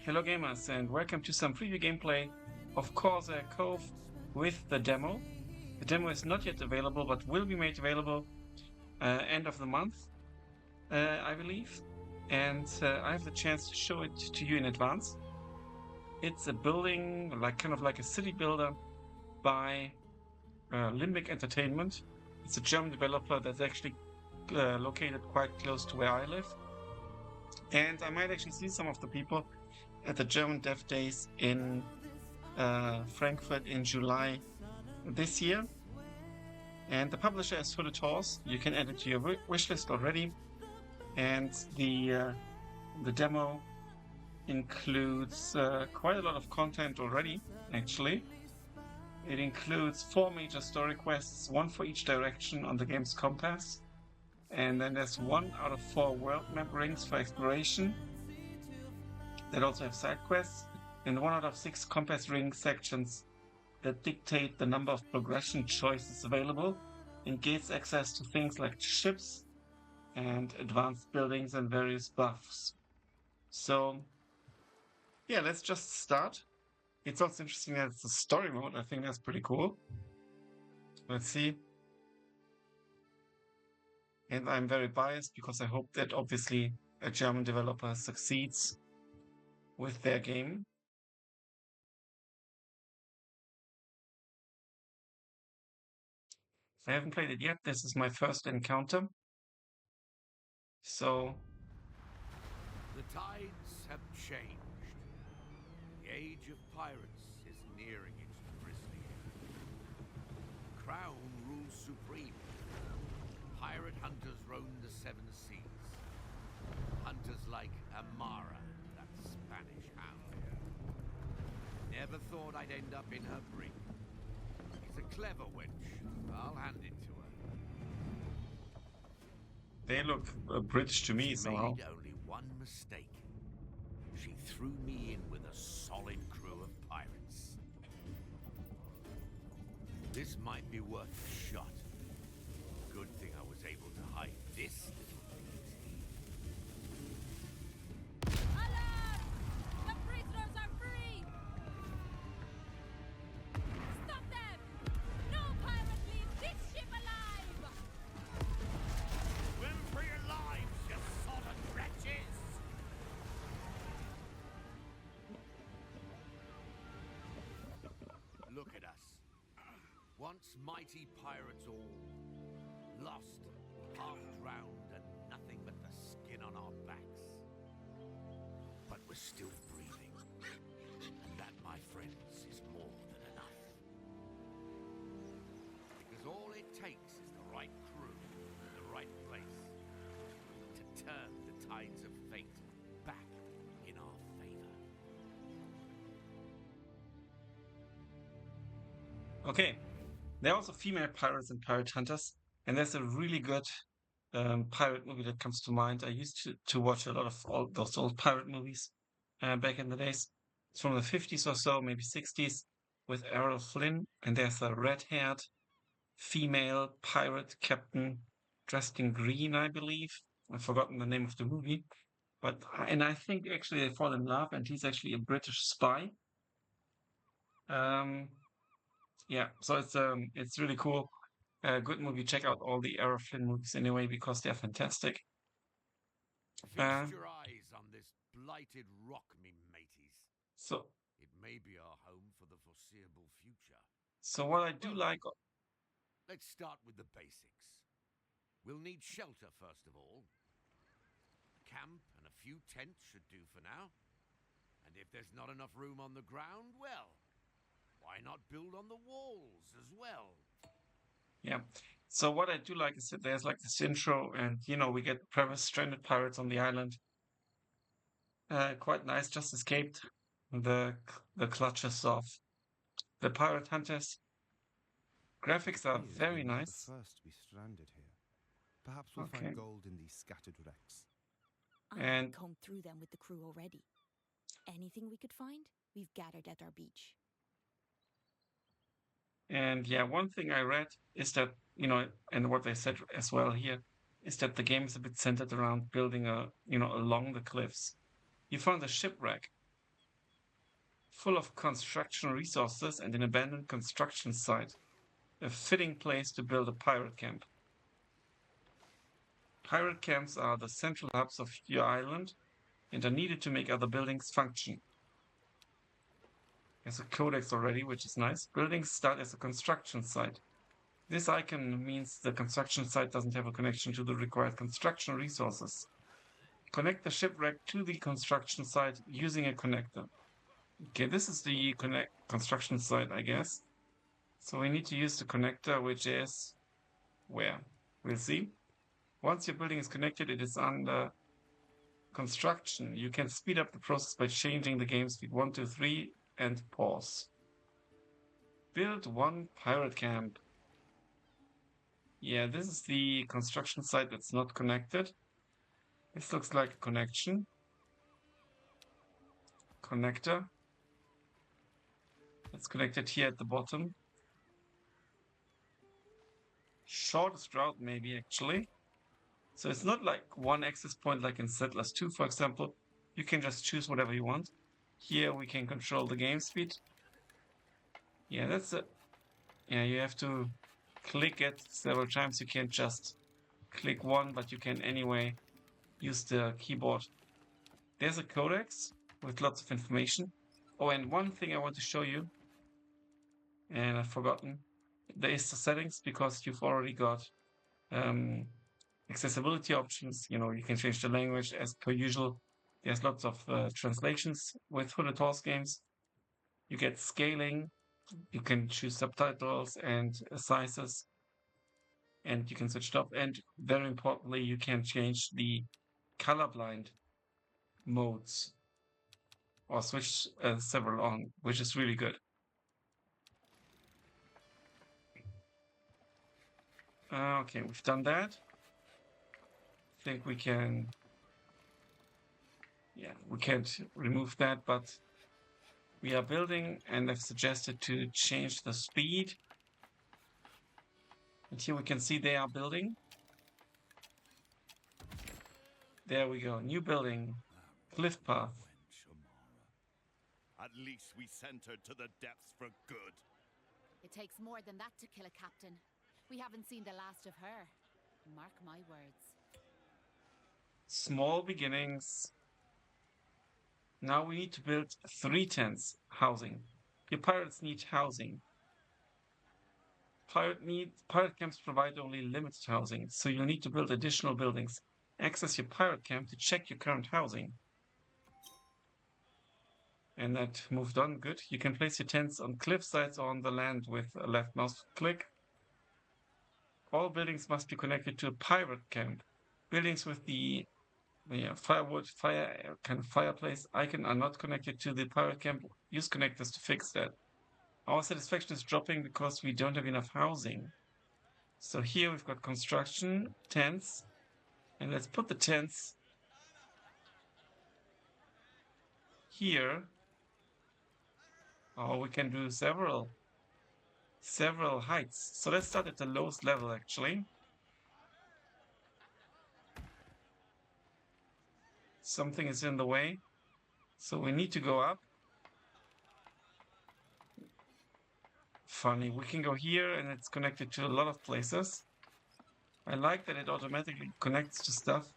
Hello gamers and welcome to some preview gameplay of Corsair Cove with the demo. The demo is not yet available but will be made available end of the month, I believe. And I have the chance to show it to you in advance. It's a building, kind of like a city builder by Limbic Entertainment. It's a German developer that's actually located quite close to where I live. And I might actually see some of the people at the German Dev Days in Frankfurt in July this year. And the publisher is Hooded Horse. You can add it to your wishlist already. And the demo includes quite a lot of content already, actually. It includes 4 major story quests, 1 for each direction on the game's compass. And then there's 1 out of 4 world map rings for exploration that also have side quests, and 1 out of 6 compass ring sections that dictate the number of progression choices available and gains access to things like ships and advanced buildings and various buffs. So yeah, let's just start. It's also interesting that it's a story mode. I think that's pretty cool. Let's see. And I'm very biased because I hope that obviously a German developer succeeds with their game. I haven't played it yet. This is my first encounter. So The tides have changed. The Age of Piracy is nearing its grisly end. Crown rules supreme. Pirate hunters roam the 7 seas. Hunters like Amara, that Spanish hound. Never thought I'd end up in her brig. She's a clever wench. I'll hand it to her. they look British to me She somehow. made only one mistake. She threw me in with a solid crew of pirates. This might be worth a shot. Good thing I was able to hide this little beauty. Alarm! The prisoners are free! Stop them! No pirate leaves this ship alive! Swim for your lives, you sodden wretches! Look at us. Once mighty pirates all. Lost, half drowned, and nothing but the skin on our backs. But we're still breathing. And that, my friends, is more than enough. Because all it takes is the right crew, in the right place, to turn the tides of fate back in our favor. Okay, there are also female pirates and pirate hunters, and there's a really good pirate movie that comes to mind. I used to watch a lot of all those old pirate movies back in the days. It's from the 50s or so, maybe 60s, with Errol Flynn, and there's a red-haired female pirate captain dressed in green, I believe. I've forgotten the name of the movie, but and I think actually they fall in love, and he's actually a British spy. Um, yeah, so it's really cool. Good movie. Check out all the Errol Flynn movies anyway because they're fantastic. Uh, Feast your eyes on this blighted rock, me mateys. so It may be our home for the foreseeable future. so what I do Well, like, let's start with the basics. We'll need shelter, first of all. Camp and a few tents should do for now. And if there's not enough room on the ground, well, why not build on the walls as well? yeah. So what I do like is that there's like this intro, and we get stranded pirates on the island. Quite nice. Just escaped the clutches of the pirate hunters. Graphics are Appears very we're not nice. the first to be stranded here. Perhaps we'll Okay. find gold in these scattered wrecks. And- I've combed through them with the crew already. Anything we could find, we've gathered at our beach. And yeah, one thing I read is that, and what they said as well here, is that the game is a bit centered around building along the cliffs. You found a shipwreck. full of construction resources and an abandoned construction site. A fitting place to build a pirate camp. Pirate camps are the central hubs of your island and are needed to make other buildings function. There's a codex already, which is nice. Buildings start as a construction site. This icon means the construction site doesn't have a connection to the required construction resources. Connect the shipwreck to the construction site using a connector. Okay, this is the construction site, I guess. So we need to use the connector, which is where? We'll see. Once your building is connected, it is under construction. You can speed up the process by changing the game speed 1, 2, 3 and pause. Build one pirate camp. Yeah, this is the construction site that's not connected. This looks like a connection. Connector. It's connected here at the bottom. Shortest route maybe actually. So it's not like one access point like in Settlers 2, for example. You can just choose whatever you want. Here we can control the game speed. Yeah, that's it. Yeah, you have to click it several times. You can't just click one, but you can anyway use the keyboard. There's a codex with lots of information. Oh, and one thing I want to show you, and I've forgotten, there is the settings, because you've already got accessibility options. You know, you can change the language as per usual. There's lots of translations with Hooded Horse games. You get scaling. You can choose subtitles and sizes, and you can switch it up. And very importantly, you can change the colorblind modes or switch several on, which is really good. Okay, we've done that. I think we can, yeah, we can't remove that, but we are building, and I've suggested to change the speed. And here we can see they are building. There we go, new building, cliff path. At least we sent her to the depths for good. It takes more than that to kill a captain. We haven't seen the last of her. Mark my words. Small beginnings. Now we need to build 3 tents, housing. Your pirates need housing. Pirate camps provide only limited housing, so you'll need to build additional buildings. Access your pirate camp to check your current housing. And that moved on, good. You can place your tents on cliff sides or on the land with a left mouse click. All buildings must be connected to a pirate camp. Buildings with the firewood, kind of fireplace icon are not connected to the pirate camp. Use connectors to fix that. Our satisfaction is dropping because we don't have enough housing. So here we've got construction, tents, and let's put the tents here. Oh, we can do several heights. So let's start at the lowest level actually. Something is in the way, so we need to go up. Funny, we can go here and it's connected to a lot of places. I like that it automatically connects to stuff.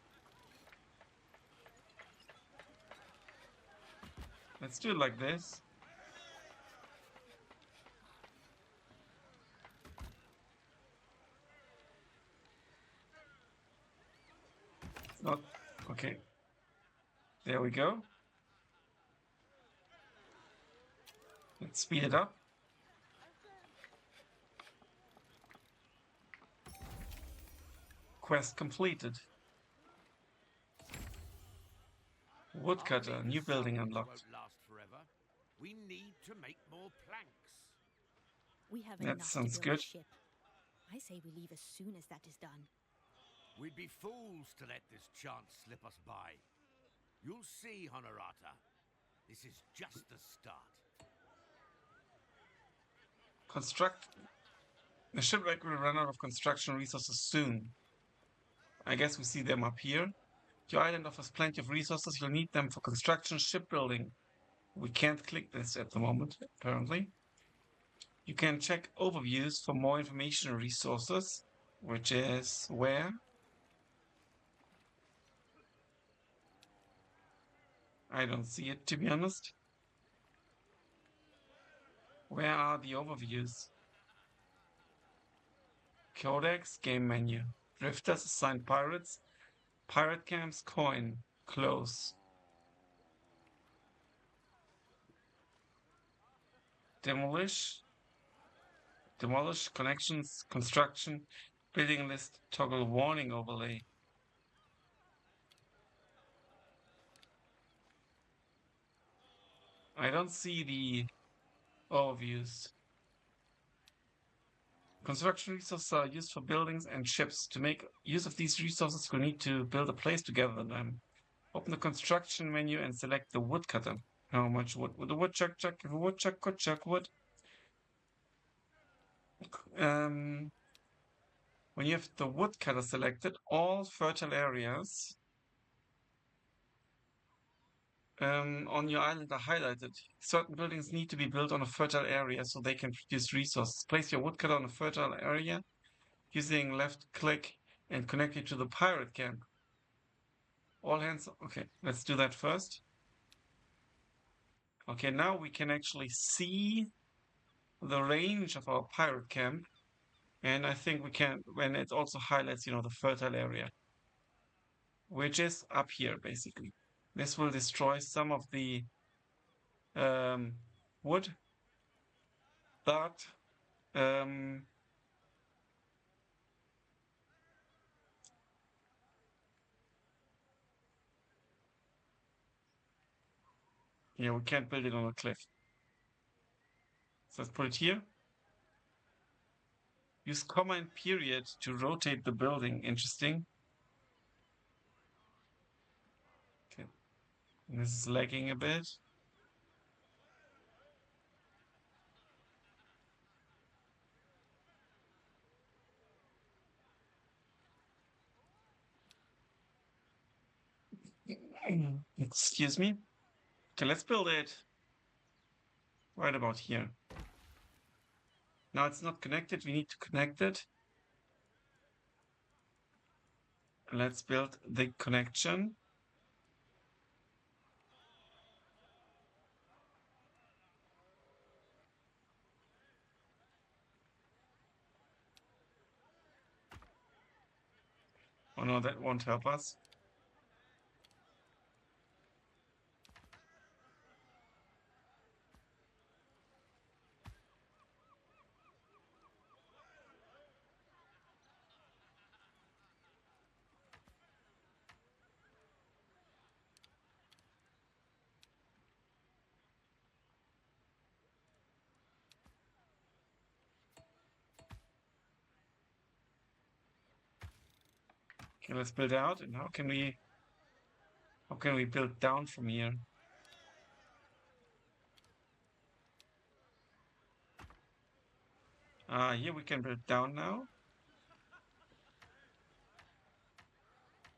Let's do it like this. It's not okay. There we go. Let's speed it up. Quest completed. Woodcutter, new building unlocked. Won't last forever. We need to make more planks. We have That enough sounds to build good. a ship. I say we leave as soon as that is done. We'd be fools to let this chance slip us by. You'll see, Honorata. This is just the start. Construct. The shipwreck will run out of construction resources soon. I guess we see them up here. Your island offers plenty of resources. You'll need them for construction, shipbuilding, We can't click this at the moment, apparently. You can check overviews for more information and resources, which is where? I don't see it, to be honest. Where are the overviews? Codex, game menu. Drifters, assigned pirates. Pirate camps, coin. Close. Demolish. Demolish, connections, construction, building list, toggle warning overlay. I don't see the overviews. Construction resources are used for buildings and ships. To make use of these resources, we'll need to build a place together then. Open the construction menu and select the woodcutter. How much wood? With the woodchuck, chuck wood. When you have the woodcutter selected, all fertile areas on your island are highlighted. Certain buildings need to be built on a fertile area so they can produce resources. Place your woodcutter on a fertile area using left click and connect it to the pirate camp. All hands. Okay, let's do that first. Okay, now we can actually see the range of our pirate camp. And I think we can, when it also highlights, the fertile area, which is up here, basically. This will destroy some of the wood, but yeah, we can't build it on a cliff. So let's put it here. Use comma and period to rotate the building. Interesting. Okay. And this is lagging a bit. Excuse me. Okay, let's build it right about here. Now it's not connected. We need to connect it. Let's build the connection. Oh no, that won't help us. Okay, let's build out. And how can we build down from here? Here we can build down now.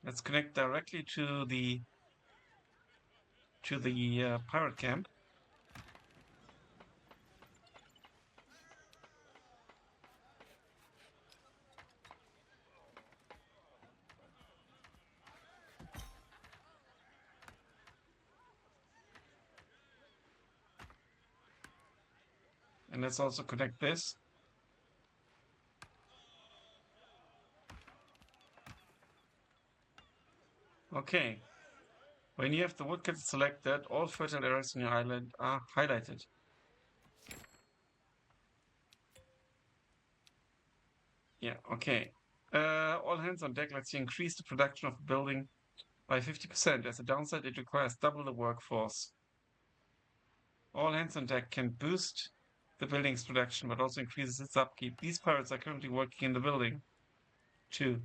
Let's connect directly to the pirate camp. And let's also connect this. Okay. When you have the woodcutter selected, all fertile areas on your island are highlighted. Yeah, okay. All hands on deck. Let's increase the production of the building by 50%. As a downside, it requires double the workforce. All hands on deck can boost the building's production, but also increases its upkeep. These pirates are currently working in the building. 2.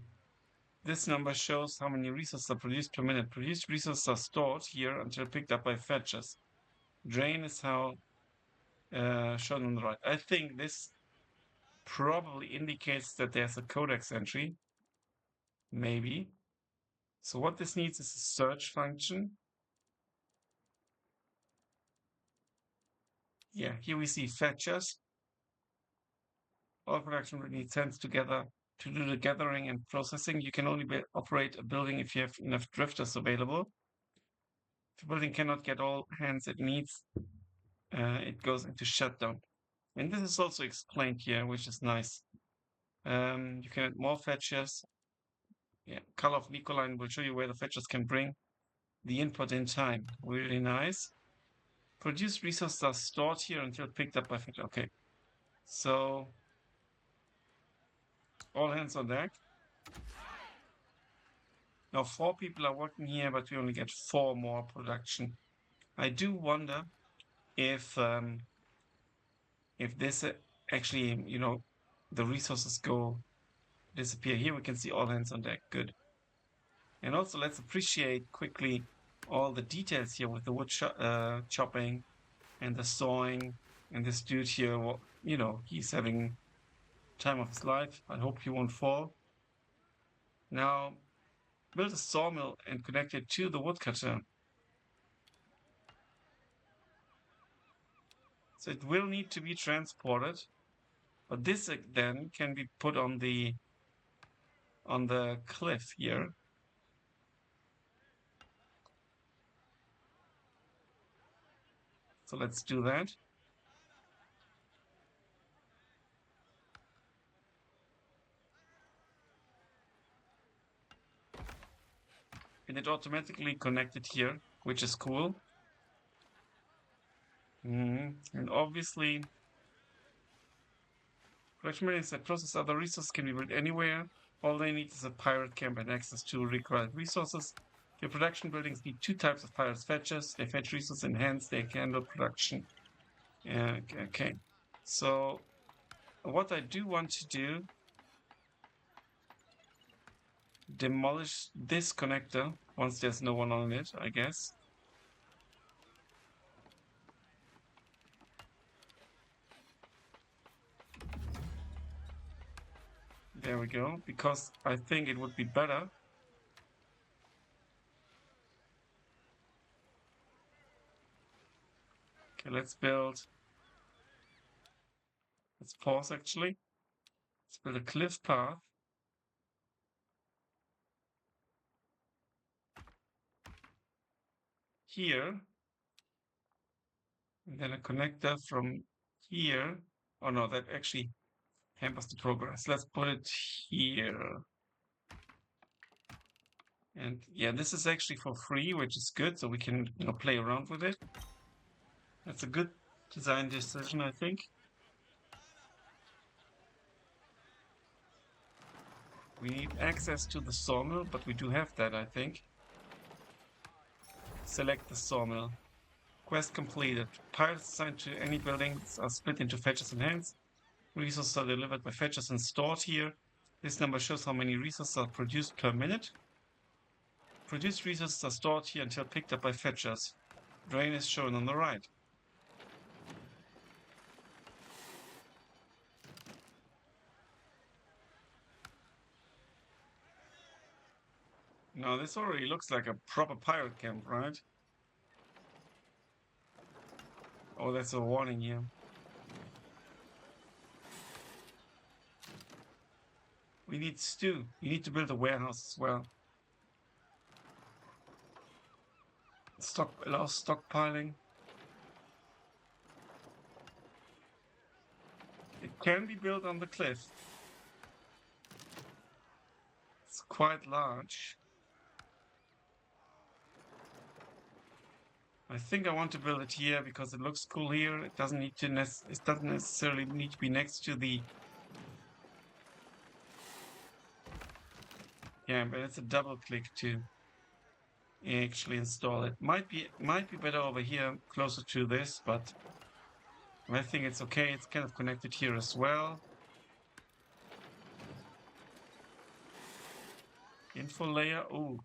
This number shows how many resources are produced per minute. Produced resources are stored here until picked up by fetchers. Drain is how shown on the right. I think this probably indicates that there's a codex entry. Maybe. So what this needs is a search function. Yeah, here we see fetchers. All production will need hands together to do the gathering and processing. You can only operate a building if you have enough drifters available. If a building cannot get all hands it needs, it goes into shutdown. And this is also explained here, which is nice. You can add more fetchers. Yeah, color of Nicoline will show you where the fetchers can bring the input in time. Really nice. Produced resources are stored here until picked up by fetcher. Okay. So all hands on deck. Now 4 people are working here, but we only get 4 more production. I do wonder if this actually, the resources disappear. Here we can see all hands on deck. Good. And also let's appreciate quickly all the details here with the wood chopping and the sawing, and this dude here, he's having time of his life. I hope he won't fall. Now build a sawmill and connect it to the woodcutter. So it will need to be transported, but this then can be put on the cliff here. So let's do that. And it automatically connected here, which is cool. And obviously, production buildings that process other resources can be built anywhere. All they need is a pirate camp and access to required resources. Your production buildings need 2 types of pirates fetchers. They fetch resources and hence they can handle production. Okay. So what I do want to do, demolish this connector once there's no one on it, I guess. There we go, because I think it would be better. Okay, let's pause actually. Let's build a cliff path. Here. And then a connector from here. Oh no, that actually hampers the progress. Let's put it here. And yeah, this is actually for free, which is good, so we can play around with it. That's a good design decision, I think. We need access to the sawmill, but we do have that, I think. Select the sawmill. Quest completed. Pirates assigned to any buildings are split into fetchers and hands. Resources are delivered by fetchers and stored here. This number shows how many resources are produced per minute. Produced resources are stored here until picked up by fetchers. Drain is shown on the right. Now this already looks like a proper pirate camp, right? Oh, that's a warning here. We need stew. You need to build a warehouse as well. Allows stockpiling. It can be built on the cliff. It's quite large. I think I want to build it here because it looks cool here. It doesn't necessarily need to be next to the. Yeah, but it's a double click to actually install it. Might be better over here, closer to this, but I think it's okay. It's kind of connected here as well. Info layer. Oh,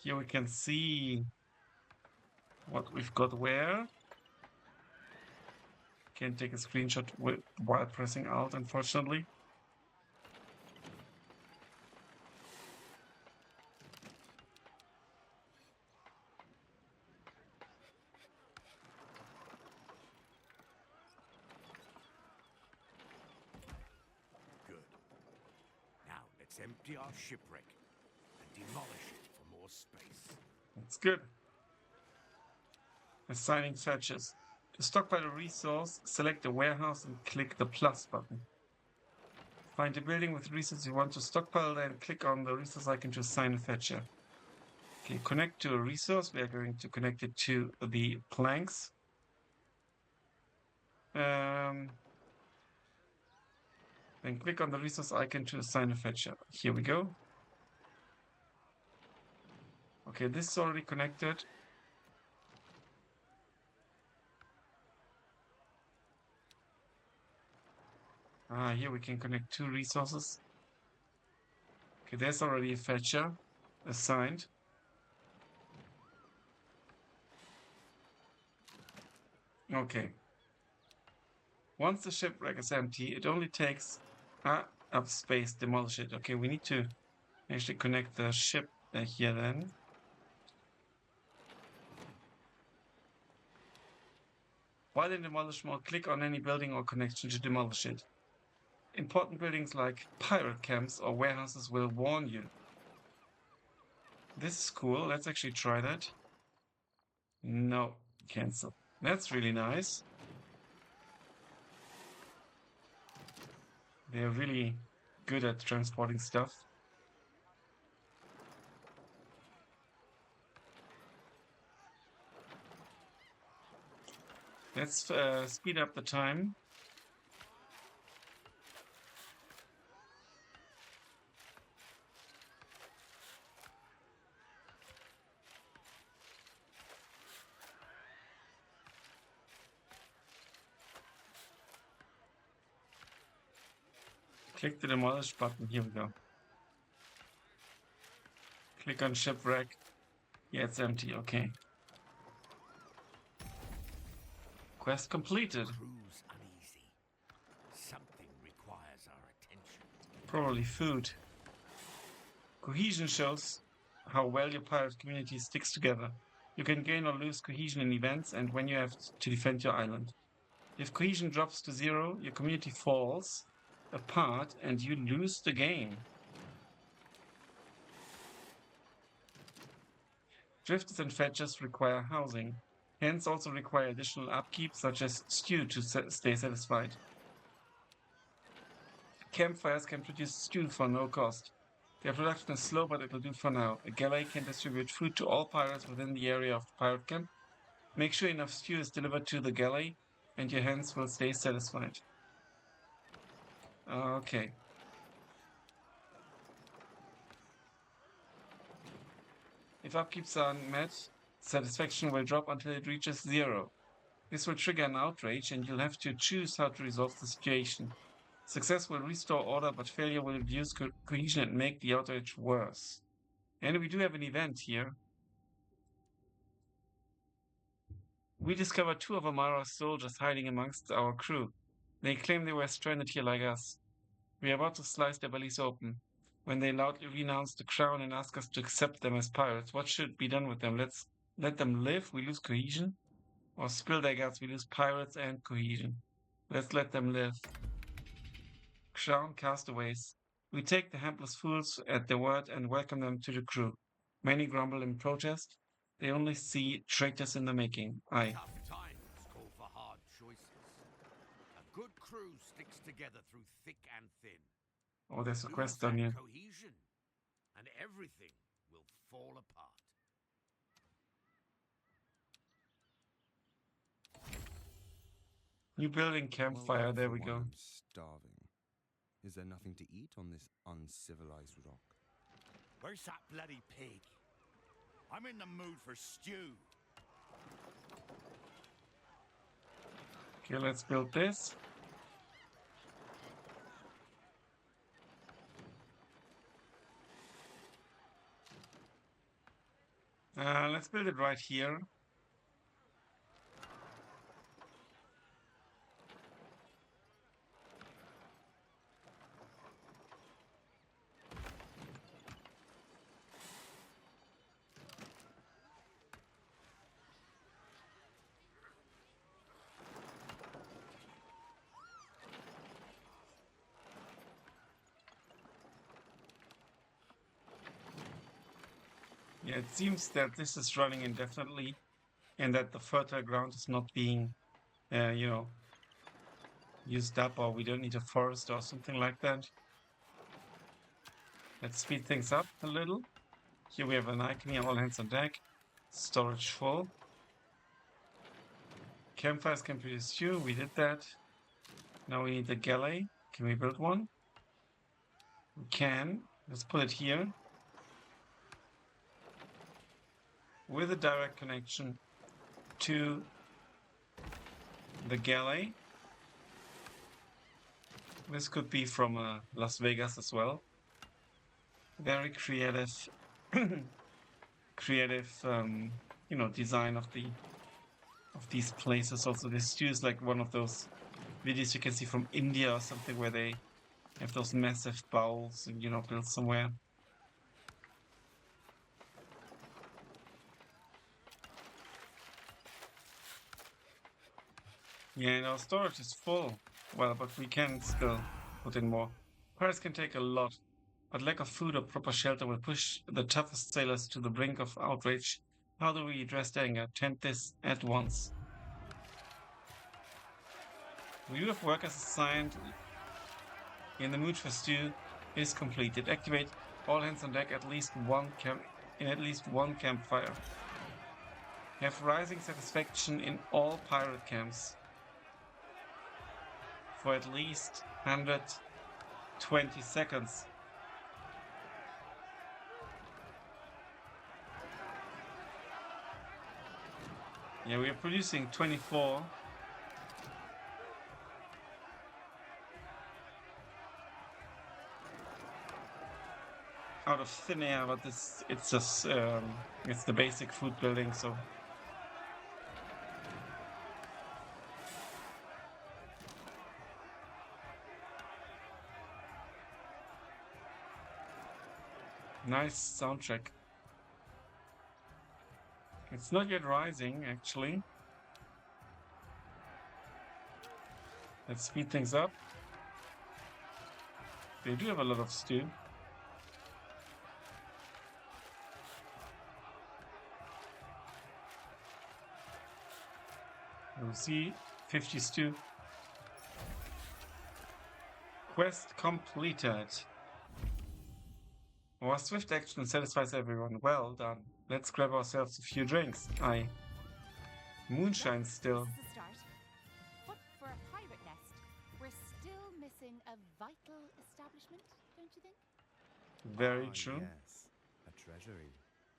here we can see what we've got where. Can't take a screenshot while pressing Alt, unfortunately. Let's empty our shipwreck and demolish it for more space. That's good. Assigning fetches. To stockpile a resource, select the warehouse and click the plus button. Find a building with resources you want to stockpile, then click on the resource icon to assign a fetcher. Okay, connect to a resource. We are going to connect it to the planks. Then click on the resource icon to assign a fetcher. Here we go. Okay, this is already connected. Here we can connect two resources. Okay, there's already a fetcher assigned. Okay. Once the shipwreck is empty, it only takes up space, demolish it. Okay, we need to actually connect the ship here then. While in demolish mode, click on any building or connection to demolish it. Important buildings like pirate camps or warehouses will warn you. This is cool. Let's actually try that. No, cancel. That's really nice. They're really good at transporting stuff. Let's speed up the time. Click the demolish button. Here we go. Click on shipwreck. Yeah, it's empty. Okay. Quest completed. Crew's uneasy. Something requires our attention. Probably food. Cohesion shows how well your pirate community sticks together. You can gain or lose cohesion in events and when you have to defend your island. If cohesion drops to 0, your community falls apart and you lose the game. Drifters and fetchers require housing, hence also require additional upkeep such as stew to stay satisfied. Campfires can produce stew for no cost. Their production is slow, but it'll do for now. A galley can distribute food to all pirates within the area of the pirate camp. Make sure enough stew is delivered to the galley and your hands will stay satisfied. Okay. If upkeeps are met, satisfaction will drop until it reaches 0. This will trigger an outrage and you'll have to choose how to resolve the situation. Success will restore order, but failure will reduce cohesion and make the outrage worse. And we do have an event here. We discovered 2 of Amara's soldiers hiding amongst our crew. They claim they were stranded here like us. We are about to slice their bellies open when they loudly renounce the crown and ask us to accept them as pirates. What should be done with them? Let's let them live, we lose cohesion? Or spill their guts, we lose pirates and cohesion? Let's let them live. Crown castaways. We take the hapless fools at their word and welcome them to the crew. Many grumble in protest. They only see traitors in the making. Aye. Tough times call for hard choices. A good crew sticks together through thick and thin. Oh, there's a Lose quest that down here. cohesion, and everything will fall apart. New building campfire. Well, There for we one, go. I'm starving. Is there nothing to eat on this uncivilized rock? Where's that bloody pig? I'm in the mood for stew. Okay, let's build this. Let's build it right here. Yeah, it seems that this is running indefinitely and that the fertile ground is not being, you know, used up, or we don't need a forest or something like that. Let's speed things up a little. Here we have an icon here, all hands on deck. Storage full. Campfires can produce fuel, we did that. Now we need the galley. Can we build one? We can. Let's put it here. With a direct connection to the galley. This could be from Las Vegas as well. Very creative, you know, design of these places. Also, this is like one of those videos you can see from India or something, where they have those massive bowls and, you know, built somewhere. Yeah, and our storage is full. Well, but we can still put in more. Pirates can take a lot, but lack of food or proper shelter will push the toughest sailors to the brink of outrage. How do we address the anger? Tend this at once. Review of workers assigned in the mood for stew is completed. Activate all hands on deck in at least one campfire. Have rising satisfaction in all pirate camps for at least 120 seconds. Yeah, we are producing 24. Out of thin air, but it's just it's the basic food building, so nice soundtrack. It's not yet rising, actually. Let's speed things up. They do have a lot of stew. We'll see 50 stew. Quest completed. Our swift action satisfies everyone. Well done. Let's grab ourselves a few drinks. Moonshine still. This is a start. But for a pirate nest, we're still missing a vital establishment, don't you think? Very true. Yes, a treasury,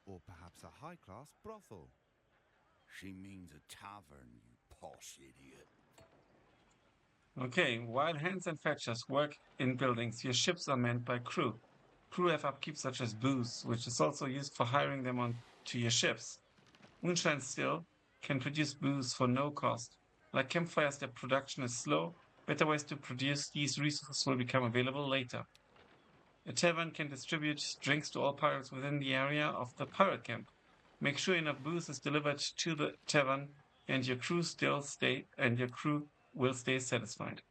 or perhaps a high-class brothel. She means a tavern, you posh idiot. Okay, while hands and fetchers work in buildings, your ships are manned by crew. Crew have upkeep such as booze, which is also used for hiring them onto your ships. Moonshine still can produce booze for no cost. Like campfires, their production is slow. Better ways to produce these resources will become available later. A tavern can distribute drinks to all pirates within the area of the pirate camp. Make sure enough booze is delivered to the tavern, and your crew will stay satisfied.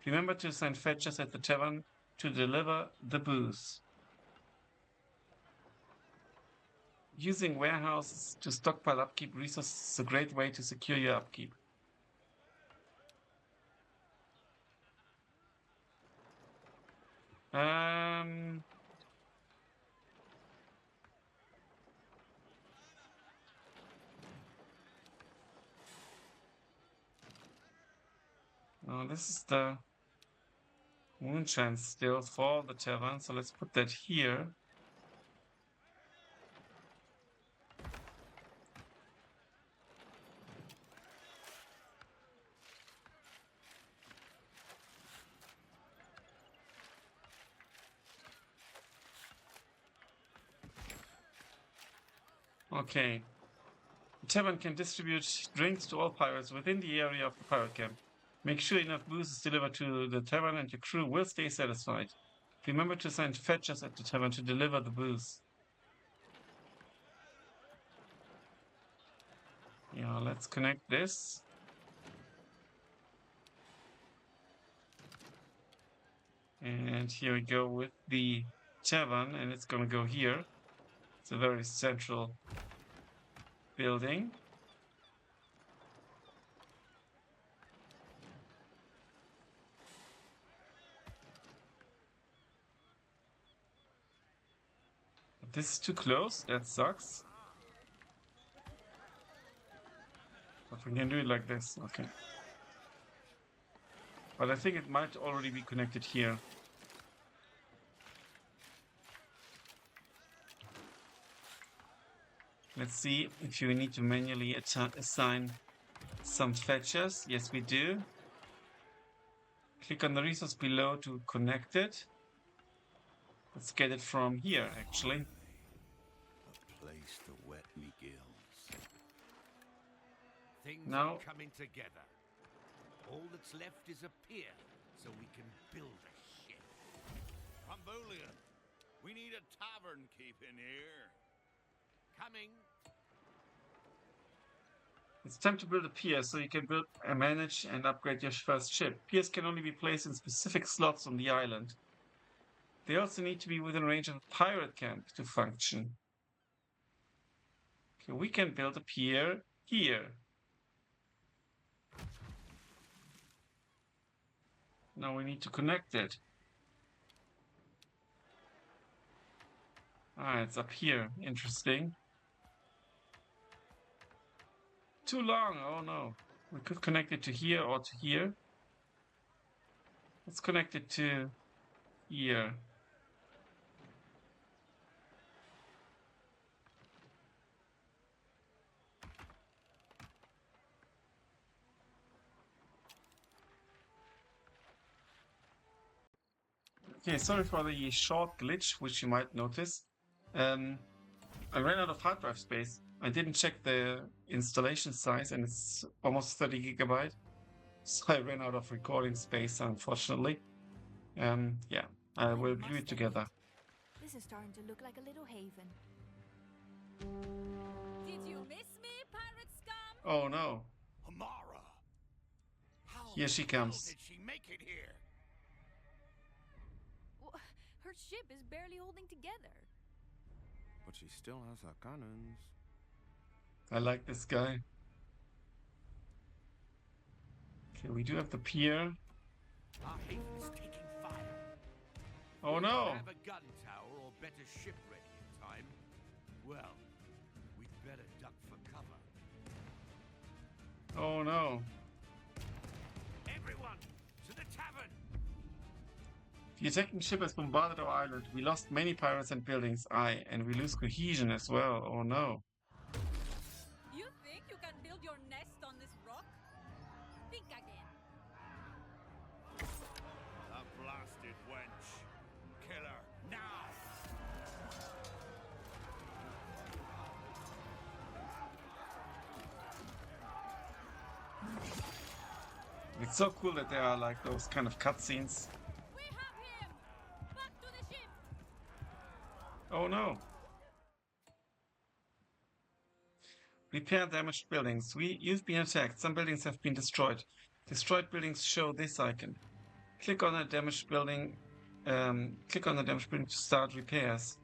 Remember to assign fetchers at the tavern to deliver the booze. Using warehouses to stockpile upkeep resources is a great way to secure your upkeep. Oh, this is the moonshine still for the tavern, so let's put that here. Okay. The tavern can distribute drinks to all pirates within the area of the pirate camp. Make sure enough booze is delivered to the tavern and your crew will stay satisfied. Remember to send fetchers at the tavern to deliver the booze. Yeah, let's connect this. And here we go with the tavern, and it's gonna go here. It's a very central building. This is too close. That sucks. But we can do it like this. Okay. But I think it might already be connected here. Let's see if you need to manually assign some fetchers. Yes, we do. Click on the resource below to connect it. Let's get it from here, actually. A place to wet me gills. Things Now- are coming together. All that's left is a pier, so we can build a ship. Cambolia, we need a tavern keeping here. Coming. It's time to build a pier so you can build, manage, and upgrade your first ship. Piers can only be placed in specific slots on the island. They also need to be within range of a pirate camp to function. Okay, we can build a pier here. Now we need to connect it. Ah, it's up here. Interesting. Too long. Oh no. We could connect it to here or to here. Let's connect it to here. Okay, sorry for the short glitch, which you might notice. I ran out of hard drive space. I didn't check the installation size, and it's almost 30 gigabyte. So I ran out of recording space, unfortunately. Yeah, I will glue it together. This is starting to look like a little haven. Did you miss me, pirate scum? Oh no, Amara! How here she the hell comes. did she make it here? Her ship is barely holding together. But she still has her cannons. I like this guy. Okay, we do have the pier. Our haven is taking fire. Oh We no! don't have a gun tower or better ship ready in time. Well, we'd better duck for cover. Oh no! Everyone, to the tavern! The attacking ship has bombarded our island. We lost many pirates and buildings. Aye, and we lose cohesion as well. Oh no. You think you can build your nest on this rock? Think again. That blasted wench. Kill her, now! It's so cool that there are like those kind of cutscenes. We have him! Back to the ship! Oh no. Repair damaged buildings. You've been attacked. Some buildings have been destroyed. Destroyed buildings show this icon. Click on a damaged building. Click on the damaged building to start repairs.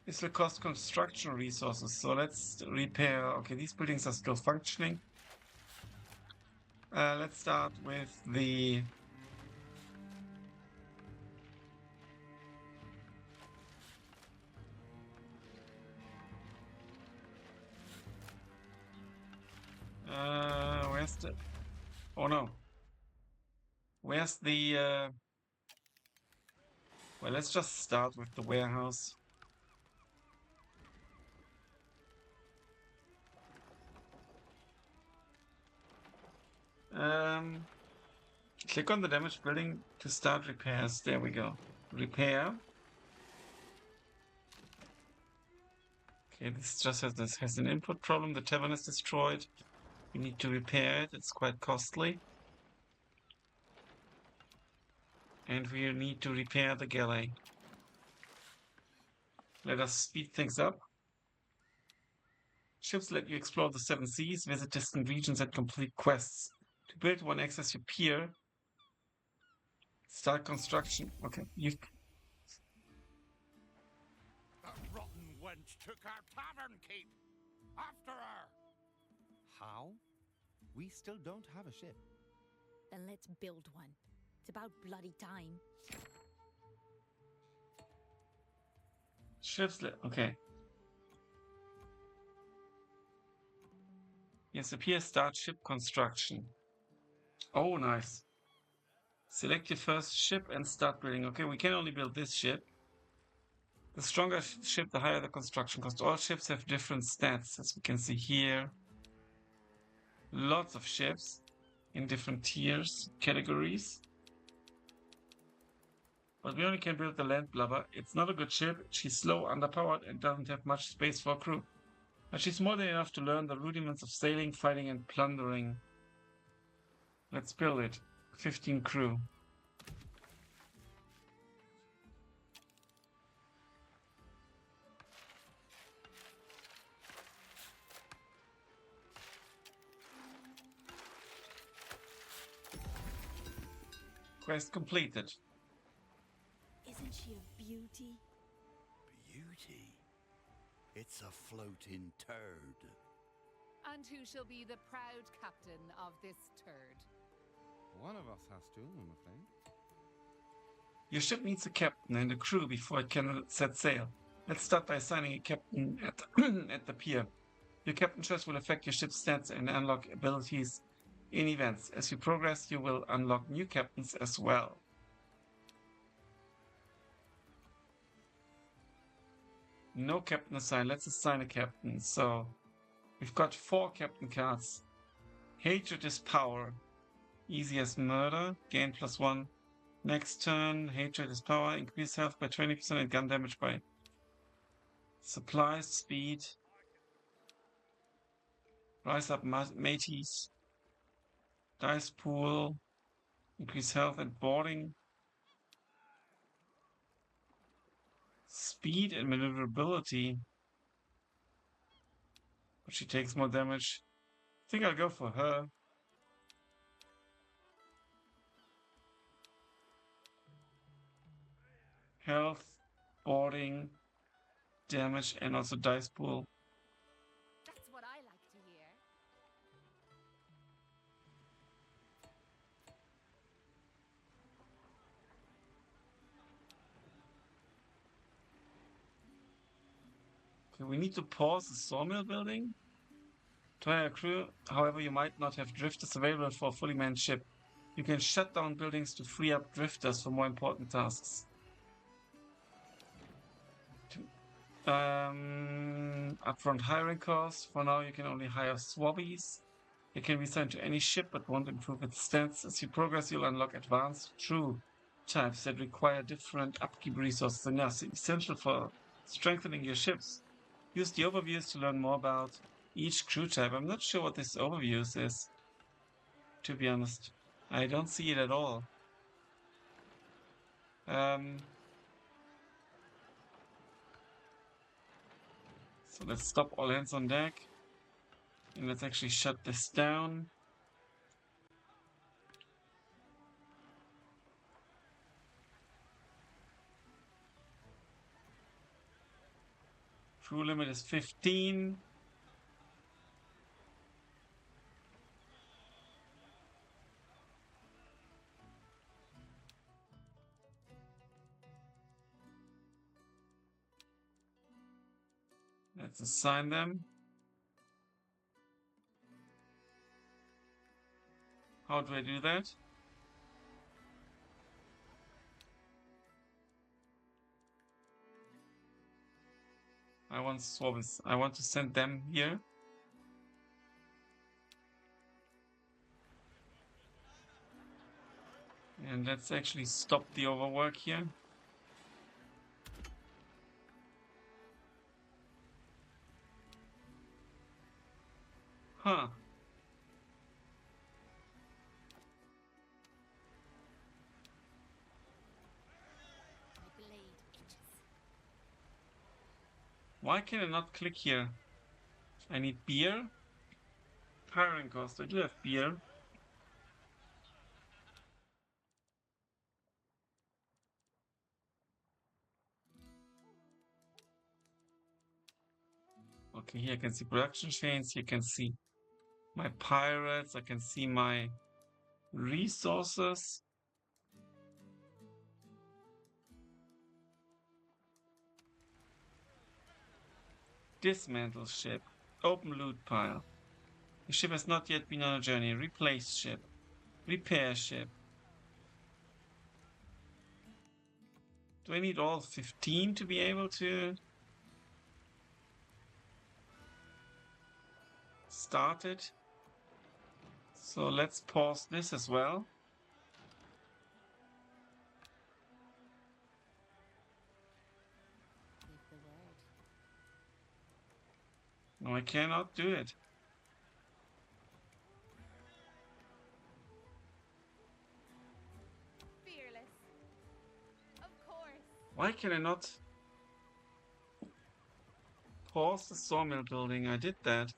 This will cost construction resources. So let's repair. Okay, these buildings are still functioning. Let's start with the where's the... Oh no. Where's the... Well, let's just start with the warehouse. Click on the damaged building to start repairs. There we go. Repair. Okay, this just has an input problem. The tavern is destroyed. We need to repair it. It's quite costly. And we need to repair the galley. Let us speed things up. Ships let you explore the 7 seas, visit distant regions, and complete quests. To build one, access your pier. Start construction. Okay, That rotten French took our tavern keep. After her. How? We still don't have a ship. Then let's build one. It's about bloody time. Okay. Yes, appear start ship construction. Oh, nice. Select your first ship and start building. Okay, we can only build this ship. The stronger ship, the higher the construction cost. All ships have different stats, as we can see here. Lots of ships in different tiers, categories. But we only can build the landlubber. It's not a good ship. She's slow, underpowered, and doesn't have much space for a crew. But she's more than enough to learn the rudiments of sailing, fighting, and plundering. Let's build it. 15 crew. Quest completed. Isn't she a beauty? Beauty. It's a floating turd. And who shall be the proud captain of this turd? One of us has to, I'm afraid. Your ship needs a captain and a crew before it can set sail. Let's start by assigning a captain at at the pier. Your captain choice will affect your ship's stats and unlock abilities in events. As you progress, you will unlock new captains as well. No captain assigned. Let's assign a captain. So we've got 4 captain cards. Hatred is power. Easy as murder. Gain +1. Next turn, hatred is power. Increase health by 20% and gun damage by supplies, speed. Rise up mateys. Dice pool. Increase health and boarding. Speed and maneuverability. But she takes more damage. I think I'll go for her. Health, boarding, damage, and also dice pool. That's what I like to hear. Okay, we need to pause the sawmill building to hire a crew. However, you might not have drifters available for a fully manned ship. You can shut down buildings to free up drifters for more important tasks. Upfront hiring costs. For now, you can only hire swabbies. They can be assigned to any ship but won't improve its stats. As you progress, you'll unlock advanced crew types that require different upkeep resources and are essential for strengthening your ships. Use the overviews to learn more about each crew type. I'm not sure what this overviews is, to be honest. I don't see it at all. So let's stop all hands on deck. And let's actually shut this down. Crew limit is 15. Let's assign them. How do I do that? I want swabbies. I want to send them here. And let's actually stop the overwork here. Huh. My blade itches. Why can I not click here? I need beer. Hiring cost. I do have beer. Okay, here I can see production chains. Here I can see my pirates. I can see my resources. Dismantle ship. Open loot pile. The ship has not yet been on a journey. Replace ship. Repair ship. Do I need all 15 to be able to start it? So let's pause this as well. Give the word. No, I cannot do it. Fearless. Of course. Why can I not pause the sawmill building? I did that.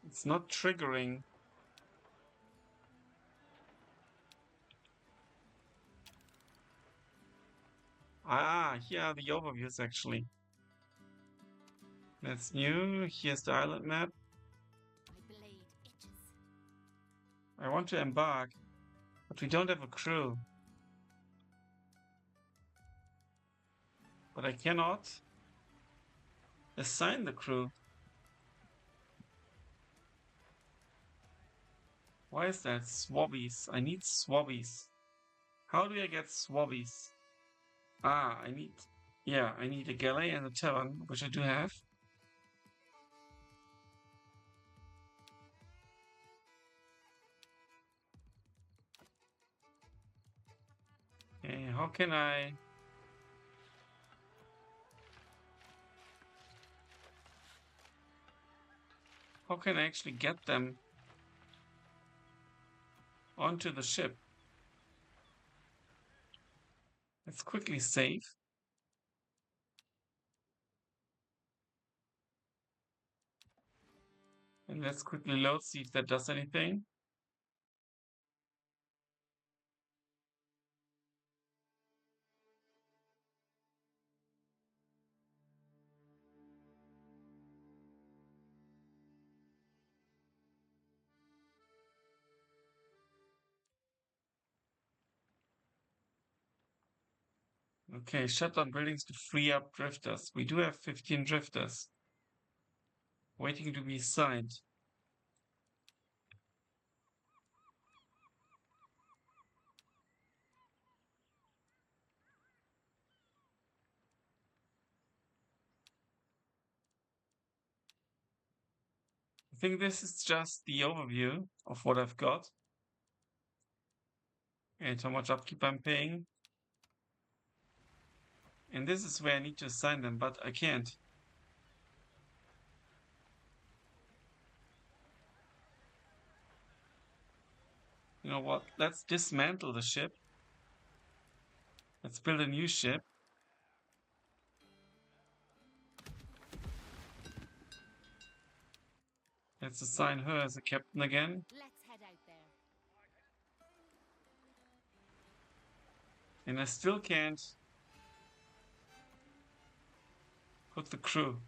It's not triggering. Ah, here are the overviews actually. That's new. Here's the island map. My blade itches. I want to embark, but we don't have a crew. But I cannot assign the crew. Why is that? Swabbies. I need swabbies. How do I get swabbies? Ah, I need a galley and a tavern, which I do have. Okay, how can I actually get them onto the ship? Let's quickly save. And let's quickly load, see if that does anything. Okay, shut down buildings to free up drifters. We do have 15 drifters waiting to be assigned. I think this is just the overview of what I've got and how much upkeep I'm paying. And this is where I need to assign them, but I can't. You know what? Let's dismantle the ship. Let's build a new ship. Let's assign her as a captain again. Let's head out there. And I still can't put the crew.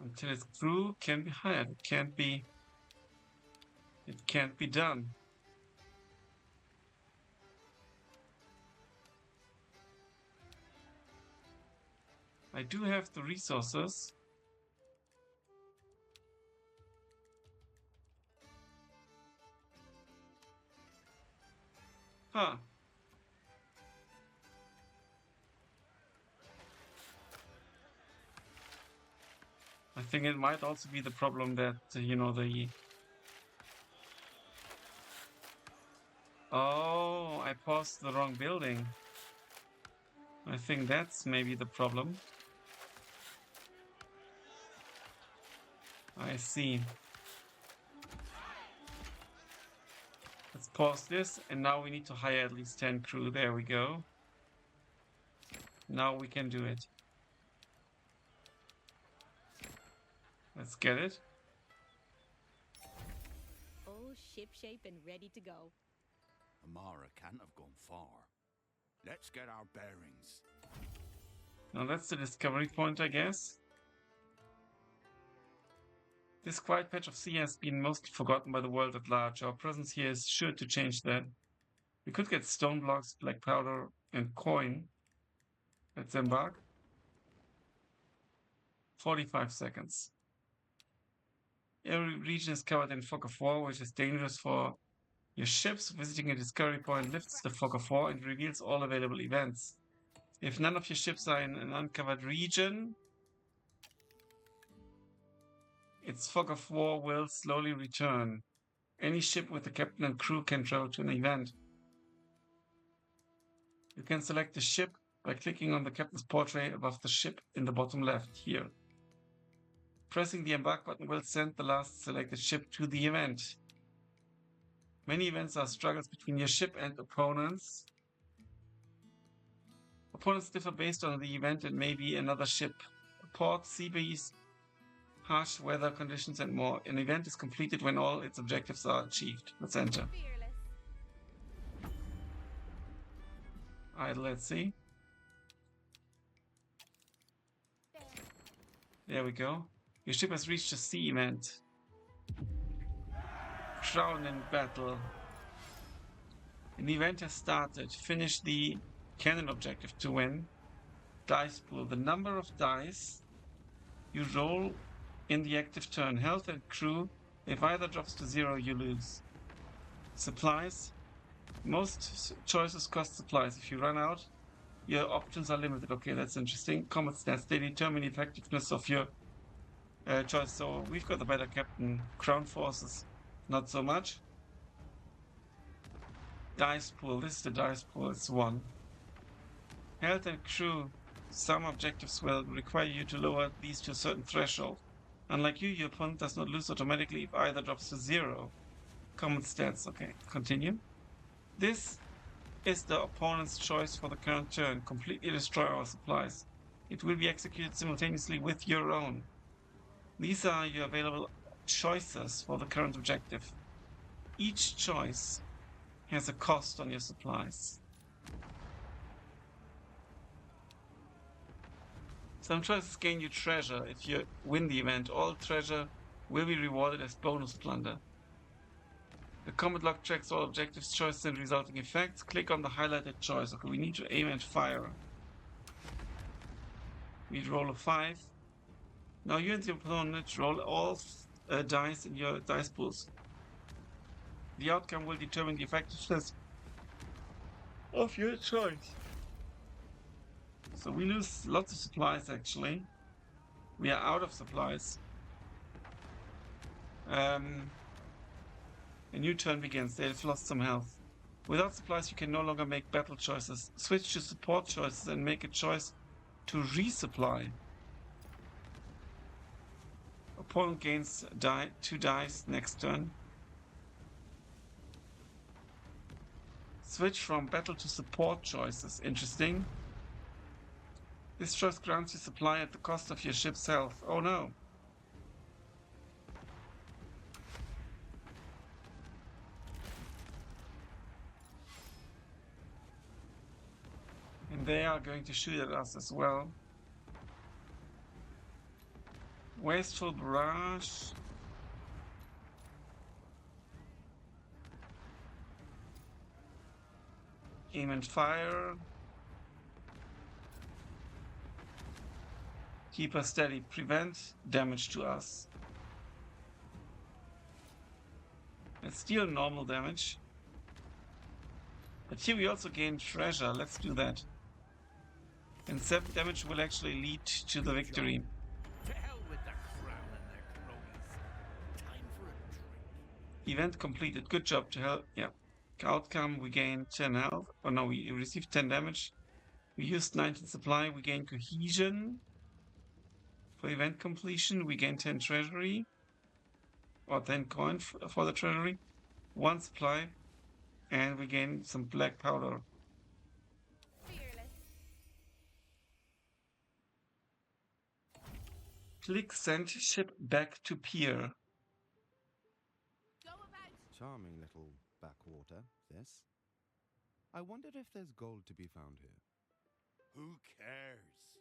Until its crew can be hired. It can't be done. I do have the resources. Huh. I think it might also be the problem that, Oh, I paused the wrong building. I think that's maybe the problem. I see. Let's pause this, and now we need to hire at least 10 crew. There we go. Now we can do it. Let's get it. All shipshape and ready to go. Amara can't have gone far. Let's get our bearings. Now that's the discovery point, I guess. This quiet patch of sea has been mostly forgotten by the world at large. Our presence here is sure to change that. We could get stone blocks, black powder, and coin. Let's embark. 45 seconds. Every region is covered in fog of war, which is dangerous for your ships. Visiting a discovery point lifts the fog of war and reveals all available events. If none of your ships are in an uncovered region, its fog of war will slowly return. Any ship with a captain and crew can travel to an event. You can select the ship by clicking on the captain's portrait above the ship in the bottom left here. Pressing the embark button will send the last selected ship to the event. Many events are struggles between your ship and opponents. Opponents differ based on the event and maybe another ship. Port, sea breeze, harsh weather conditions, and more. An event is completed when all its objectives are achieved. Let's enter. Alright, let's see. There we go. Your ship has reached a sea event. Crown in battle. An event has started. Finish the cannon objective to win. Dice pool. The number of dice you roll in the active turn. Health and crew. If either drops to 0, you lose. Supplies. Most choices cost supplies. If you run out, your options are limited. Okay, that's interesting. Combat stats. They determine the effectiveness of your choice. So we've got the better captain. Crown forces, not so much. Dice pool. This is the dice pool. It's 1. Health and crew. Some objectives will require you to lower these to a certain threshold. Unlike you, your opponent does not lose automatically if either drops to 0. Common stats. Okay, continue. This is the opponent's choice for the current turn. Completely destroy our supplies. It will be executed simultaneously with your own. These are your available choices for the current objective. Each choice has a cost on your supplies. Some choices gain you treasure. If you win the event, all treasure will be rewarded as bonus plunder. The combat log tracks all objectives, choices, and resulting effects. Click on the highlighted choice. Okay, we need to aim and fire. We roll a 5. Now you and the opponent roll all dice in your dice pools. The outcome will determine the effectiveness of your choice. So we lose lots of supplies actually. We are out of supplies. A new turn begins. They've lost some health. Without supplies you can no longer make battle choices. Switch to support choices and make a choice to resupply. Opponent gains 2 dice next turn. Switch from battle to support choices. Interesting. This choice grants you supply at the cost of your ship's health. Oh no. And they are going to shoot at us as well. Wasteful barrage. Aim and fire. Keep us steady. Prevent damage to us. Let's deal normal damage. But here we also gain treasure. Let's do that. And 7 damage will actually lead to the victory. To hell with their crown and their cronies. Time for a drink. Event completed. Good job. To hell. Yeah. Outcome, we gain 10 health. Oh no, we received 10 damage. We used 19 supply. We gain cohesion. For event completion, we gain 10 treasury. Or 10 coin for the treasury. 1 supply. And we gain some black powder. Click send ship back to pier. Go about. Charming little backwater, this. I wondered if there's gold to be found here. Who cares?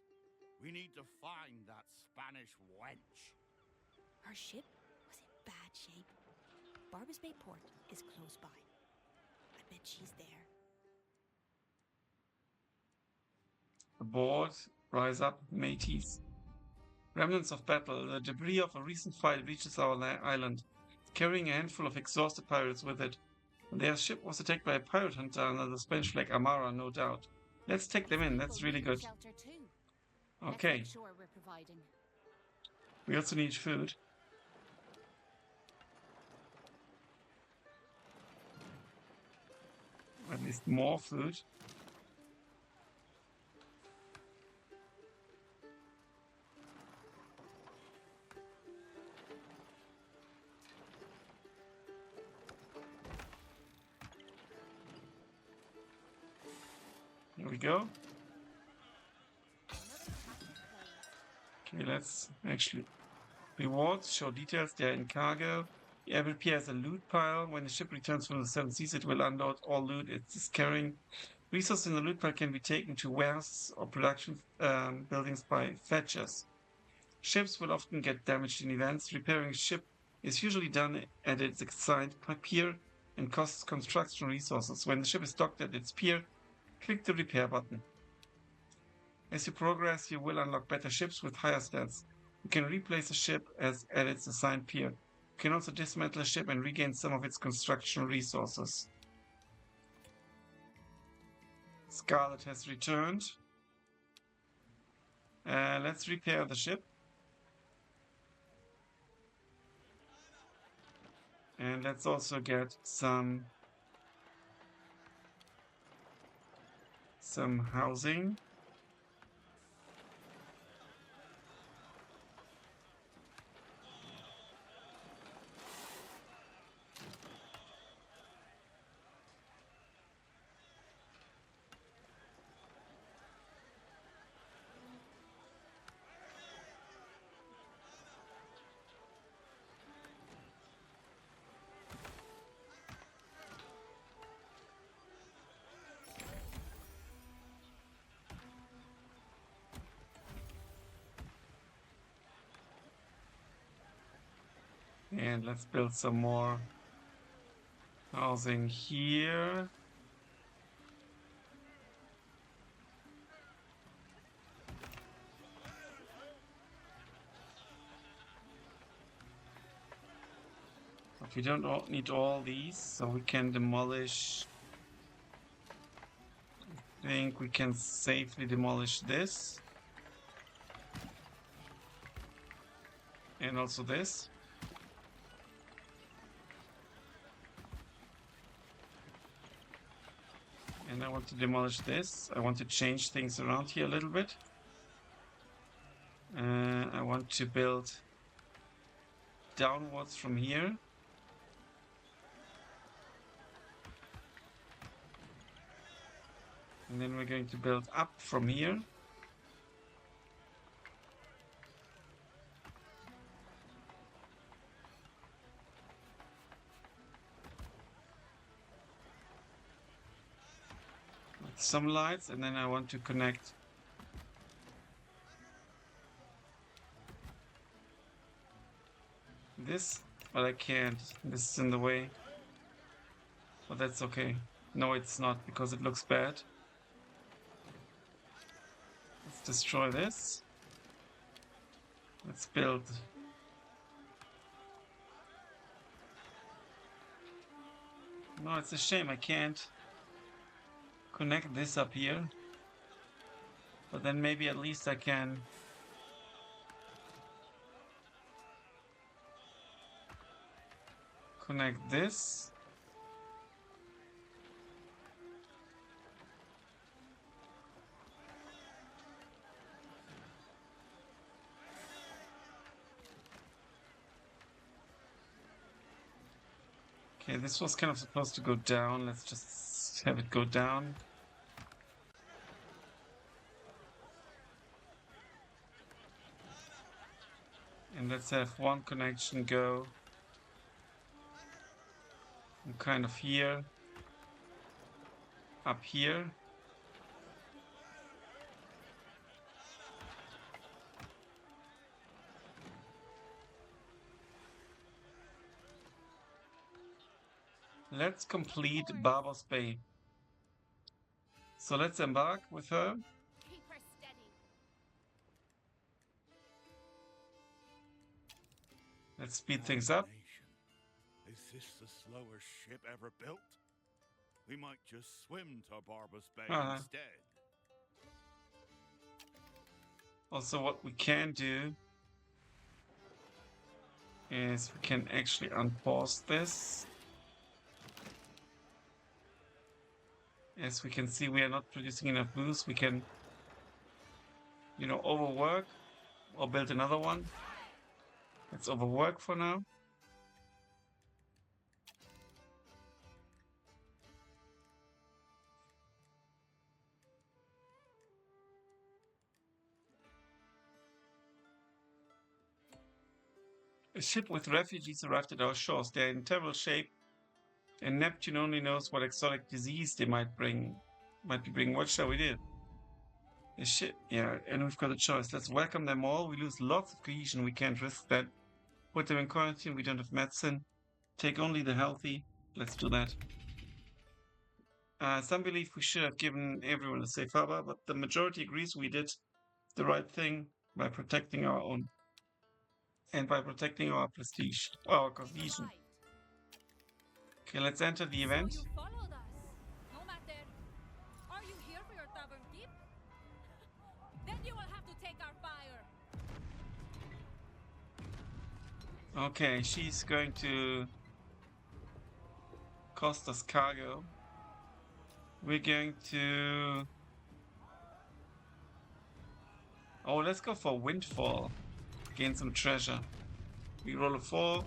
We need to find that Spanish wench. Her ship was in bad shape. Barbers Bay Port is close by. I bet she's there. Aboard, rise up, mateys. Remnants of battle. The debris of a recent fight reaches our island, carrying a handful of exhausted pirates with it. Their ship was attacked by a pirate hunter under the Spanish flag Amara, no doubt. Let's take them in, that's really good. Shelter too. Let's Okay, make sure we're providing. we also need food. At least more food. Here we go. Okay, let's actually rewards show details. They're in cargo. Every pier has a loot pile. When the ship returns from the seven seas, it will unload all loot it is carrying. Resources in the loot pile can be taken to warehouses or production buildings by fetchers. Ships will often get damaged in events. Repairing a ship is usually done at its assigned pier and costs construction resources. When the ship is docked at its pier, click the repair button. As you progress, you will unlock better ships with higher stats. You can replace a ship at its assigned pier. You can also dismantle a ship and regain some of its construction resources. Scarlet has returned. Let's repair the ship. And let's also get some housing. And let's build some more housing here. But we don't need all these, so we can demolish. I think we can safely demolish this. And also this. And I want to demolish this. I want to change things around here a little bit. I want to build downwards from here. And then we're going to build up from here. Some lights, and then I want to connect this, but I can't. This is in the way. But that's okay. No, it's not, because it looks bad. Let's destroy this. Let's build. No, it's a shame I can't connect this up here, but then maybe at least I can connect this. Okay, this was kind of supposed to go down. Let's just have it go down. And let's have one connection go from kind of here up here. Let's complete Barber's Bay. So let's embark with her. Keep her steady. Let's speed things up. Is this the slowest ship ever built? We might just swim to Barber's Bay instead. Also, what we can do is we can actually unpause this. As we can see, we are not producing enough boost. We can, you know, overwork or build another one. Let's overwork for now. A ship with refugees arrived at our shores. They are in terrible shape, and Neptune only knows what exotic disease they might be bringing. What shall we do? A ship, yeah, and we've got a choice. Let's welcome them all. We lose lots of cohesion. We can't risk that. Put them in quarantine. We don't have medicine. Take only the healthy. Let's do that. Some believe we should have given everyone a safe harbor, but the majority agrees we did the right thing by protecting our own. And by protecting our prestige, our cohesion. Arrived. Okay, let's enter the event. So you followed us. No matter. Are you here for your tavern keep? Then you will have to take our fire. Okay, she's going to cost us cargo. We're going to... Oh, let's go for Windfall. Gain some treasure. We roll a 4.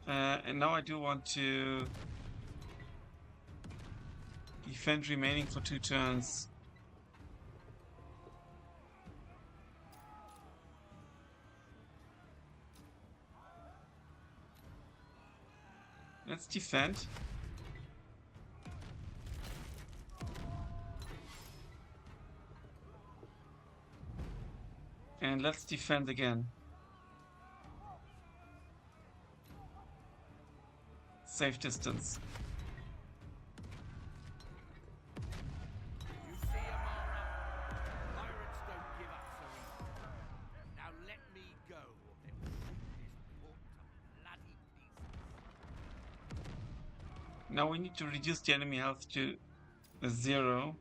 And now I do want to defend remaining for 2 turns. Let's defend. And let's defend again. Safe distance. You see, Amara? Pirates don't give up so easily. Now let me go, or they will shoot this port to bloody pieces. Now we need to reduce the enemy health to 0.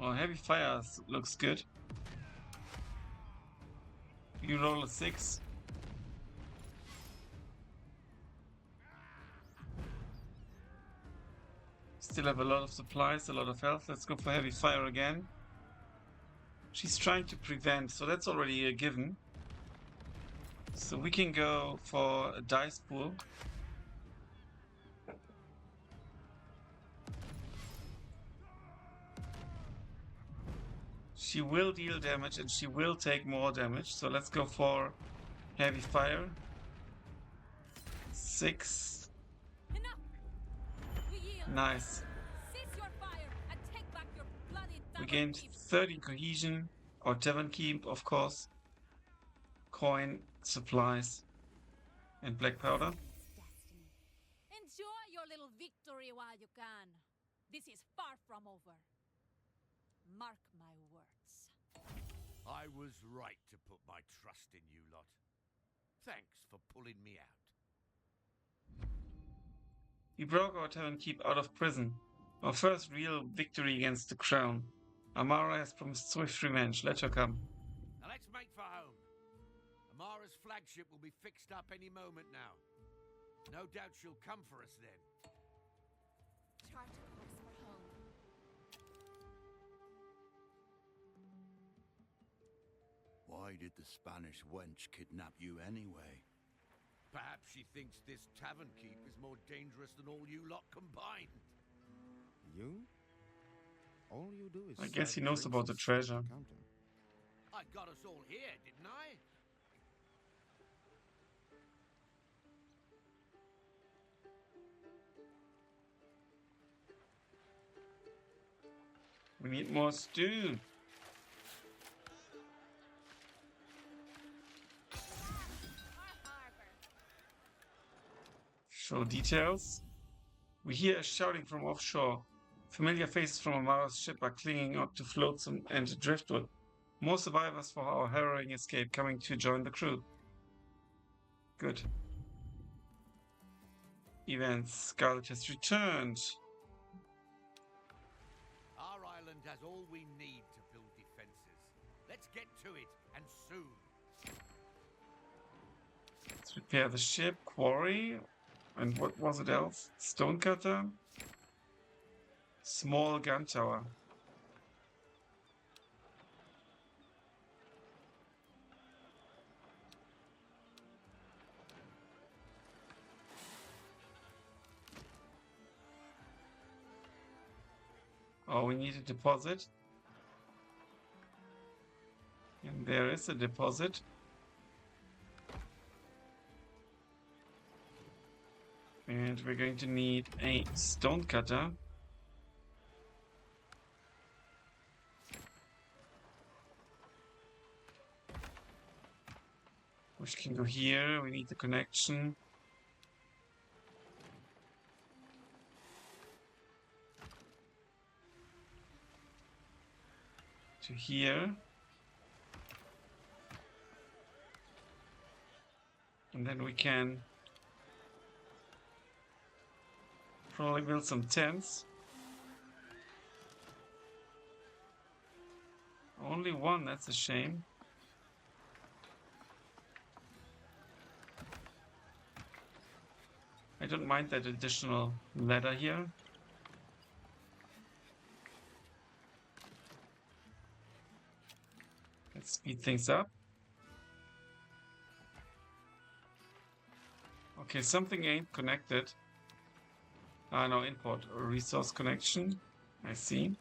Well, heavy fire looks good. You roll a 6. Still have a lot of supplies, a lot of health. Let's go for heavy fire again. She's trying to prevent, so that's already a given. So we can go for a dice pool. She will deal damage and she will take more damage. So let's go for heavy fire. 6. Enough! We yield. Nice. Cease your fire and take back your bloody We tavern gained keep. 30 cohesion, or tavern keep, of course. Coin, supplies, and black powder. It's destiny. Enjoy your little victory while you can. This is far from over. Mark my words. I was right to put my trust in you lot. Thanks for pulling me out. We broke our tavern keep out of prison. Our first real victory against the crown. Amara has promised swift revenge. Let her come. Now let's make for home. Amara's flagship will be fixed up any moment now. No doubt she'll come for us then. Chart a course for home. Why did the Spanish wench kidnap you anyway? Perhaps she thinks this tavern keep is more dangerous than all you lot combined. You? All you do is I guess he serve knows drinks about the and sit at treasure. counter. I got us all here, didn't I? We need more stew. Show details. We hear a shouting from offshore. Familiar faces from Amara's ship are clinging up to floats and driftwood. More survivors for our harrowing escape coming to join the crew. Good. Events. Scarlet has returned. Our island has all we need to build defenses. Let's get to it, and soon. Let's repair the ship. Quarry. And what was it else? Stonecutter. Small gun tower. Oh, we need a deposit. And there is a deposit. And we're going to need a stone cutter. Which can go here. We need the connection. To here. And then we can probably build some tents. Only one, that's a shame. I don't mind that additional ladder here. Let's speed things up. Okay, something ain't connected. Ah, no, import resource connection. I see.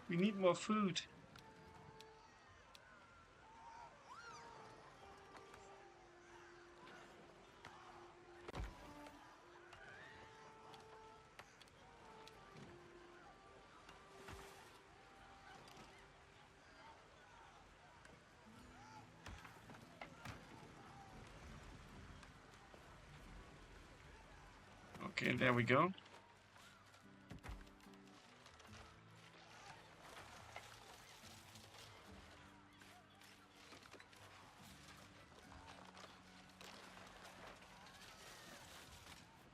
We need more food. Okay, there we go.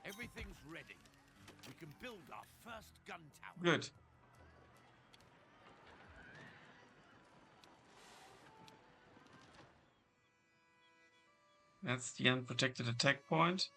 Everything's ready. We can build our first gun tower. Good. That's the unprotected attack point.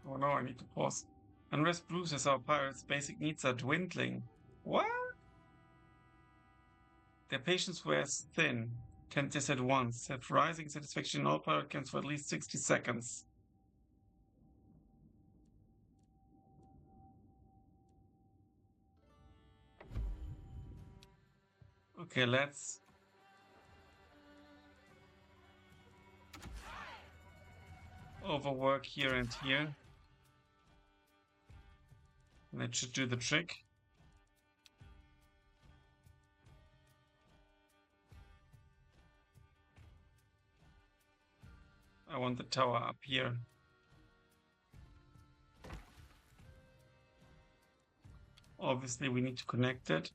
Oh no, I need to pause. Unrest brews as our pirates' basic needs are dwindling. What? Their patience wears thin. Can't this at once. Have rising satisfaction in all pirate camps for at least 60 seconds. Okay, let's overwork here and here. That should do the trick. I want the tower up here. Obviously, we need to connect it.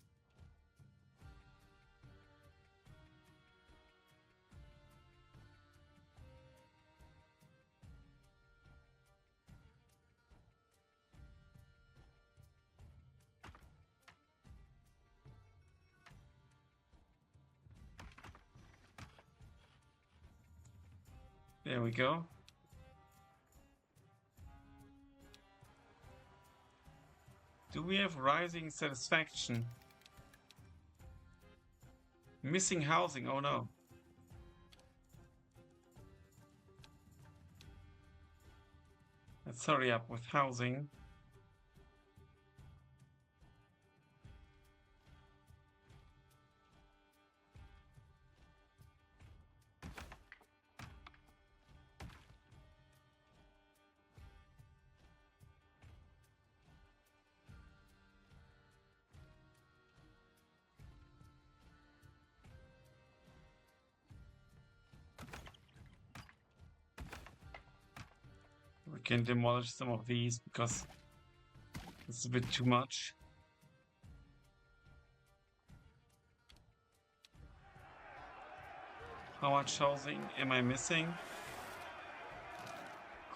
There we go. Do we have rising satisfaction? Missing housing, oh no. Let's hurry up with housing. We can demolish some of these because it's a bit too much. How much housing am I missing?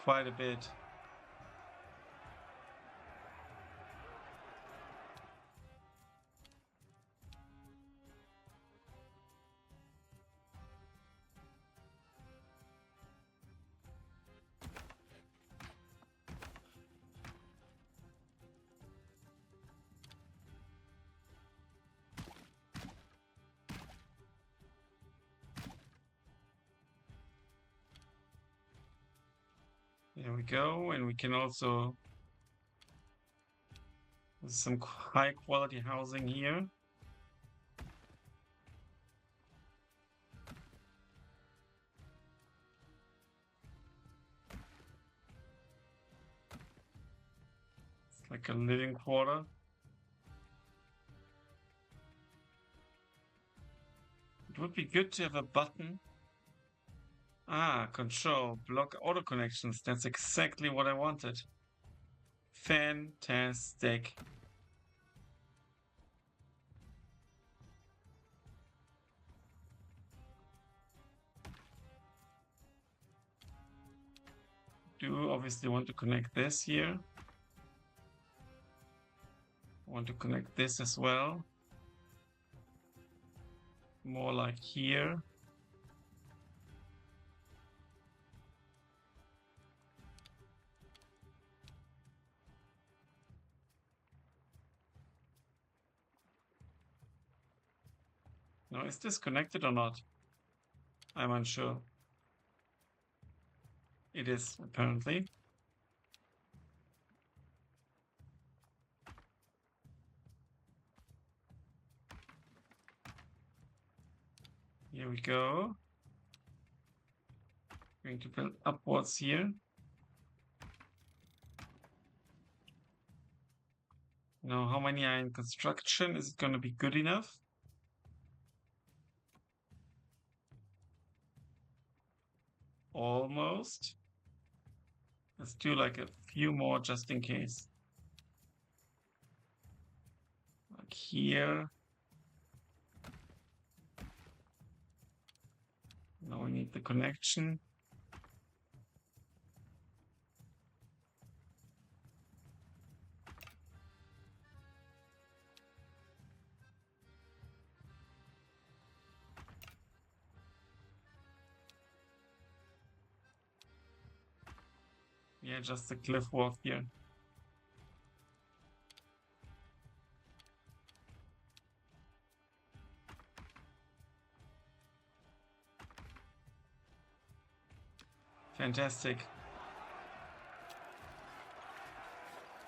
Quite a bit. There we go, and we can also there's some high quality housing here. It's like a living quarter. It would be good to have a button. Ah, control, block auto connections. That's exactly what I wanted. Fantastic. Do obviously want to connect this here. Want to connect this as well. More like here. Now, is this connected or not? I'm unsure. It is, apparently. Here we go. Going to build upwards here. Now, how many are in construction? Is it going to be good enough? Almost. Let's do like a few more just in case. Like here. Now we need the connection. Yeah, just the cliff walk here. Fantastic.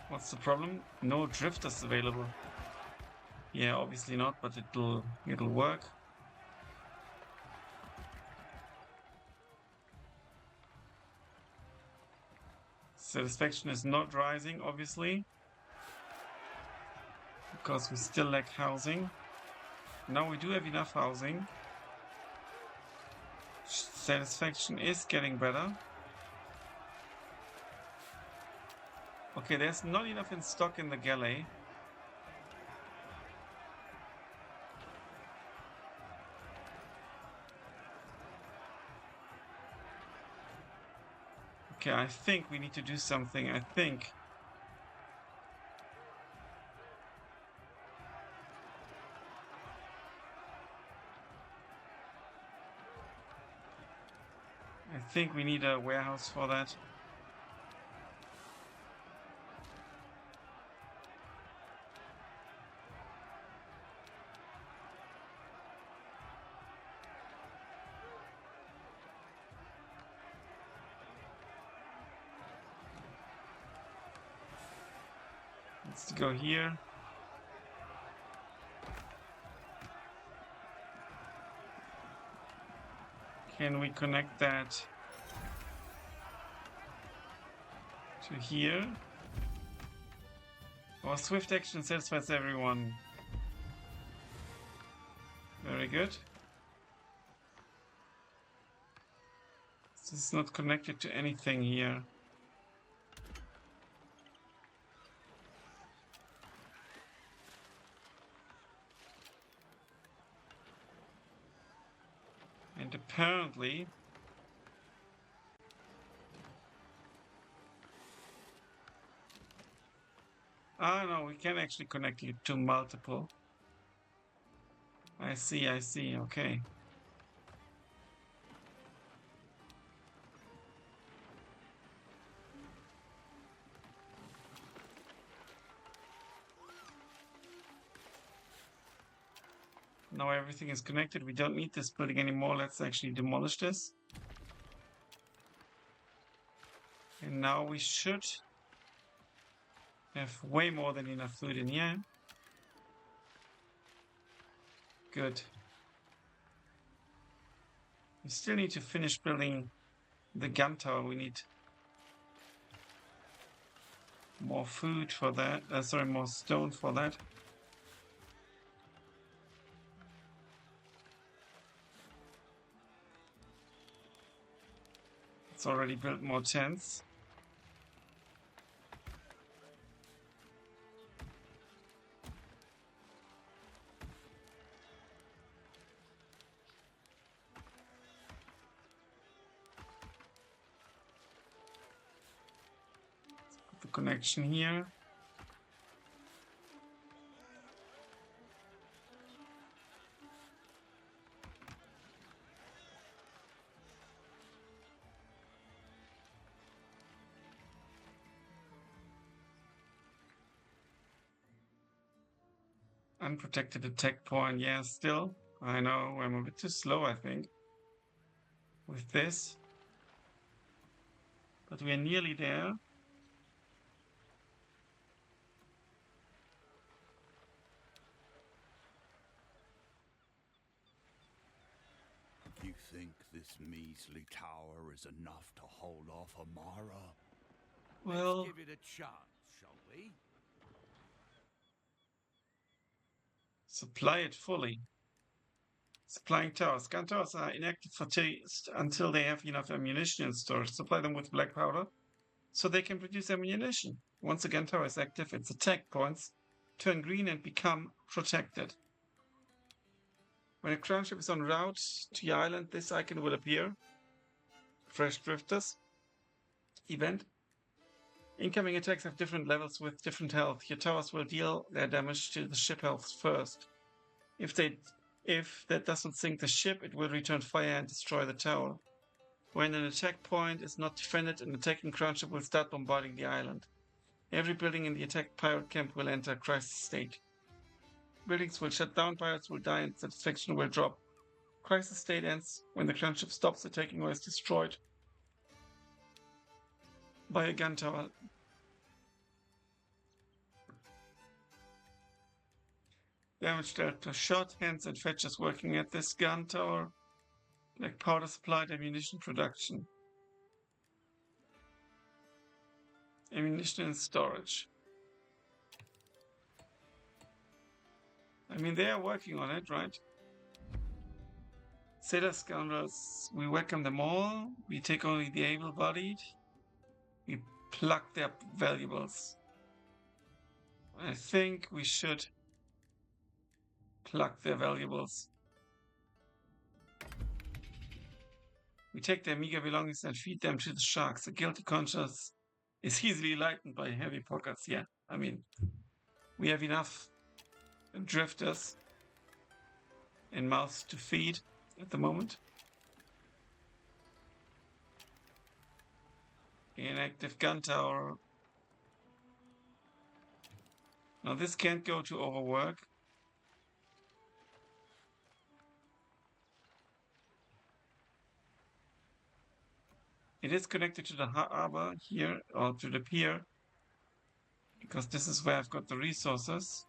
What's the problem? No drifters available. Yeah, obviously not, but it'll work. Satisfaction is not rising, obviously, because we still lack housing. Now we do have enough housing. Satisfaction is getting better. Okay, there's not enough in stock in the galley. Okay, I think we need to do something. I think. I think we need a warehouse for that. Let's go here. Can we connect that to here? Our swift action satisfies everyone. Very good. This is not connected to anything here. And apparently no, we can actually connect it to multiple. I see, okay. Now everything is connected. We don't need this building anymore. Let's actually demolish this. And now we should have way more than enough food in here. Good. We still need to finish building the gun tower. We need more food for that. More stone for that. It's already built more tents. Let's put the connection here. Unprotected attack point, yeah, still. I know, I'm a bit too slow, I think, with this. But we are nearly there. You think this measly tower is enough to hold off Amara? Well, Let's give it a chance, shall we? supply it fully. Supplying towers. Gun towers are inactive for until they have enough ammunition in storage. Supply them with black powder so they can produce ammunition. Once a gun tower is active, its attack points turn green and become protected. When a crown ship is en route to your island, this icon will appear. Fresh drifters. Event. Incoming attacks have different levels with different health. Your towers will deal their damage to the ship health first. If that doesn't sink the ship, it will return fire and destroy the tower. When an attack point is not defended, an attacking crown ship will start bombarding the island. Every building in the attacked pirate camp will enter crisis state. Buildings will shut down, pirates will die, and satisfaction will drop. Crisis state ends when the crown ship stops attacking or is destroyed by a gun tower. Damage dealt to shot, hands, and fetchers working at this gun tower. Black powder supplied, ammunition production. Ammunition and storage. I mean, they are working on it, right? Sailor scoundrels, we welcome them all. We take only the able-bodied. We pluck their valuables. I think we should pluck their valuables. We take their meager belongings and feed them to the sharks. A guilty conscience is easily lightened by heavy pockets. Yeah, I mean, we have enough drifters and mouths to feed at the moment. Inactive gun tower. Now this can't go to overwork. It is connected to the harbor here, or to the pier, because this is where I've got the resources.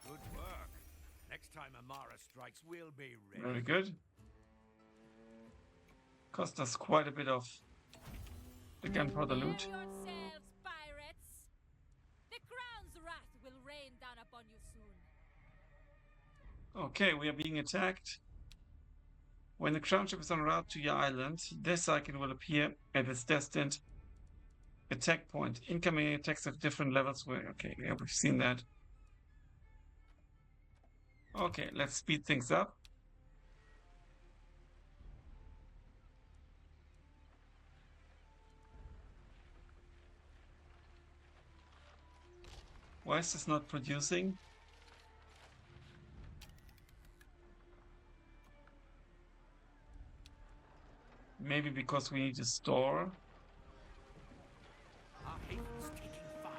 Good work. Next time Amara strikes, we'll be ready. Very good. Cost us quite a bit of the gunpowder loot. Prepare yourselves, pirates! The crown's wrath will rain down upon you soon. Okay, we are being attacked. When the crown ship is en route to your island, this icon will appear at its destined attack point. Incoming attacks of different levels will... Okay, yeah, we've seen that. Okay, let's speed things up. Why is this not producing? Maybe because we need to store. Our haven's taking fire.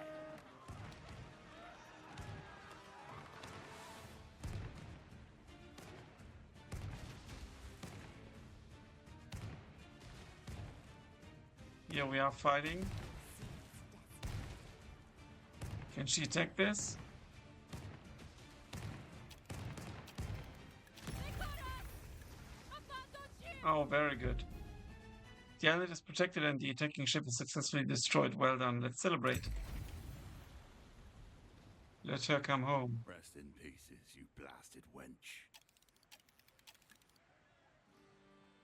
Here we are fighting. Can she attack this? Oh, very good. The island is protected and the attacking ship is successfully destroyed. Well done. Let's celebrate. Let her come home. Rest in pieces, you blasted wench.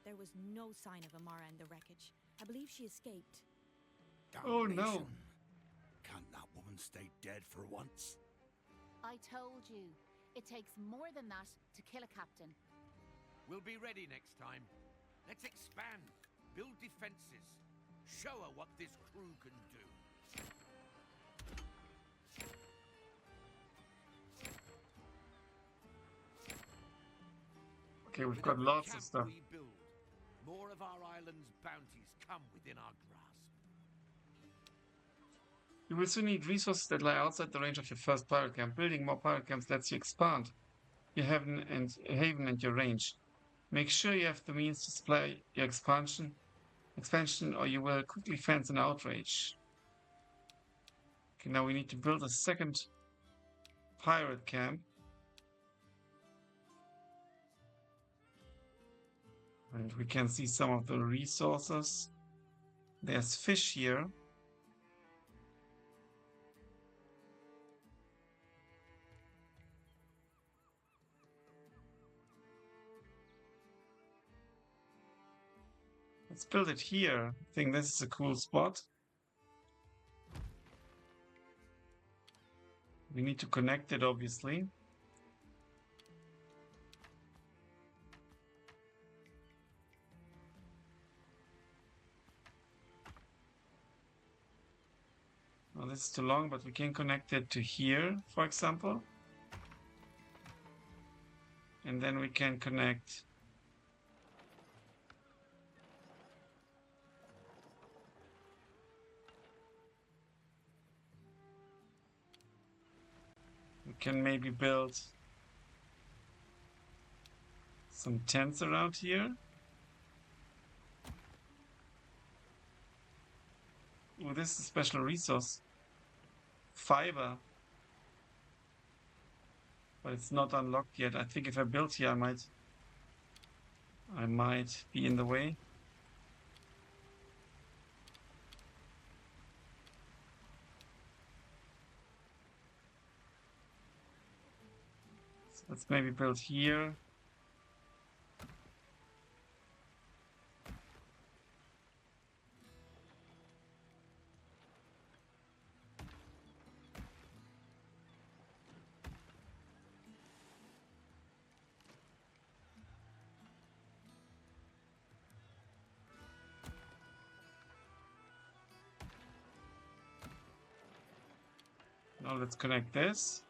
There was no sign of Amara in the wreckage. I believe she escaped. Oh, no. Damnation. Can't that woman stay dead for once? I told you. It takes more than that to kill a captain. We'll be ready next time. Let's expand, build defenses, show her what this crew can do. Okay, we've With got every lots of camp stuff. we build, more of our island's bounties come within our grasp. You will soon need resources that lie outside the range of your first pirate camp. Building more pirate camps lets you expand your haven and your range. Make sure you have the means to supply your expansion, or you will quickly fence an outrage. Okay, now we need to build a second pirate camp. And we can see some of the resources. There's fish here. Let's build it here. I think this is a cool spot. We need to connect it, obviously. Well, this is too long, but we can connect it to here, for example. And then we can connect we can maybe build some tents around here. Oh, this is a special resource. Fiber. But it's not unlocked yet. I think if I build here, I might be in the way. So let's maybe build here. let's connect this.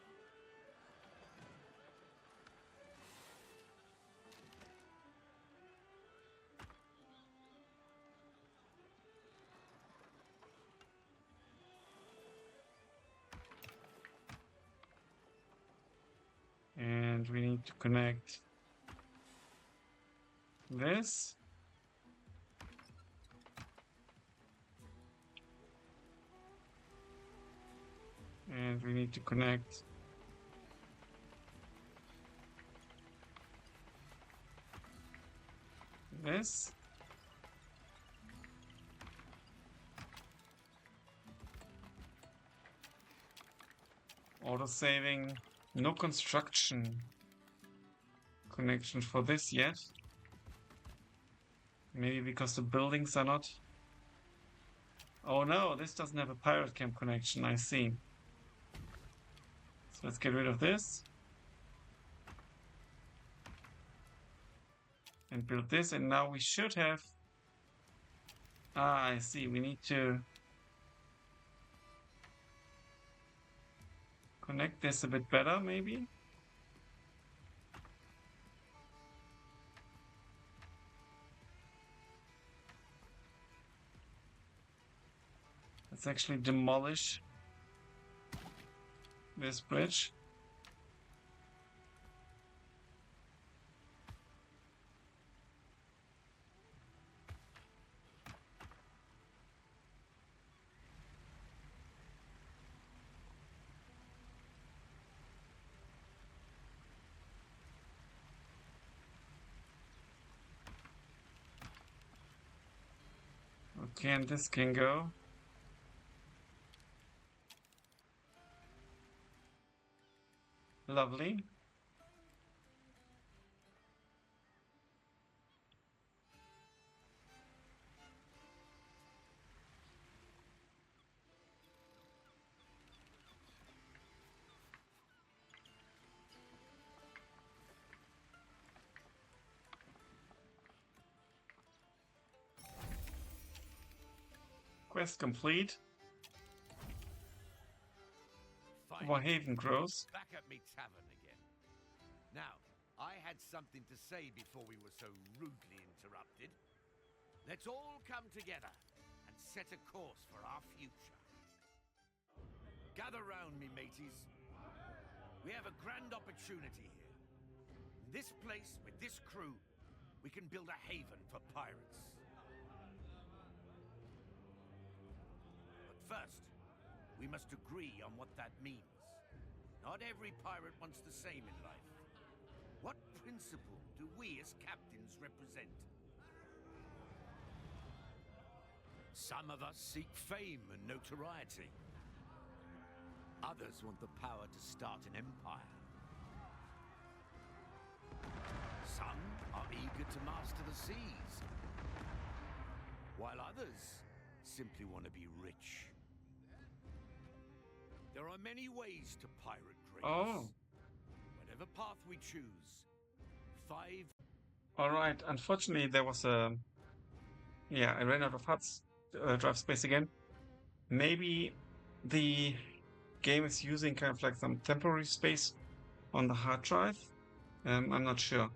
And we need to connect this. And we need to connect this. Auto saving. No construction connection for this yet. Maybe because the buildings are not. Oh no, this doesn't have a pirate camp connection, I see. So let's get rid of this. And build this, and now we should have... Ah, I see, we need to connect this a bit better, maybe? Let's actually demolish this bridge. Okay, and this can go. Lovely. Quest complete. Our haven grows. Back at me tavern again. Now, I had something to say before we were so rudely interrupted. Let's all come together and set a course for our future. Gather round me, mateys. We have a grand opportunity here. In this place, with this crew, we can build a haven for pirates. But first, we must agree on what that means. Not every pirate wants the same in life. What principle do we as captains represent? Some of us seek fame and notoriety. Others want the power to start an empire. Some are eager to master the seas, while others simply want to be rich. There are many ways to pirate greatness. Oh. Whatever path we choose, 5... Alright, unfortunately there was a... Yeah, I ran out of huts, drive space again. Maybe the game is using kind of like some temporary space on the hard drive. I'm not sure.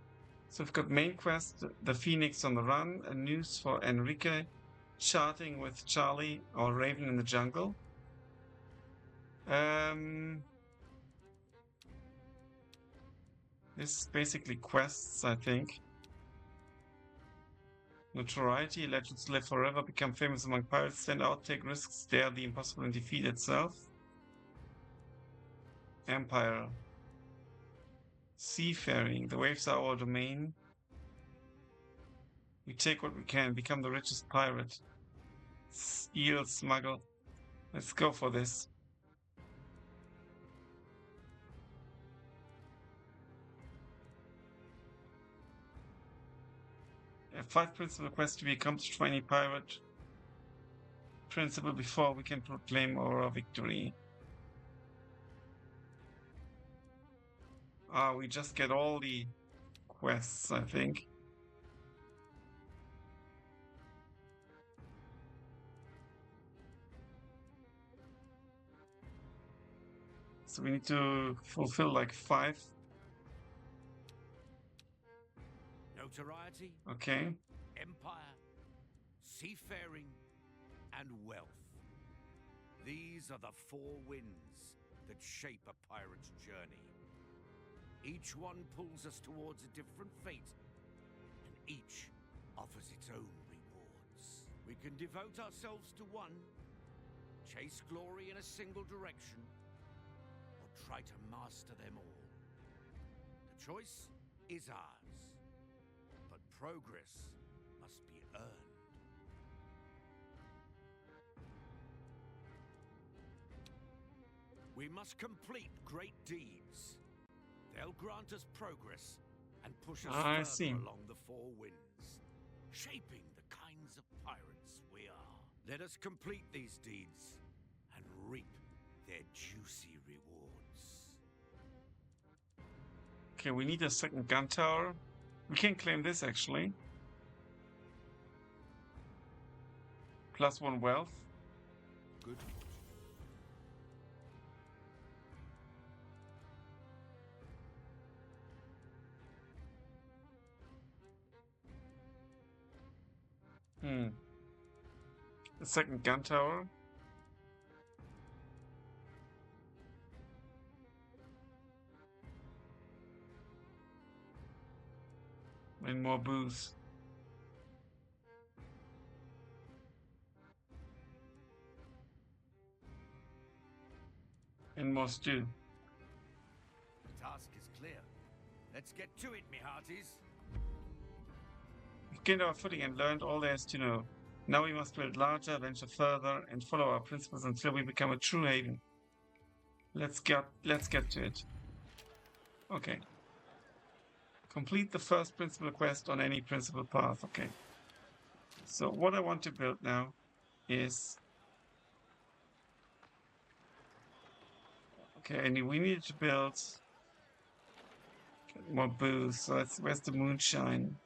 So we've got main quest, the Phoenix on the run, a news for Enrique, charting with Charlie or Raven in the jungle. This is basically quests, I think. Notoriety, legends live forever, become famous among pirates, stand out, take risks, dare the impossible and defeat itself. Empire. Seafaring, the waves are our domain. We take what we can, become the richest pirate. Steal, smuggle. Let's go for this. A 5 principal quest to be accomplished for any pirate principle before we can proclaim our victory. Ah, we just get all the quests, I think. So we need to fulfill like 5. Notoriety, Okay. empire, seafaring, and wealth. These are the 4 winds that shape a pirate's journey. Each one pulls us towards a different fate, and each offers its own rewards. We can devote ourselves to one, chase glory in a single direction, or try to master them all. The choice is ours, but progress must be earned. We must complete great deeds. They'll grant us progress and push us I further see. along the 4 winds, shaping the kinds of pirates we are. Let us complete these deeds and reap their juicy rewards. Okay, we need a second gun tower. We can claim this actually. +1 wealth. Good. The second gun tower. And more booze. And more stew. The task is clear. Let's get to it, me hearties. We've gained our footing and learned all there is to know. Now we must build larger, venture further, and follow our principles until we become a true haven. Let's get to it. Okay. Complete the first principal quest on any principal path. Okay. So what I want to build now is... Okay, and we need to build more booze. So where's the moonshine?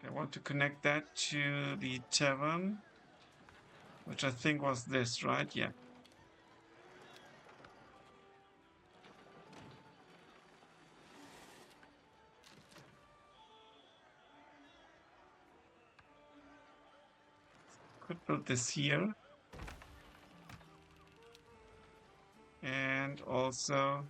I want to connect that to the tavern, which I think was this, right? Yeah. Could build this here. And also...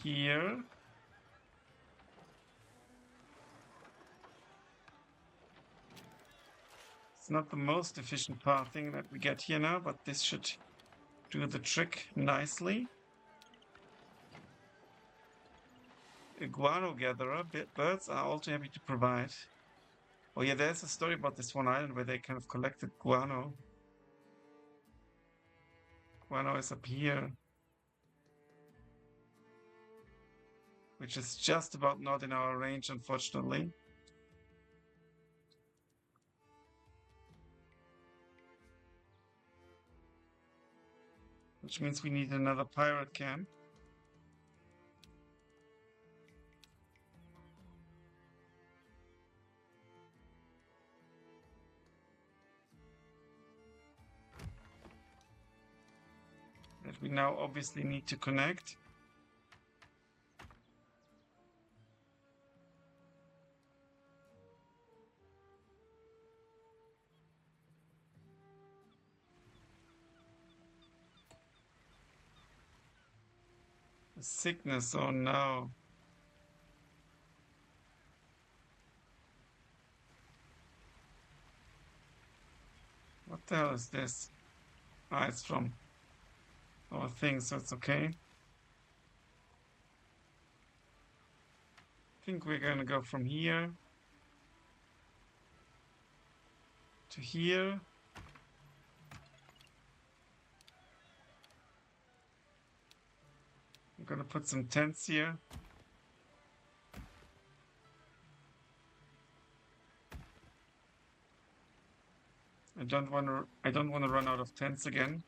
here. It's not the most efficient pathing that we get here now, but this should do the trick nicely. A guano gatherer. Birds are all too happy to provide. Oh yeah, there's a story about this one island where they kind of collected guano. Guano is up here. Which is just about not in our range, unfortunately. Which means we need another pirate camp. That we now obviously need to connect. Sickness, oh no. What the hell is this? Ah, it's from our thing, so it's okay. I think we're gonna go from here to here. I'm gonna put some tents here. I don't want to run out of tents again.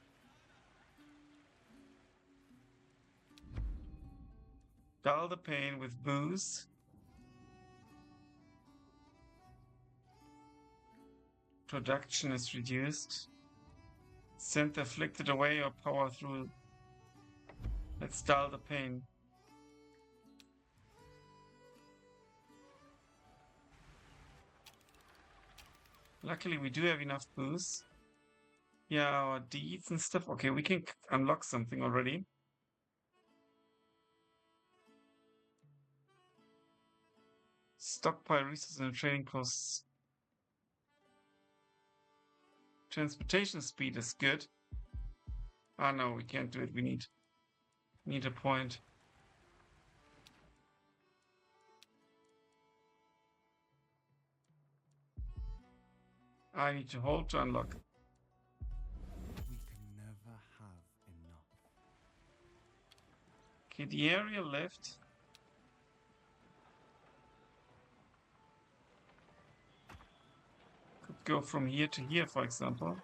Dull the pain with booze. Production is reduced. Send the afflicted away or power through. Let's dull the pain. Luckily, we do have enough booze. Yeah, our deeds and stuff. Okay, we can unlock something already. Stockpile resources and trading costs. Transportation speed is good. Ah, no, we can't do it. We need a point. I need to hold to unlock. We can never have enough. Okay, the area left. Could go from here to here, for example.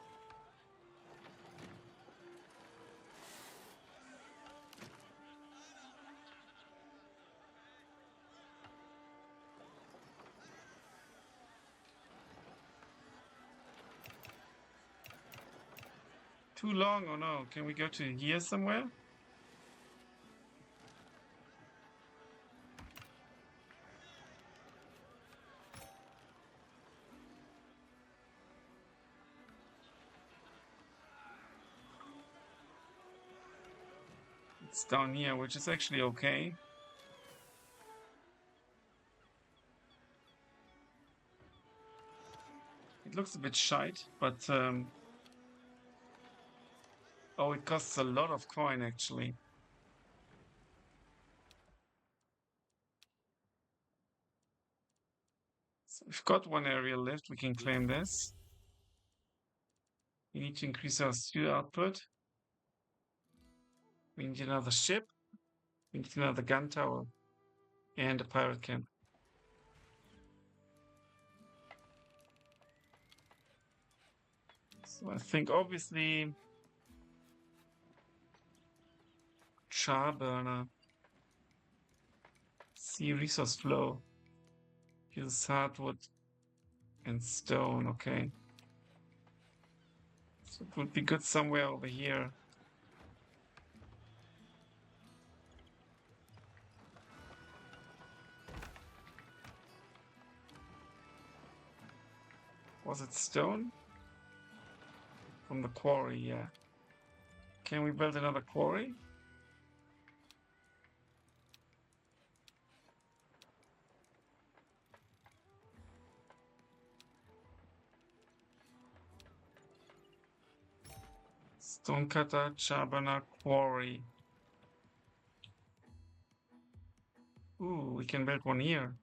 Too long or no? Can we go to here somewhere? It's down here, which is actually okay. It looks a bit shite, but oh, it costs a lot of coin actually. So we've got one area left, we can claim this. We need to increase our stew output. We need another ship. We need another gun tower. And a pirate camp. So I think obviously char burner. See resource flow. Use hardwood and stone, okay. So it would be good somewhere over here. Was it stone? From the quarry, yeah. Can we build another quarry? Stonecutter, Chabana, quarry. Ooh, we can build one here.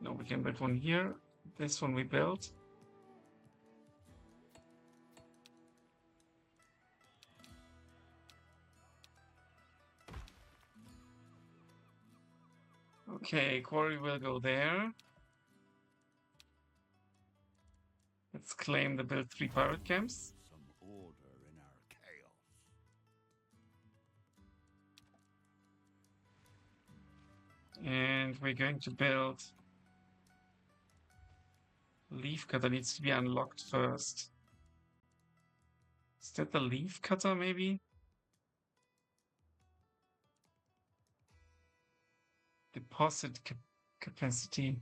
No, we can build one here. This one we built. Okay, quarry will go there. Let's claim the build 3 pirate camps. Some order in our chaos. And we're going to build leaf cutter. Needs to be unlocked first. Is that the leaf cutter maybe? Deposit capacity.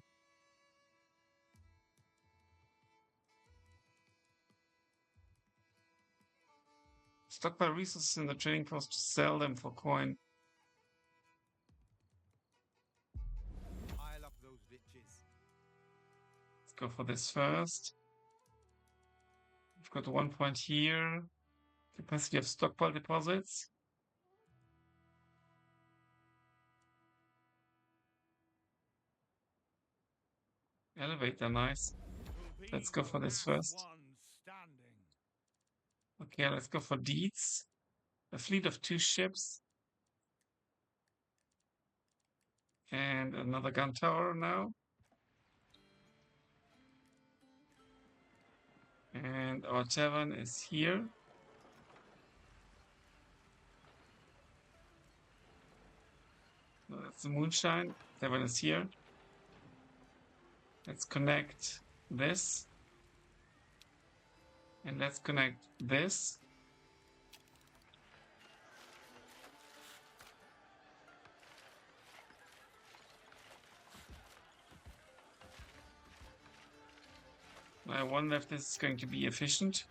Stockpile resources in the trading post to sell them for coin. Pile up those bitches. Let's go for this first. We've got 1 point here. Capacity of stockpile deposits. Elevator, nice. Let's go for this first. Okay, let's go for deeds. A fleet of 2 ships. And another gun tower now. And our tavern is here. So that's the moonshine. That one is here. Let's connect this. And let's connect this. I wonder if this is going to be efficient.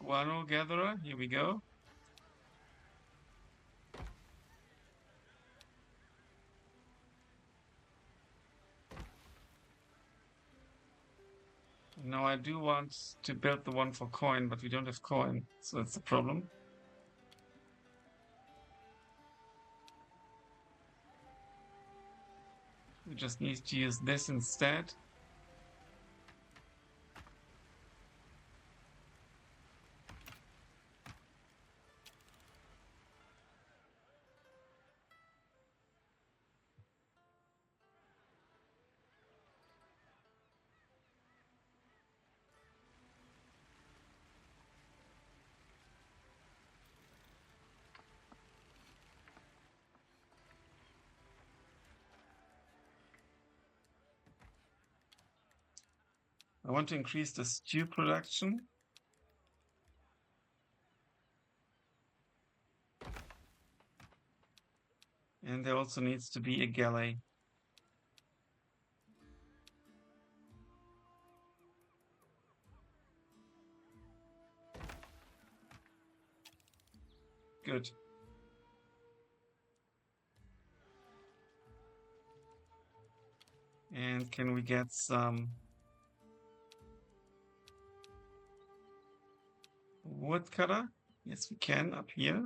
Guano gatherer, here we go. Now I do want to build the one for coin, but we don't have coin, so that's the problem. We just need to use this instead. I want to increase the stew production. And there also needs to be a galley. Good. And can we get some woodcutter? Yes, we can up here.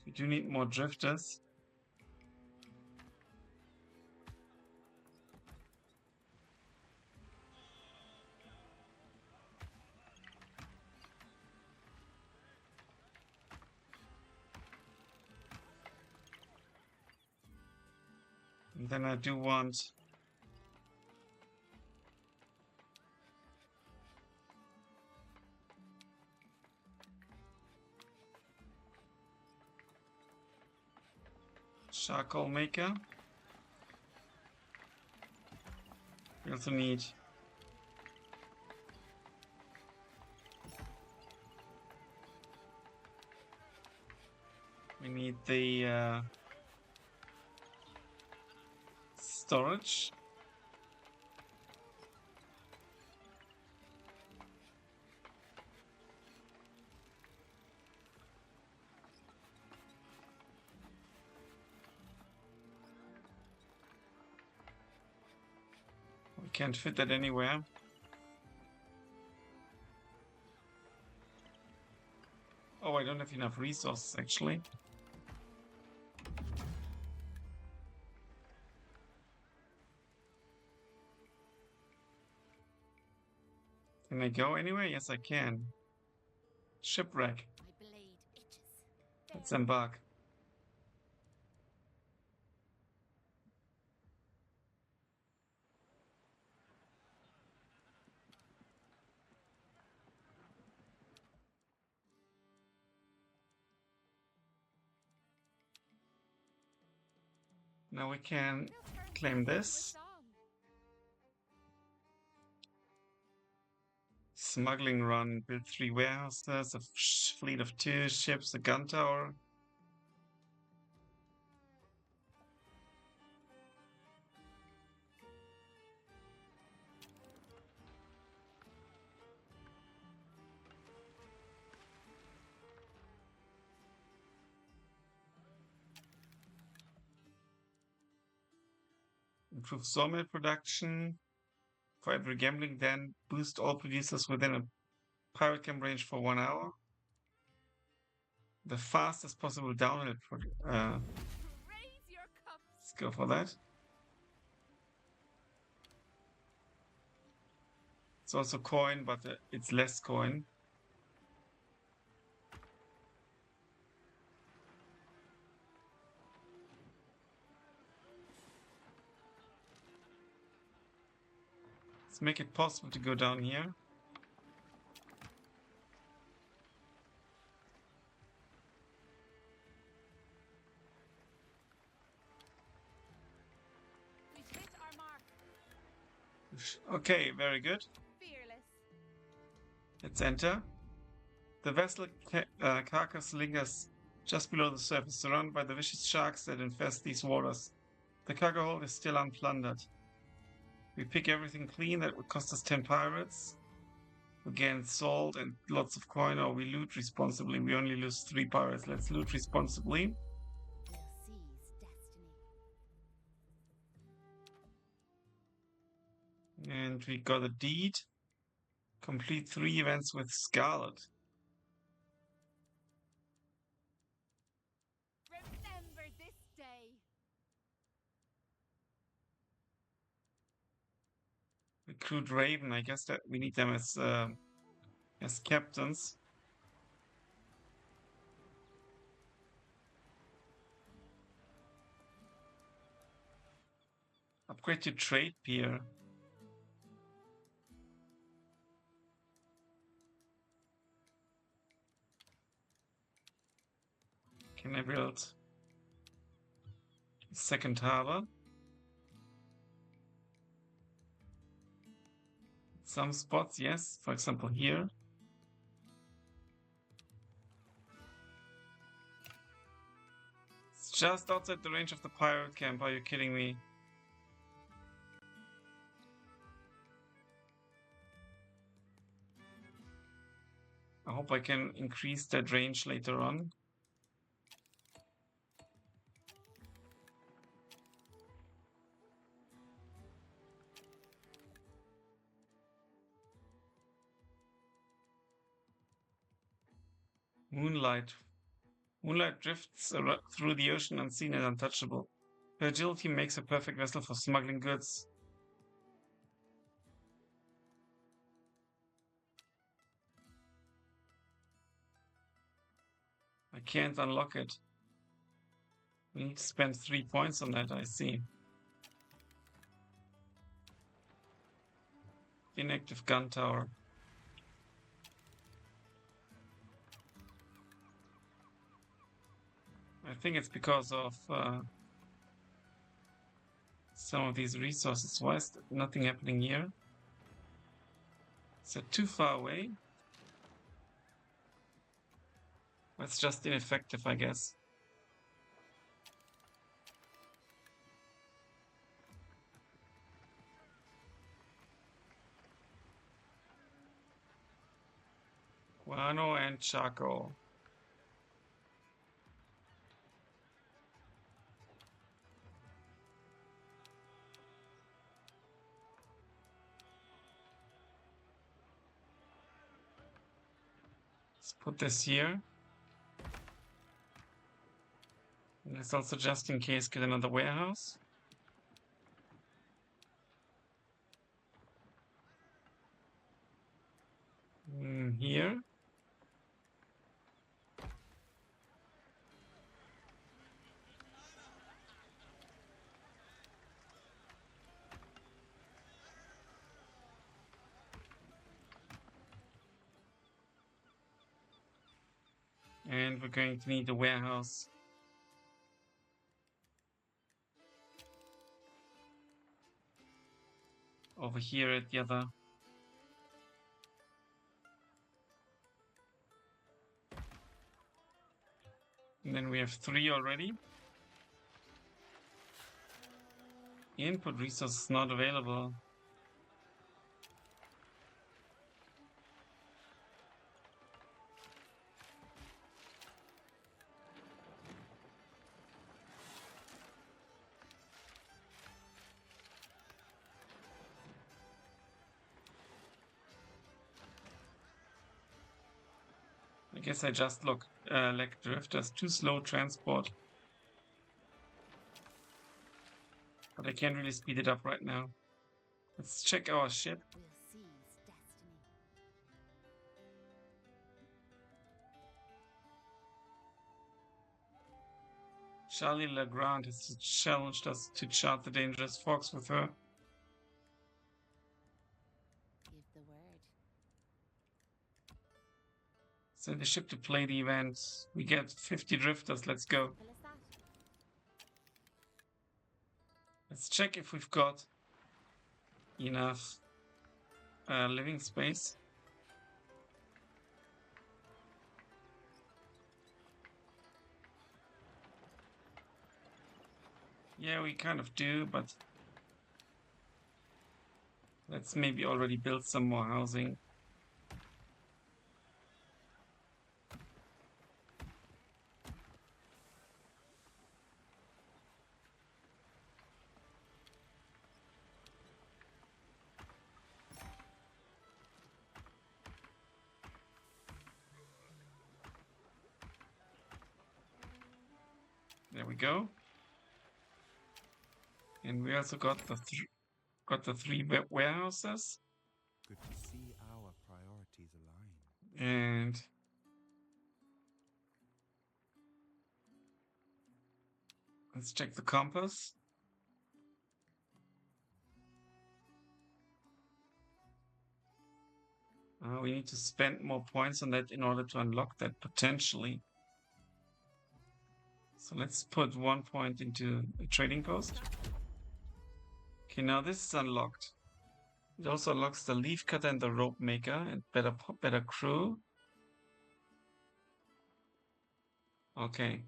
We do need more drifters. And then I do want charcoal maker. We also need the storage. We can't fit that anywhere. Oh, I don't have enough resources actually. Can I go anywhere? Yes, I can. Shipwreck. My blade itches. Let's embark. Now we can claim this. Smuggling run, build 3 warehouses, a fleet of 2 ships, a gun tower. Improve sawmill production. For every gambling den, boost all producers within a pirate camp range for 1 hour. the fastest possible downhill. Raise your cups. Let's go for that. It's also coin, but it's less coin. Let's make it possible to go down here. We've hit our mark. Okay, very good. Fearless. Let's enter. The vessel carcass lingers just below the surface, surrounded by the vicious sharks that infest these waters. The cargo hold is still unplundered. We pick everything clean. That would cost us 10 pirates. We gain salt and lots of coin, or we loot responsibly. We only lose 3 pirates. Let's loot responsibly. We'll seize destiny. And we got a deed. Complete 3 events with Scarlet. Remember this day. Recruit Raven. I guess that we need them as captains. Upgrade to trade peer. Can I build a second harbor? Some spots, yes. For example, here. It's just outside the range of the pirate camp. Are you kidding me? I hope I can increase that range later on. Moonlight. Moonlight drifts through the ocean unseen and untouchable. Her agility makes a perfect vessel for smuggling goods. I can't unlock it. We need to spend 3 points on that, I see. Inactive gun tower. I think it's because of some of these resources. Why is nothing happening here? Is it too far away? That's just ineffective, I guess. Guano and charcoal. Let's put this here. And let's also, just in case, get another warehouse. Here. And we're going to need a warehouse. Over here at the other. And then we have 3 already. Input resources not available. I guess I just lack drifters. Too slow transport. But I can't really speed it up right now. Let's check our ship. We'll seize destiny. Charlie Legrand has challenged us to chart the dangerous fogs with her. Give the word. Send the ship to play the event. We get 50 drifters. Let's go. Simple as that. Let's check if we've got enough living space. Yeah, we kind of do, but let's maybe already build some more housing. There we go. And we also got the three warehouses. Good to see our priorities align. And let's check the compass. We need to spend more points on that in order to unlock that potentially. So let's put 1 point into a trading post. Okay, now this is unlocked. It also unlocks the leaf cutter and the rope maker and better crew. Okay.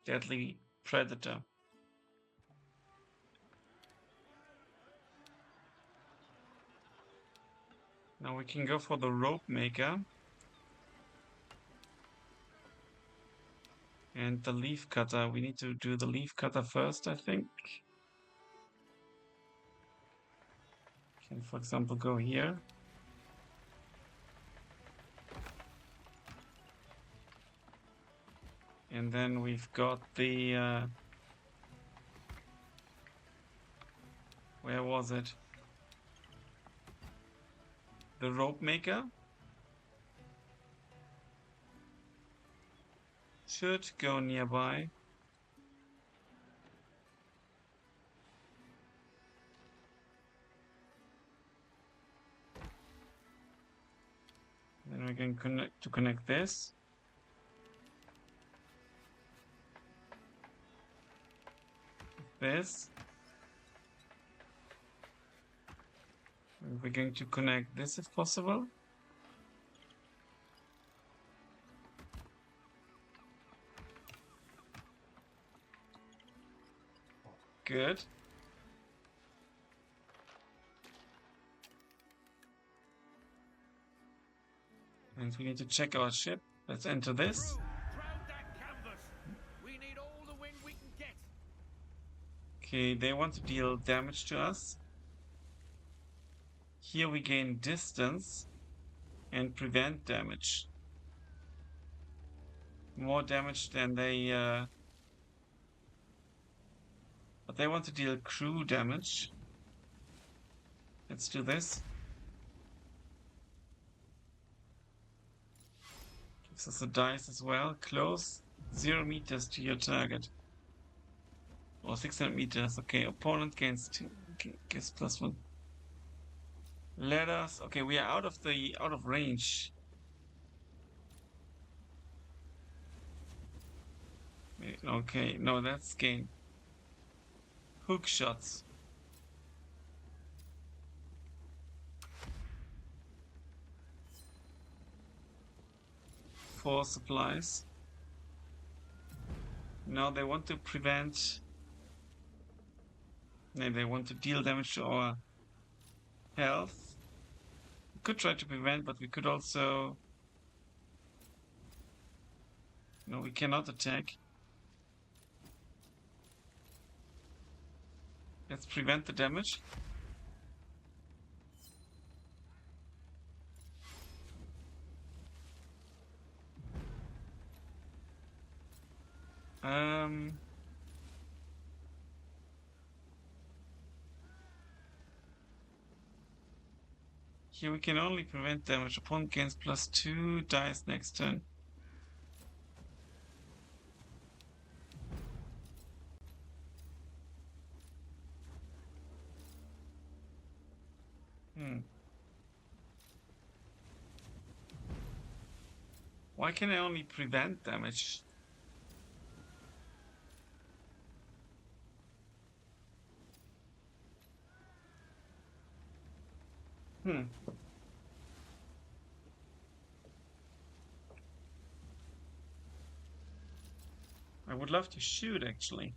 Deadly predator. Now we can go for the rope maker. And the leaf cutter. We need to do the leaf cutter first, I think. Can, for example, go here. And then we've got the... where was it? The rope maker. Should go nearby. Then we can connect this. This. And we're going to connect this if possible. Good. And we need to check our ship. Let's enter this. Crowd that canvas. We need all the wind we can get. Okay, they want to deal damage to us. Here we gain distance and prevent damage. More damage than they... But they want to deal crew damage. Let's do this. Gives us a dice as well. Close 0 meters to your target. Or 600 meters. Okay, opponent gains 2. Okay, gets +1. Let us... Okay, we are out of range. Okay, no, that's gain. Hook shots. 4 supplies. Now they want to prevent... No, they want to deal damage to our health. We could try to prevent, but we could also... No, we cannot attack. Let's prevent the damage. Here we can only prevent damage. Opponent gains +2, dies next turn. Why can I only prevent damage? I would love to shoot, actually.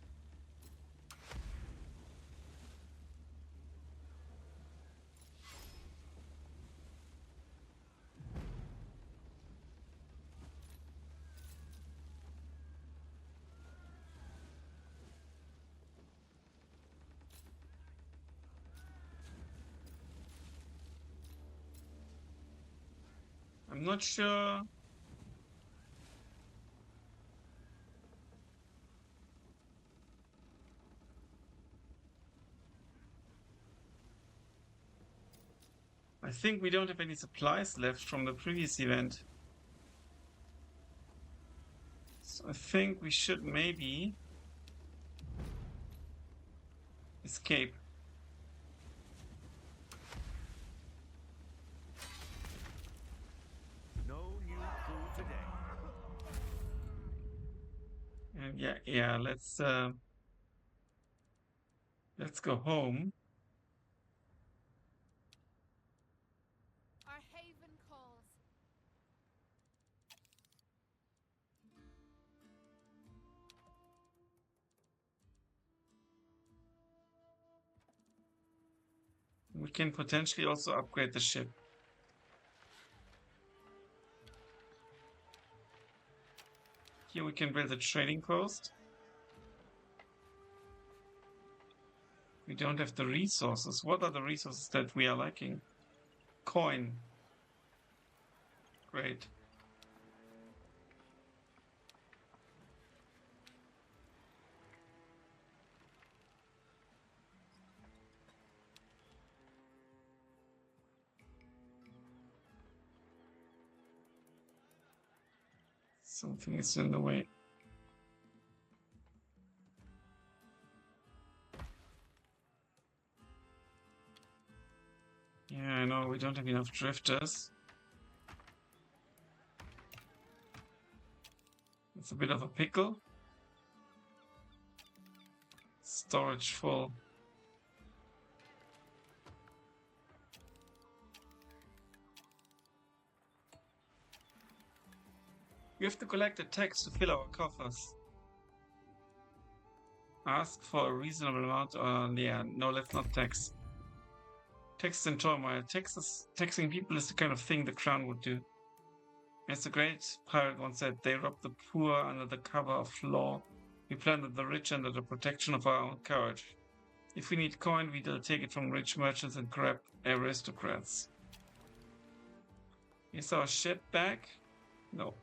I'm not sure. I think we don't have any supplies left from the previous event. So I think we should maybe escape. No new crew today. And yeah, let's go home. Our haven calls. We can potentially also upgrade the ship. Here we can build a trading post. We don't have the resources. What are the resources that we are lacking? Coin. Great. Something is in the way. Yeah, I know, we don't have enough drifters. It's a bit of a pickle. Storage full. We have to collect a tax to fill our coffers. Ask for a reasonable amount. Yeah, no, let's not tax. Tax and turmoil. Taxing people is the kind of thing the crown would do. As the great pirate once said, they rob the poor under the cover of law. We plunder the rich under the protection of our own courage. If we need coin, we'll take it from rich merchants and grab aristocrats. Is our ship back? No.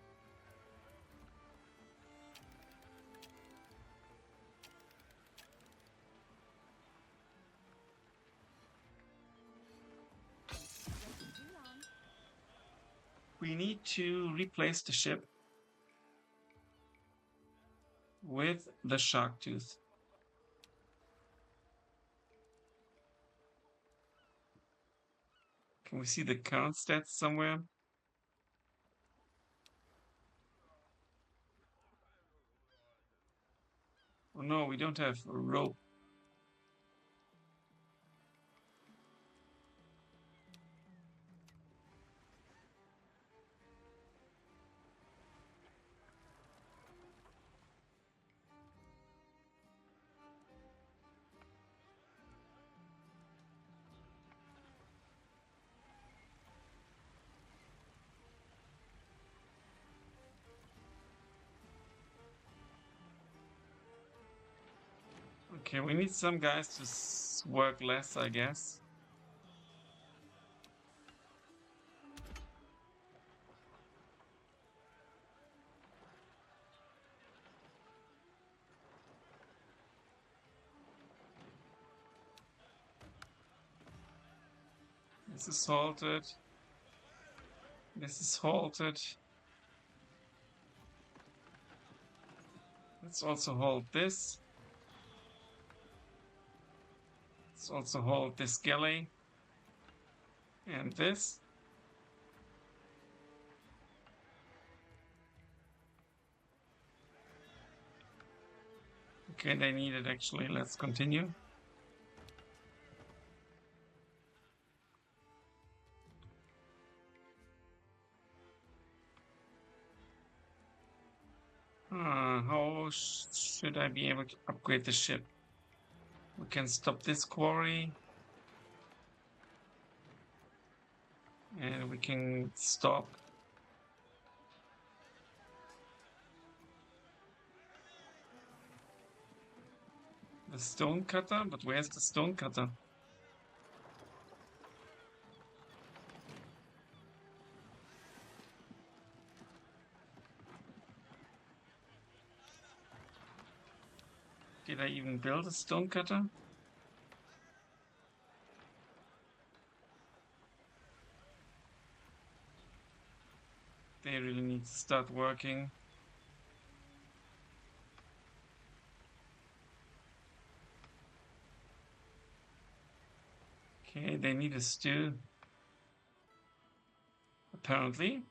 We need to replace the ship with the shark tooth. Can we see the current stats somewhere? Oh no, we don't have a rope. Okay, we need some guys to work less, I guess. This is halted. This is halted. Let's also hold this. Let's also hold this galley. And this. Okay, they need it actually. Let's continue. How should I be able to upgrade the ship? We can stop this quarry. And we can stop the stone cutter, but where's the stone cutter? Did I even build a stone cutter? They really need to start working. Okay, they need a stew. Apparently.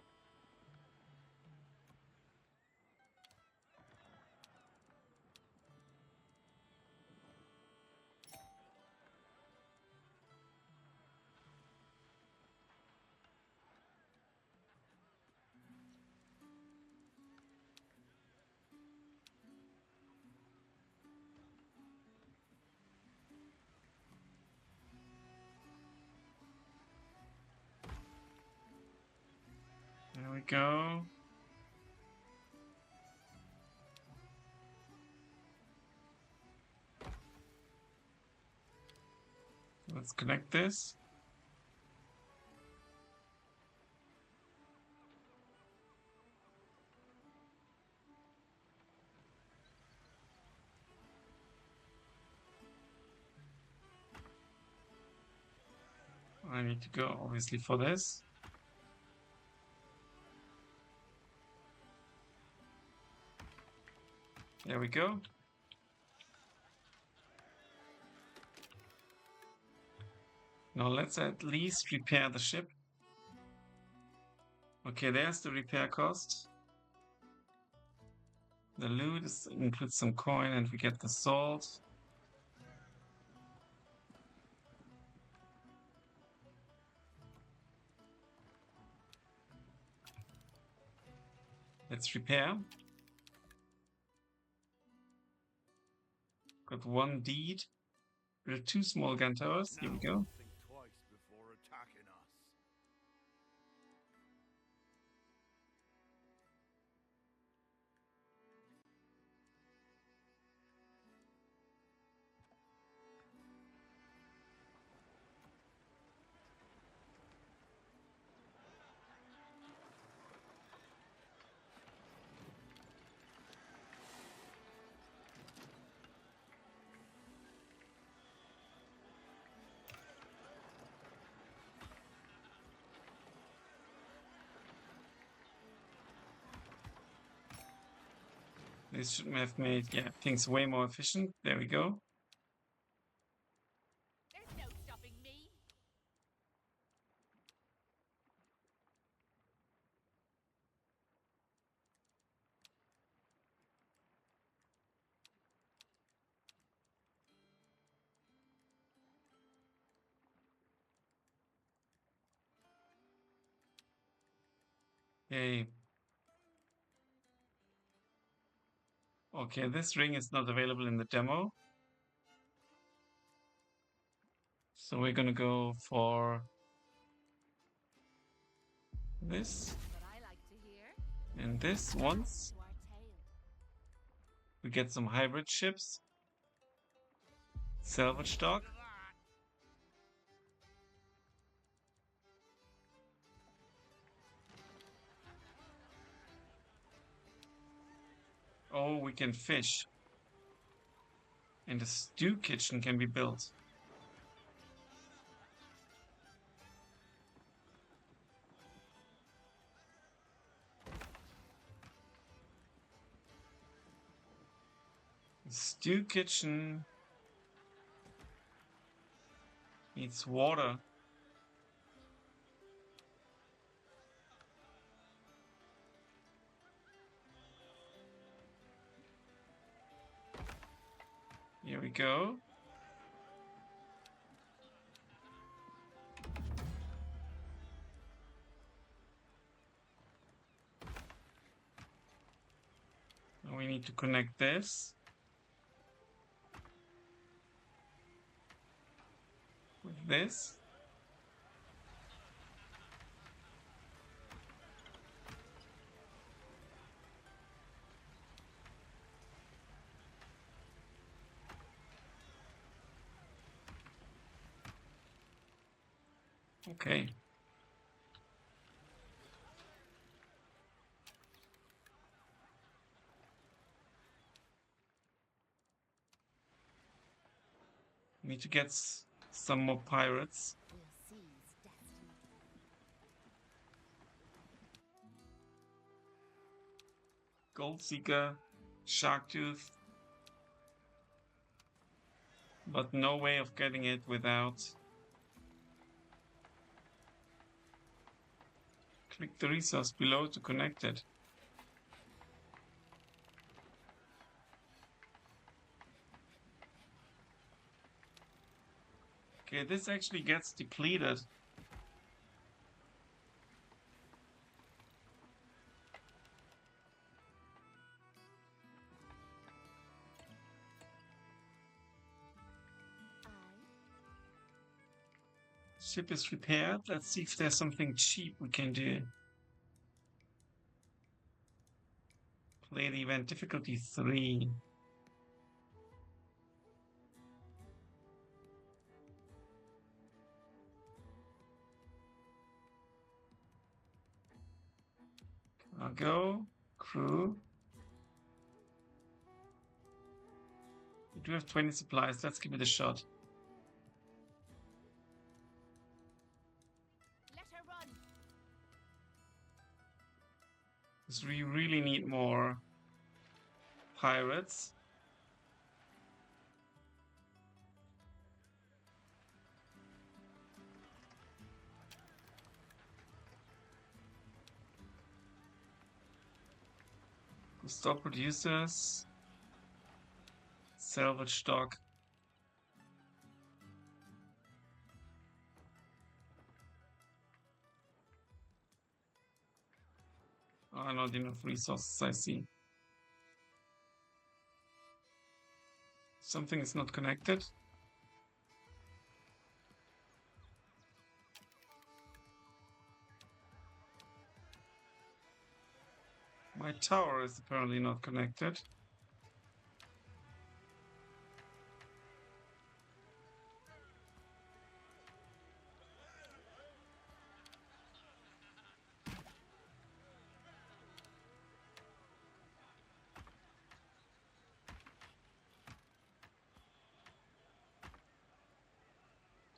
There we go. Let's connect this. I need to go obviously for this. There we go. Now let's at least repair the ship. Okay, there's the repair cost. The loot includes some coin and we get the salt. Let's repair. Got one deed. There are 2 small gun towers. Here we go. Think twice before attacking us. This should have made things way more efficient. There we go. There's no stopping me. Yay. Okay, this ring is not available in the demo. So we're gonna go for this But I like to hear. and this once. To our tale. We get some hybrid ships. Salvage stock. Oh, we can fish. And a stew kitchen can be built. Stew kitchen needs water. Here we go. Now we need to connect this with this. Okay. Need to get some more pirates. We'll seize destiny. Gold Seeker, Sharktooth. But no way of getting it without. Click the resource below to connect it. Okay, this actually gets depleted. Ship is repaired. Let's see if there's something cheap we can do. Play the event difficulty 3. Cargo, crew. We do have 20 supplies. Let's give it a shot. Let her run. Because we really need more pirates. Stop producers. Salvage stock. Oh, not enough resources, I see. Something is not connected. My tower is apparently not connected.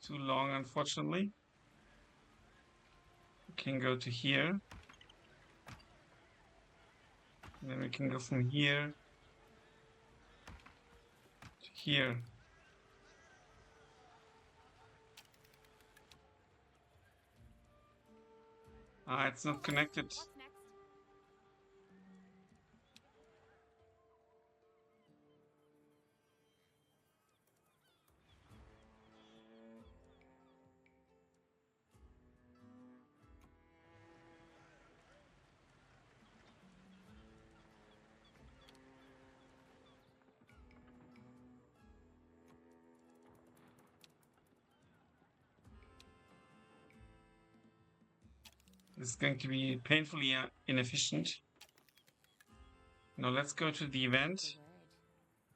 Too long, unfortunately. We can go to here. And then we can go from here to here. Ah, it's not connected. What's next? This is going to be painfully inefficient. Now let's go to the event.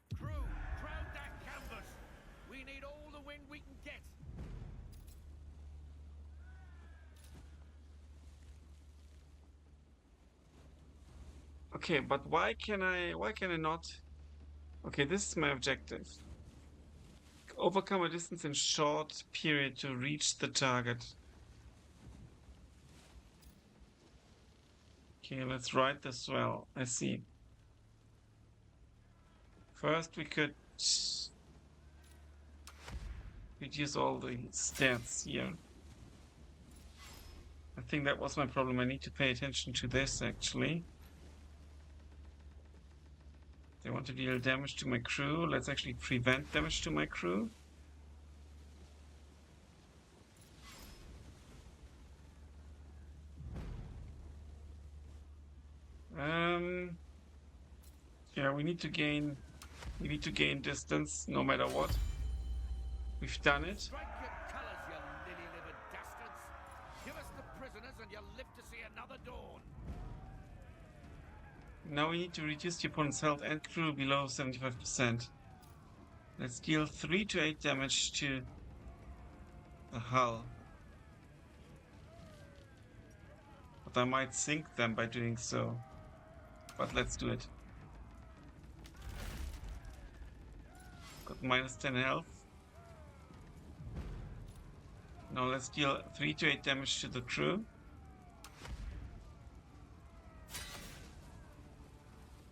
The word. Crew, crowd that canvas. We need all the wind we can get. Okay, but why can I not? Okay, this is my objective. Overcome a distance in short period to reach the target. Okay, let's write this well. I see. First, we could reduce all the stats here. I think that was my problem. I need to pay attention to this, actually. They want to deal damage to my crew. Let's actually prevent damage to my crew. Yeah, we need to gain distance no matter what. We've done it. Strike your colours, you lily-livered dastards! Give us the prisoners and you'll live to see another dawn! Now we need to reduce the opponent's health and crew below 75%. Let's deal 3 to 8 damage to the hull. But I might sink them by doing so. But let's do it. Got minus 10 health. Now let's deal 3 to 8 damage to the crew.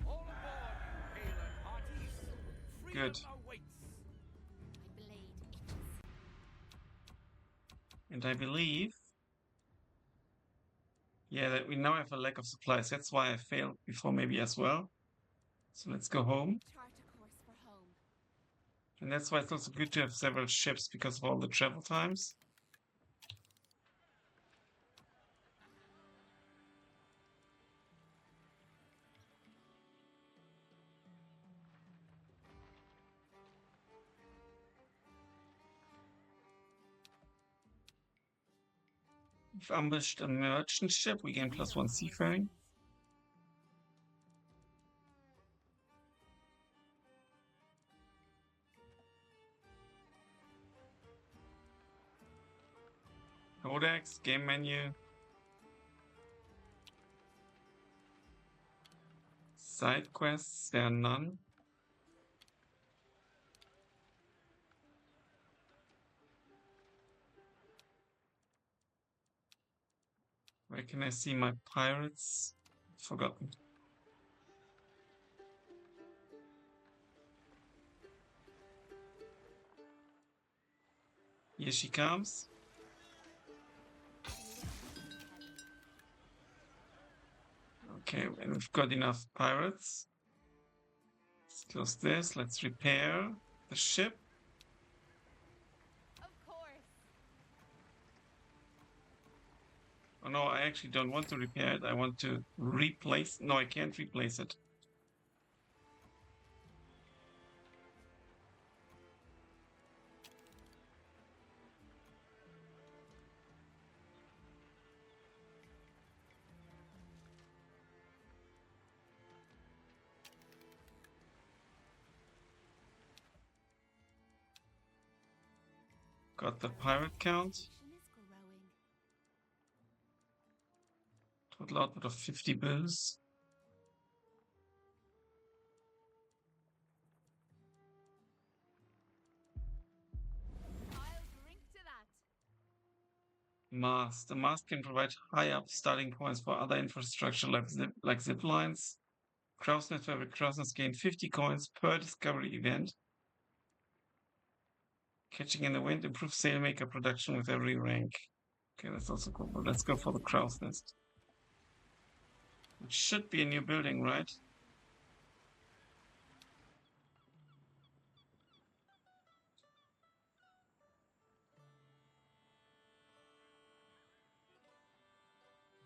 All aboard, hale and hearties! Freedom Good. awaits! My blade itches. And I believe, yeah, that we now have a lack of supplies. That's why I failed before maybe as well. So let's go home. Chart a course for home. And that's why it's also good to have several ships because of all the travel times. We've ambushed a merchant ship. We gain +1 seafaring. Codex, game menu. Side quests, there are none. Where can I see my pirates? Forgotten. Here she comes. Okay, and we've got enough pirates. Let's close this. Let's repair the ship. Of course. Oh no, I actually don't want to repair it. I want to replace. No, I can't replace it. Got the pirate count. Nation is growing. Total output of 50 bills. I'll drink to that. Mast. The mast can provide high up starting points for other infrastructure like zip lines. Crow's Nest, where Crow's Nest gain 50 coins per discovery event. Catching in the wind improves sailmaker production with every rank. Okay, that's also cool. But let's go for the Crow's Nest. It should be a new building, right?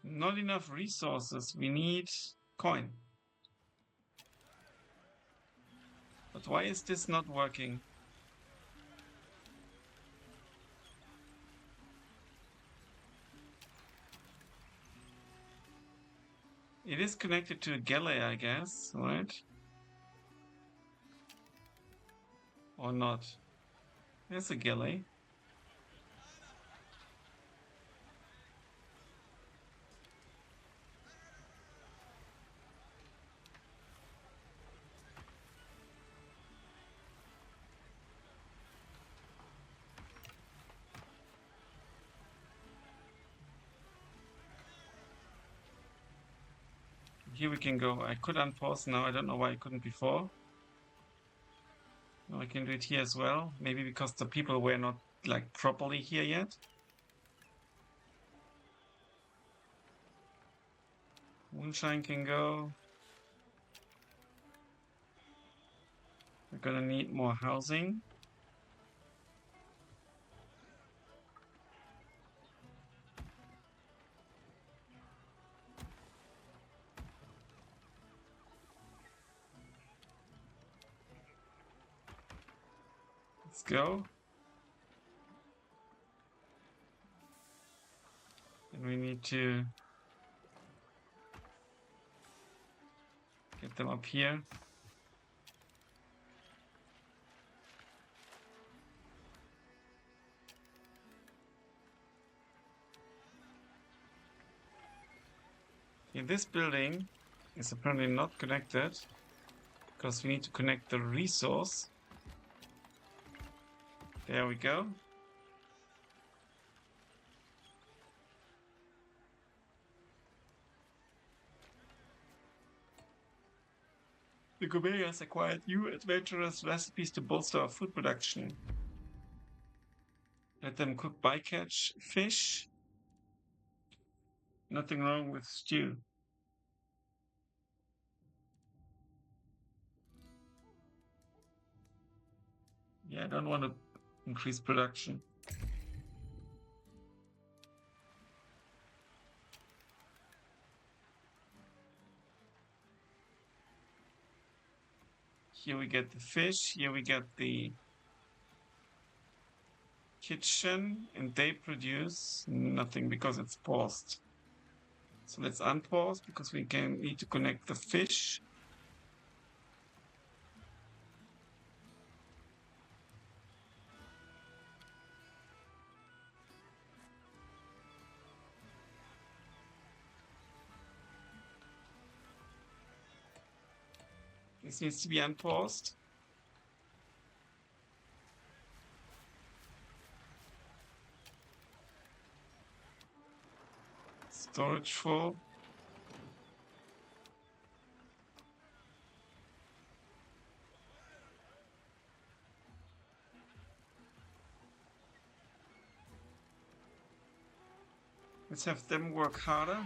Not enough resources. We need coin. But why is this not working? It is connected to a galley, I guess, right? Or not? There's a galley. Here we can go. I could unpause now. I don't know why I couldn't before. I can do it here as well. Maybe because the people were not like properly here yet. Moonshine can go. We're gonna need more housing. Let's go. And we need to get them up here. This building is apparently not connected because we need to connect the resource. There we go. The Gourmet has acquired new adventurous recipes to bolster our food production. Let them cook bycatch fish. Nothing wrong with stew. Yeah, I don't want to increase production. Here we get the fish, here we get the kitchen, and they produce nothing because it's paused. So let's unpause because we need to connect the fish. This needs to be unpaused. Storage full. Let's have them work harder.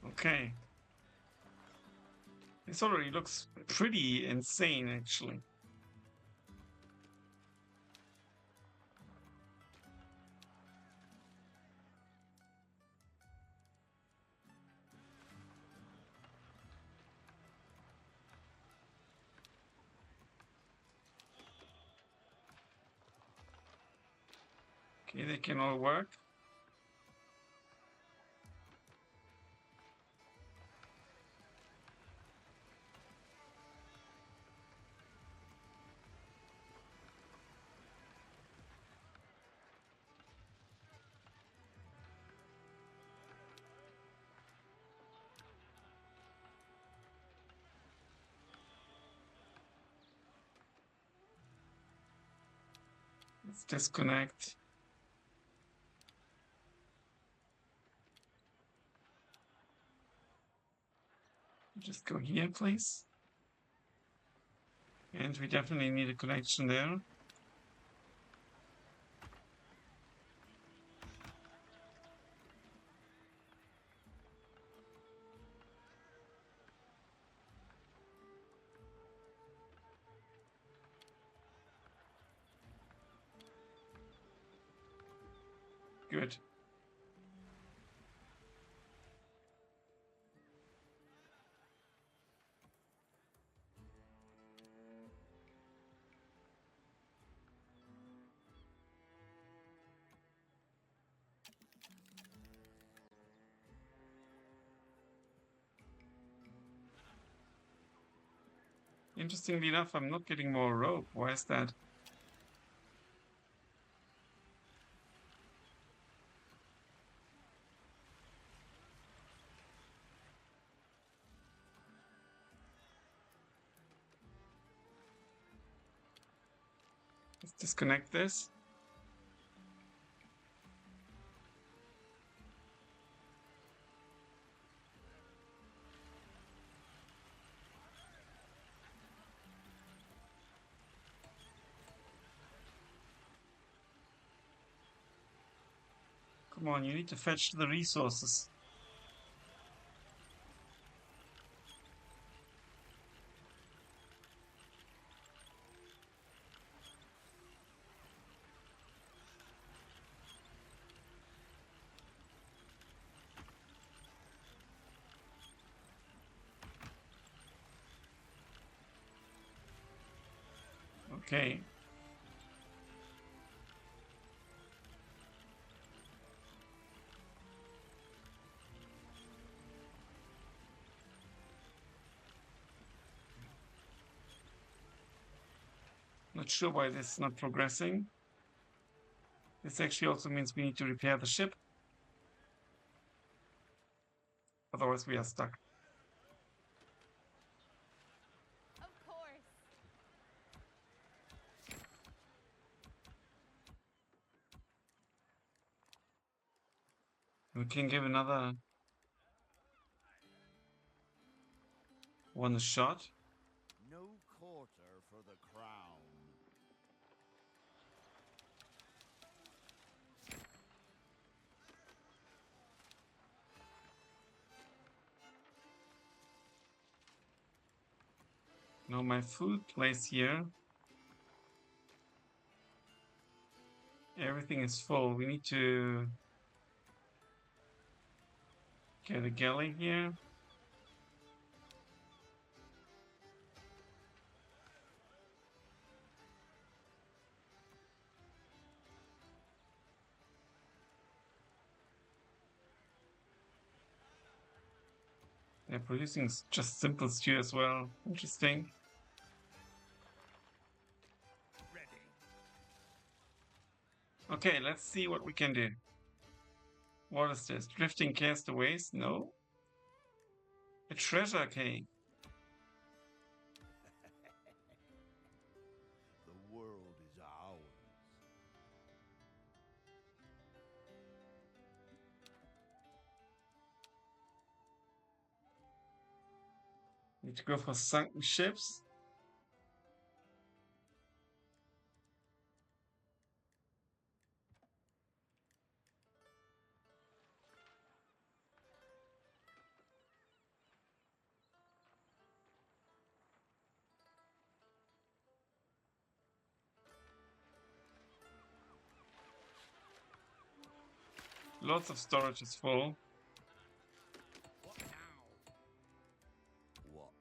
Okay. This already looks pretty insane, actually. Okay, they can all work. Let's disconnect. Just go here, please. And we definitely need a connection there. Good. Interestingly enough, I'm not getting more rope. Why is that? Let's disconnect this. Come on, you need to fetch the resources. Okay. Not sure why this is not progressing. This actually also means we need to repair the ship. Otherwise we are stuck. Of course. We can give another one a shot. No quarter for the crown. Now my food place here. Everything is full. We need to get a galley here. They're producing just simple stew as well. Interesting. Ready. Okay, let's see what we can do. What is this? Drifting castaways? No. A treasure cave. The world is ours. Need to go for sunken ships. Lots of storage is full. What now? What?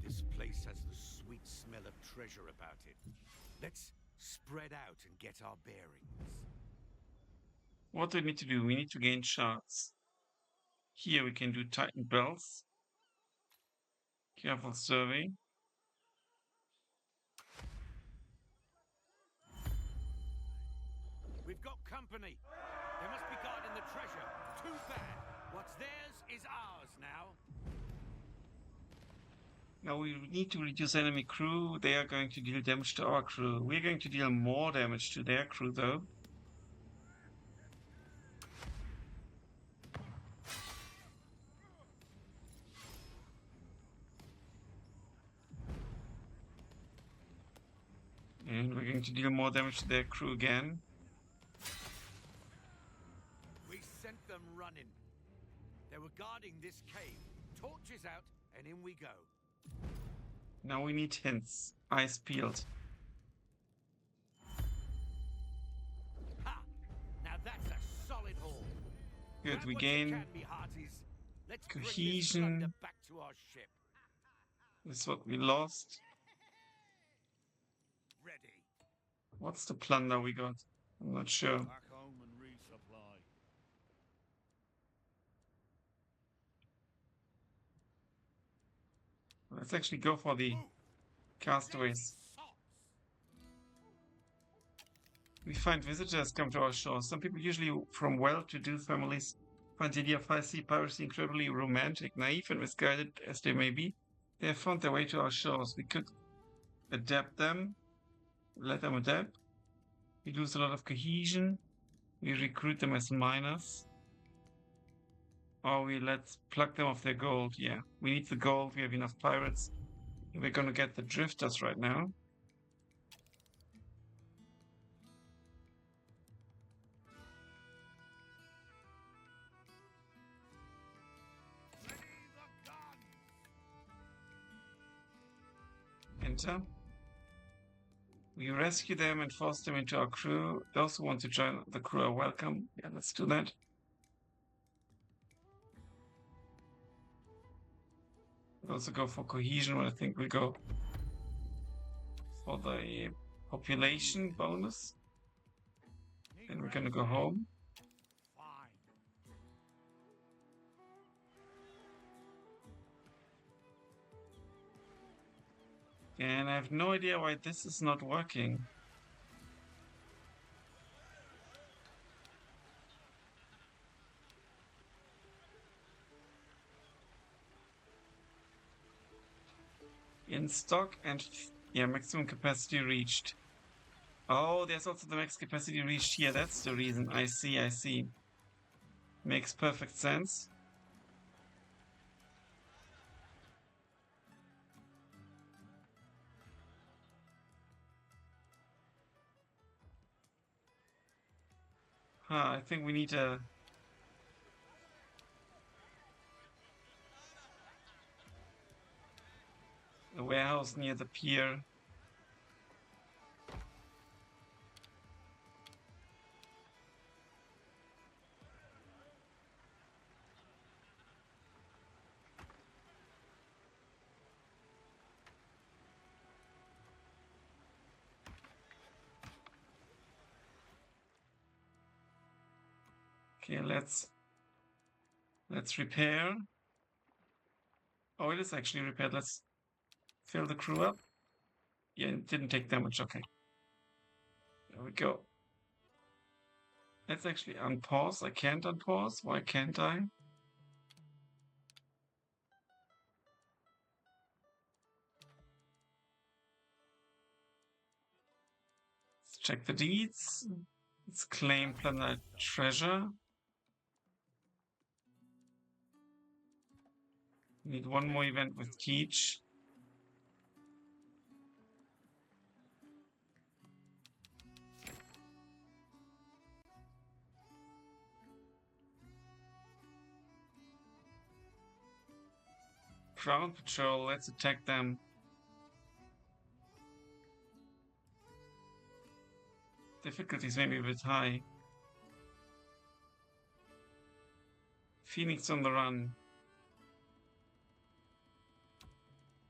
This place has the sweet smell of treasure about it. Let's spread out and get our bearings. What do we need to do? We need to gain shards. Here we can do Titan bells. Careful survey. We've got company. They must be guarding the treasure. Too bad. What's theirs is ours now. Now we need to reduce enemy crew. They are going to deal damage to our crew. We're going to deal more damage to their crew though. And we're going to deal more damage to their crew again. We sent them running. They were guarding this cave. Torches out, and in we go. Now we need hints. Eyes peeled. Ha! Now that's a solid haul. Good, Grab we what you gain can, me hearties. Let's bring this cohesion. plunder back to our ship. This is what we lost. Ready. What's the plunder we got? I'm not sure. Back home and resupply. Let's actually go for the castaways. We find visitors come to our shores. Some people, usually from well-to-do families, find the idea of high-sea piracy incredibly romantic, naive and misguided as they may be. They have found their way to our shores. We could adapt them let them adapt. We lose a lot of cohesion. We recruit them as miners. Or let's pluck them off their gold. Yeah, we need the gold. We have enough pirates. We're gonna get the drifters right now. Enter. We rescue them and force them into our crew. Those who want to join the crew are welcome. Yeah, let's do that. We'll also go for cohesion, but I think we'll go for the population bonus. And we're gonna go home. And I have no idea why this is not working. In stock and yeah, maximum capacity reached. Oh, there's also the max capacity reached here. That's the reason. I see. Makes perfect sense. I think we need a warehouse near the pier. Okay, let's repair. Oh, it is actually repaired. Let's fill the crew up. Yeah, it didn't take damage. Okay. There we go. Let's actually unpause. I can't unpause. Why can't I? Let's check the deeds. Let's claim planet treasure. We need one more event with Teach. Ground patrol, let's attack them. Difficulties may be a bit high. Phoenix on the run.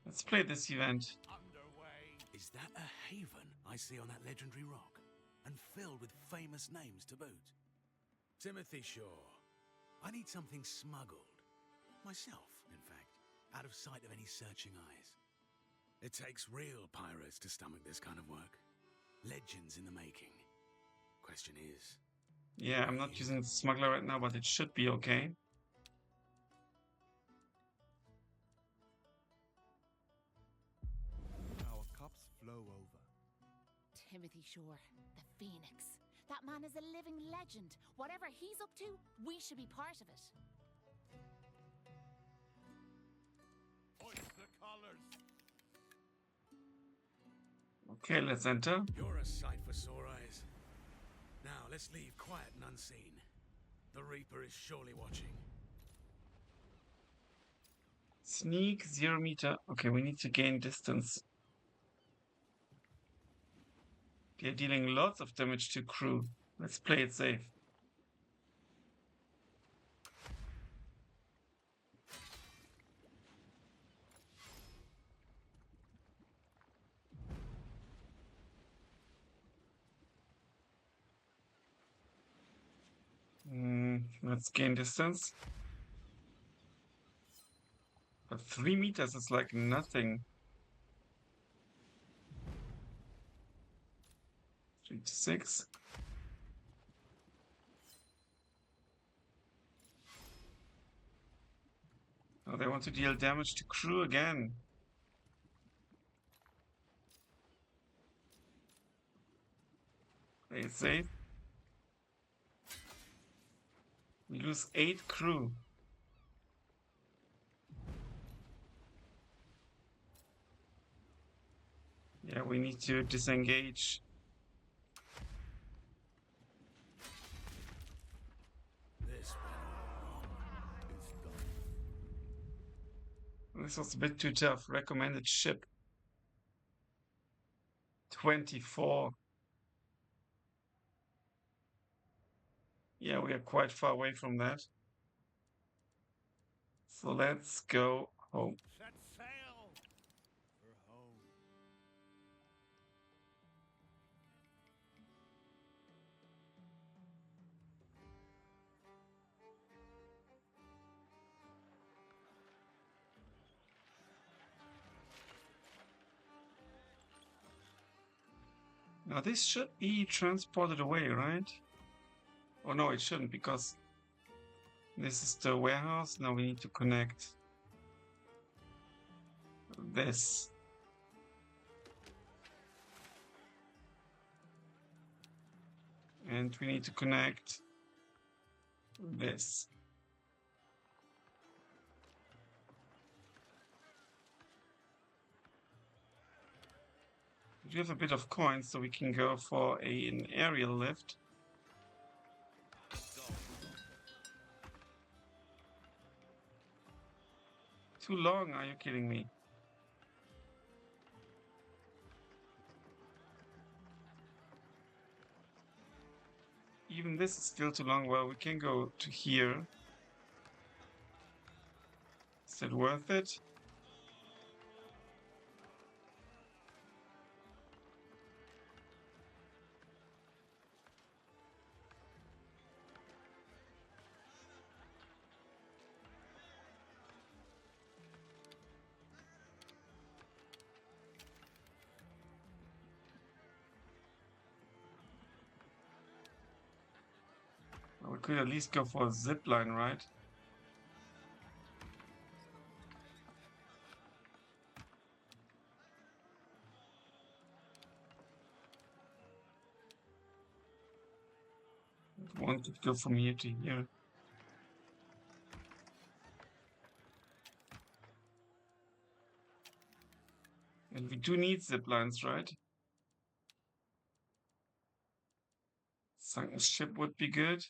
Let's play this event. Underway. Is that a haven I see on that legendary rock? And filled with famous names to boot? Timothy Shore. I need something smuggled. Myself, in fact. Out of sight of any searching eyes. It takes real pirates to stomach this kind of work. Legends in the making. Question is... Yeah, I'm not using the smuggler right now, but it should be okay. Our cups flow over. Timothy Shore, the Phoenix. That man is a living legend. Whatever he's up to, we should be part of it. Hoist the colors. Okay, let's enter. You're a sight for sore eyes. Now, let's leave quiet and unseen. The Reaper is surely watching. Sneak 0 meter. Okay, we need to gain distance. They're dealing lots of damage to crew. Let's play it safe. Let's gain distance. But 3 meters is like nothing. 3 to 6. Oh, they want to deal damage to crew again. Play it safe. We lose 8 crew. Yeah, we need to disengage. This went all wrong. It's done. This was a bit too tough. Recommended ship 24. Yeah, we are quite far away from that. So let's go home. Set sail for home. Now this should be transported away, right? Oh no, it shouldn't, because this is the warehouse. Now we need to connect this. And we need to connect this. We have a bit of coins, so we can go for an aerial lift. Too long, are you kidding me? Even this is still too long. Well, we can go to here. Is it worth it? We could at least go for a zip line, right? I want to go from here to here. And we do need zip lines, right? Sunken ship would be good.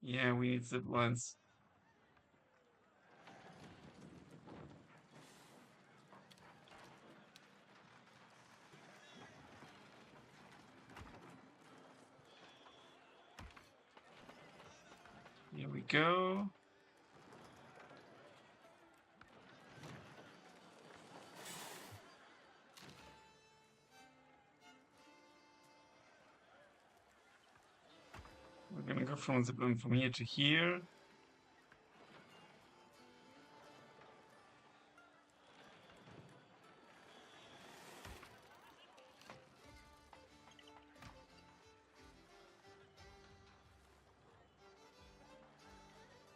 Yeah, we need zip lines. Here we go. We're gonna go from zip line from here to here.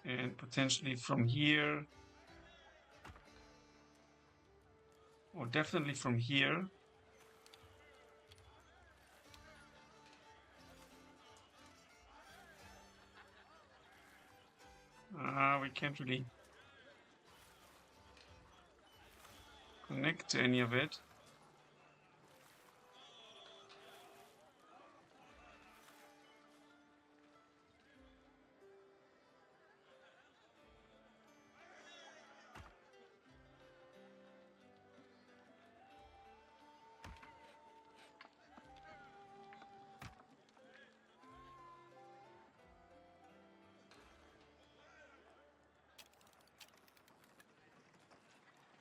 And potentially from here. Or definitely from here. We can't really connect to any of it.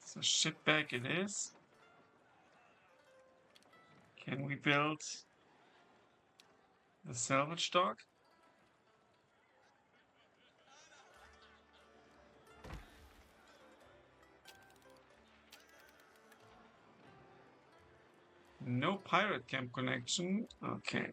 So ship back it is. Can we build the salvage dock? No pirate camp connection. Okay.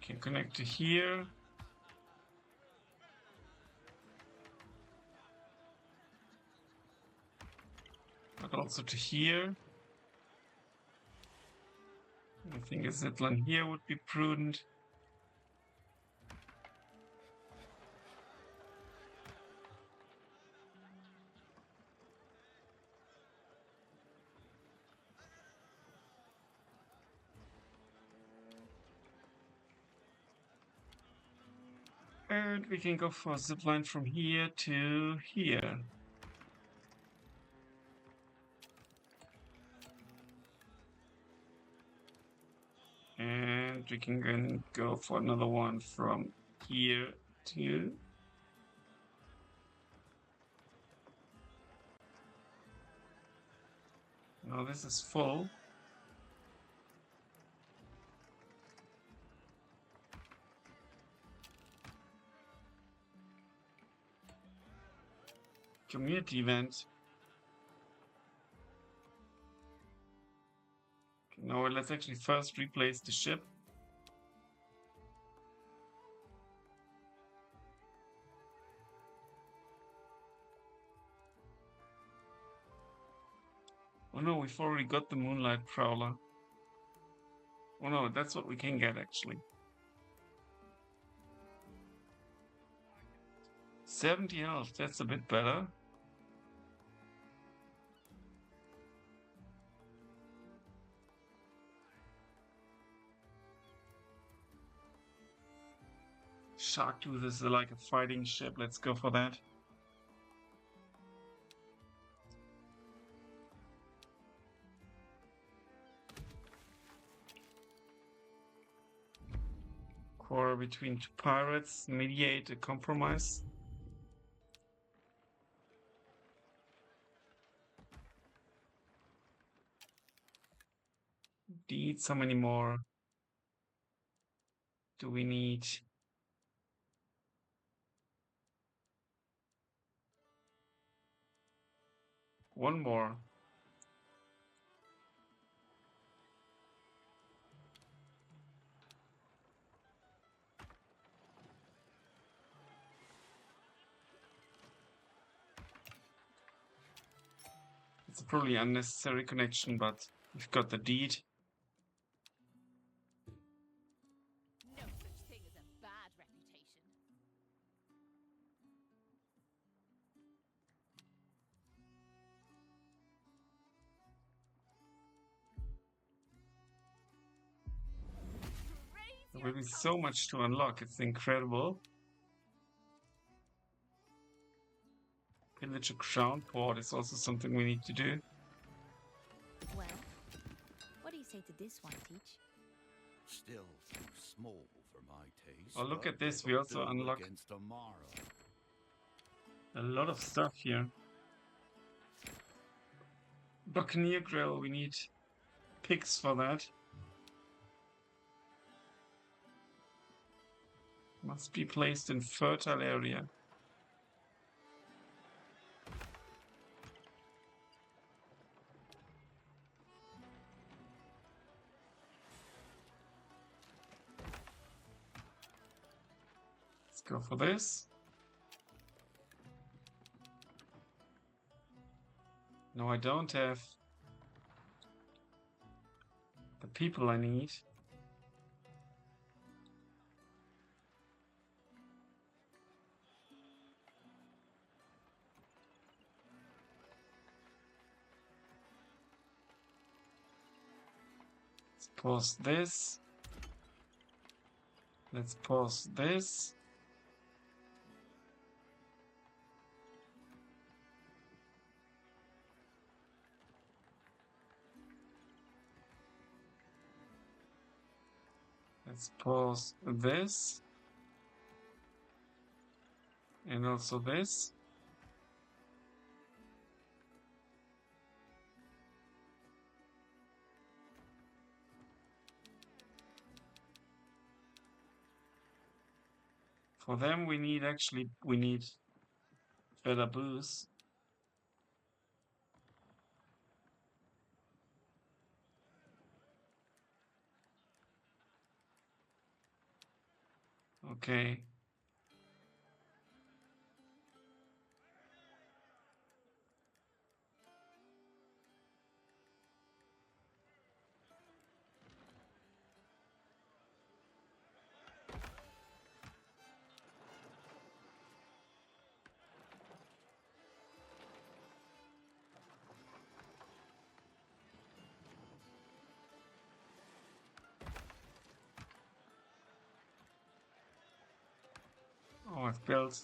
Can connect to here. But also to here. I think a zipline here would be prudent. And we can go for a zipline from here to here. And we can then go for another one from here to... Now this is full. Community event. Okay, now let's actually first replace the ship. Oh no, we've already got the Moonlight Prowler. Oh no, that's what we can get actually. 70 health, that's a bit better. Sharktooth is like a fighting ship, let's go for that. Quarrel between two pirates, mediate a compromise. Deeds, how many more do we need? One more. It's a probably unnecessary connection, but we've got the deed. No such thing as a bad reputation. There will be so much to unlock, it's incredible. Pillage a crown port is also something we need to do. Well, what do you say to this one, Teach? Still too small for my taste. Oh, look but at this, we it'll also do unlock against Amara. a lot of stuff here. Buccaneer Grill, we need pigs for that. Must be placed in fertile area. Let's go for this. No, I don't have the people I need. Let's pause this. Let's pause this. Let's pause this. And also this. For them we need feather booze. Okay. Oh, I've built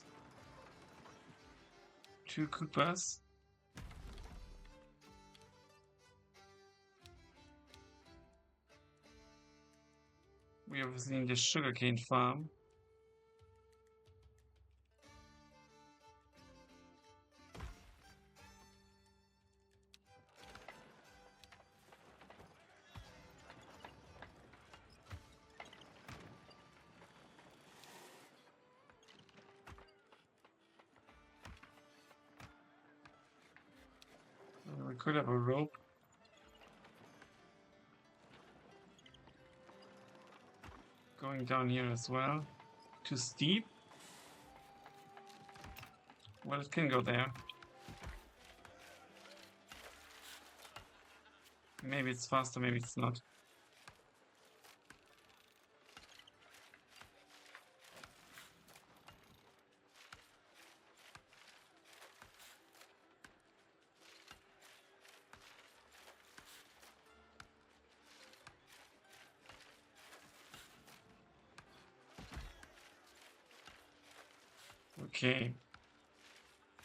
2 Coopers. We are visiting the sugarcane farm. We could have a rope. Going down here as well. Too steep? Well, it can go there. Maybe it's faster, maybe it's not. Okay.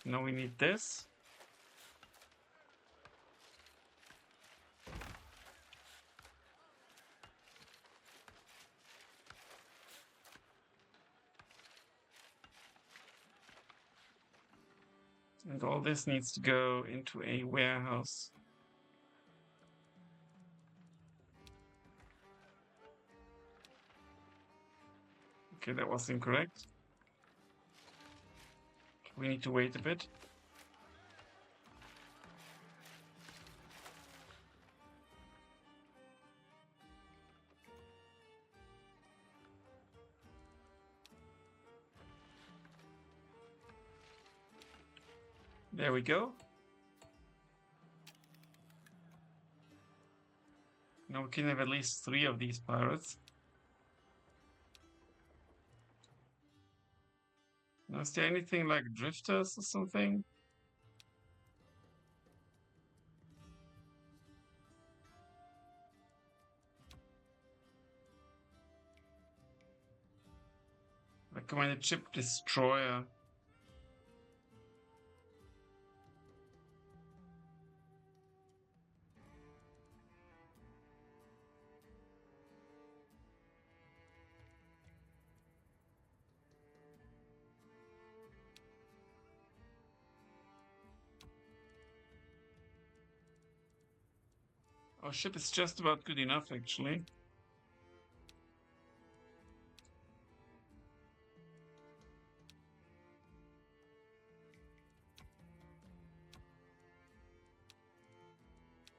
Now we need this. And all this needs to go into a warehouse. Okay, that was incorrect. We need to wait a bit. There we go. Now we can have at least 3 of these pirates. Now, is there anything like drifters or something? Recommended ship destroyer. Our ship is just about good enough, actually.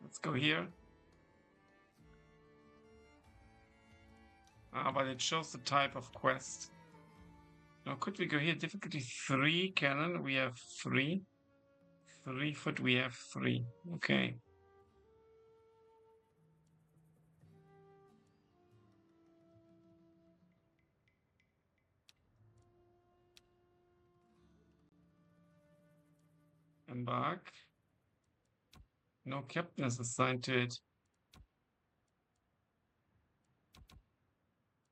Let's go here. But it shows the type of quest. Now, could we go here? Difficulty 3 cannon. We have 3. 3 foot. We have 3. Okay. Embark. No captain is assigned to it.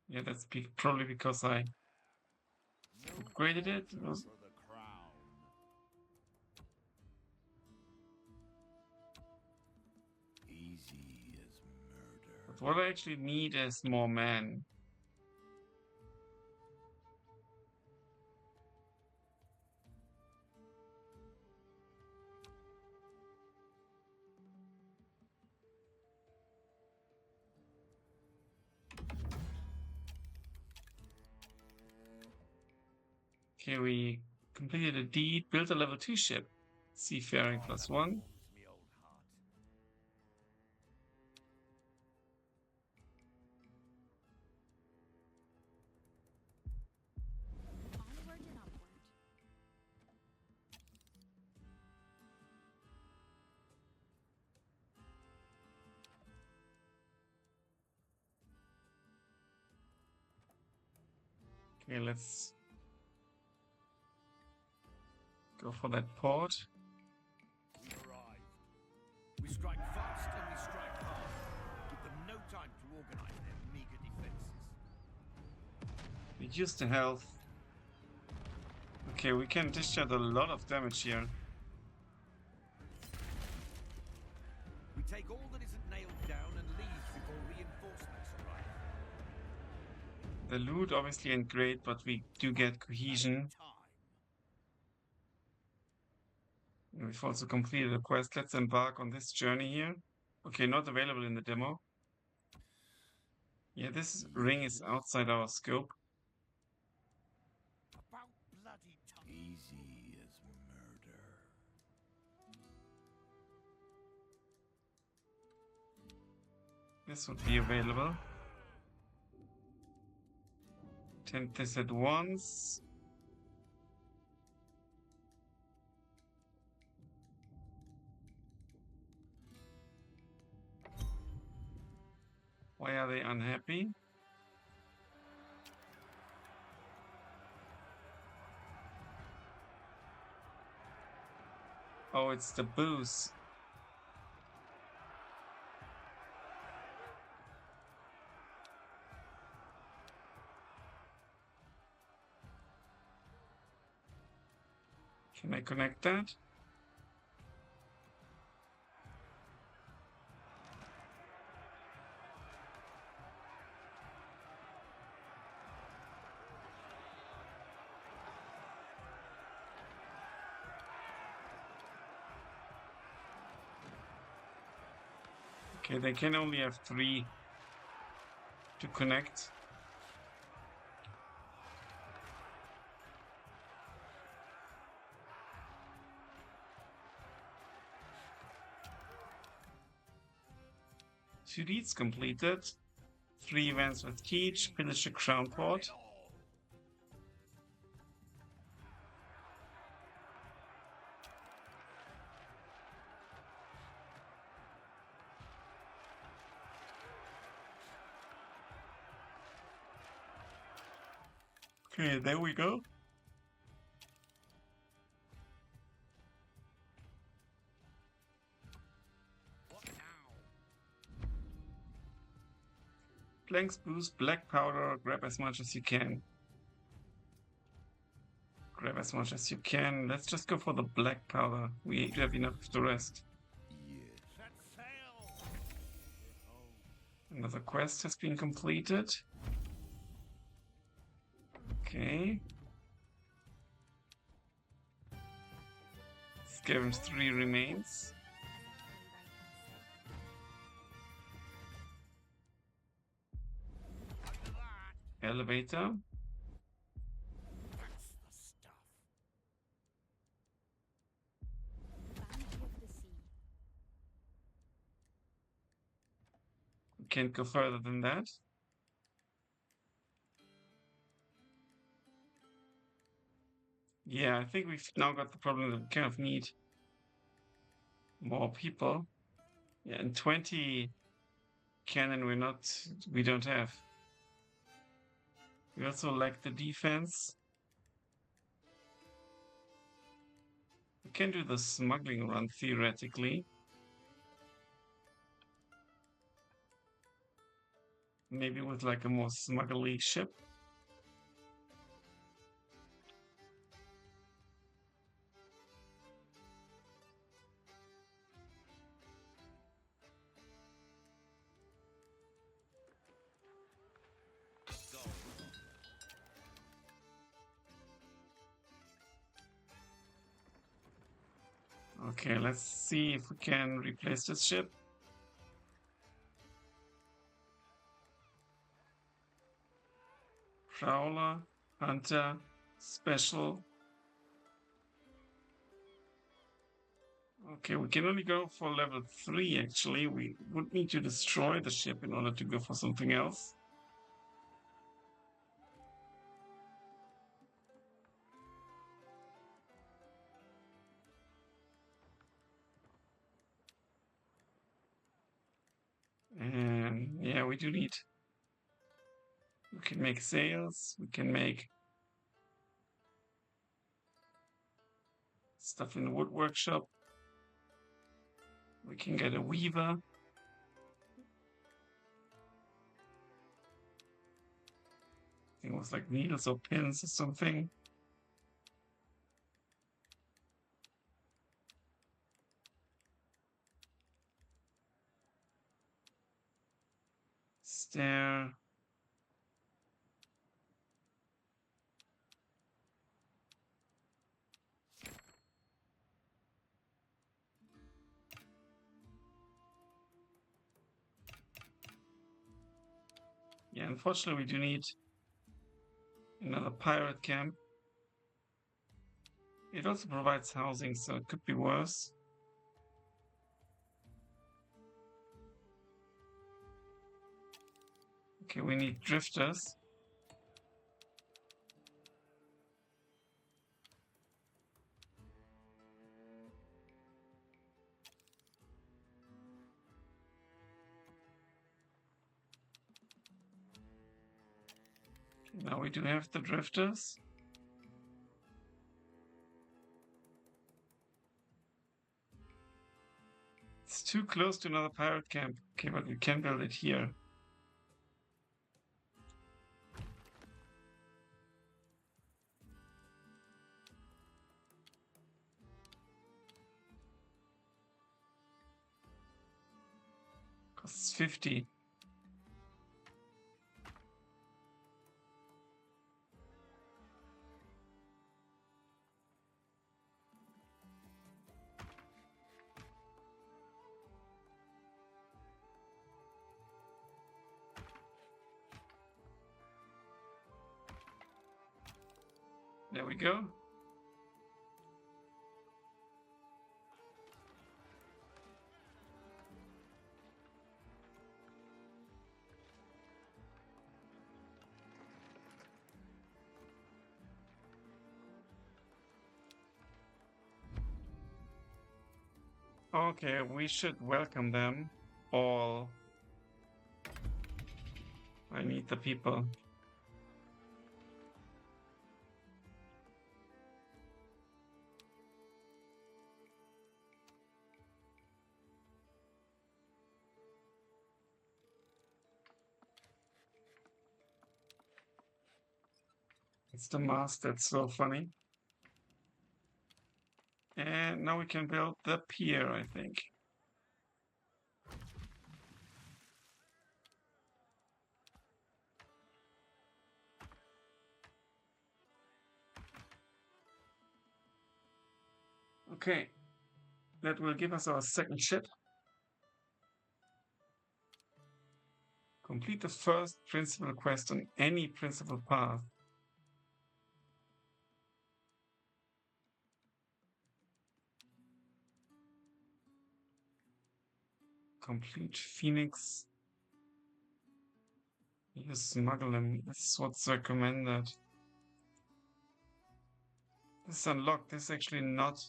Yeah, that's probably because I upgraded it. For the crown. Easy as murder. But what I actually need is more men. Okay, we completed a deed, built a level 2 ship. Seafaring +1. Warms me old heart. Okay, let's go for that port. We arrive. We strike fast and we strike hard. Give them no time to organize their meager defenses. Reduce the health. Okay, we can discharge a lot of damage here. We take all that isn't nailed down and leave before reinforcements arrive. The loot obviously ain't great, but we do get cohesion. Time. We've also completed a quest. Let's embark on this journey here. Okay, not available in the demo. Yeah, this ring is outside our scope. About bloody time. Easy as murder. This would be available. Attempt this at once. Why are they unhappy? Oh, it's the booze. Can I connect that? Okay, they can only have 3 to connect. Two deeds completed. 3 events with Keech, pillage the crown port. Okay, there we go. What now? Planks boost, black powder, grab as much as you can. Grab as much as you can. Let's just go for the black powder. We have enough of the rest. Yes. Set sail! Another quest has been completed. Okay. Scavenge 3 remains. Under that, Elevator. that's the stuff. Bounty of the sea. We can't go further than that. Yeah, I think we've now got the problem that we kind of need more people. Yeah, and 20 cannon we don't have. We also lack the defense. We can do the smuggling run theoretically. Maybe with like a more smuggly ship. Go. Okay, let's see if we can replace this ship. Prowler, Hunter, Special. Okay, we can only go for level 3 actually. We would need to destroy the ship in order to go for something else. And yeah, we do need We can make sails. We can make stuff in the wood workshop. We can get a weaver. I think it was like needles or pins or something. Stair. Yeah, unfortunately we do need another pirate camp. It also provides housing, so it could be worse. Okay, we need drifters. Okay, now we do have the drifters. It's too close to another pirate camp. Okay, but we can build it here. Costs 50. There we go. Okay, we should welcome them all. I need the people. It's the mast that's so funny. And now we can build the pier, I think. Okay, that will give us our second ship. Complete the first principal quest on any principal path. Complete Phoenix. You smuggle them. This is what's recommended. This is unlocked. This is actually not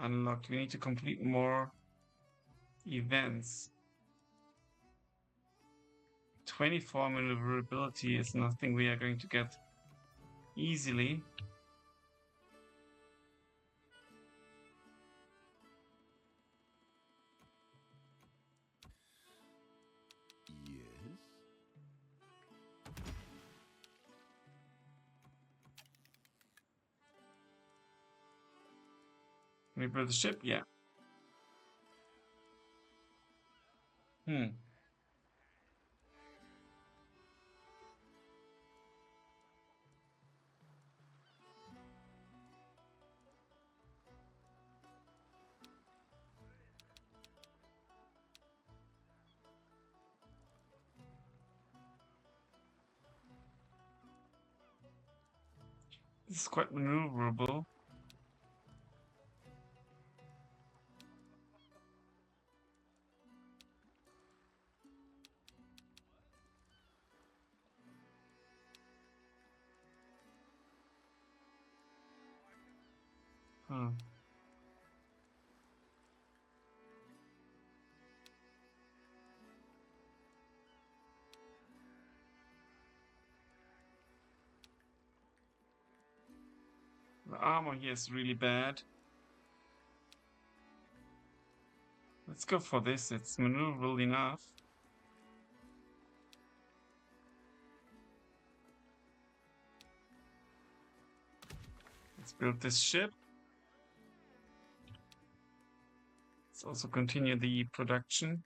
unlocked. We need to complete more events. 24 maneuverability is nothing we are going to get easily. Yes? Can we build the ship? Yeah. This is quite maneuverable. Huh. The armor here is really bad. Let's go for this, it's maneuverable enough. Let's build this ship. Let's also continue the production.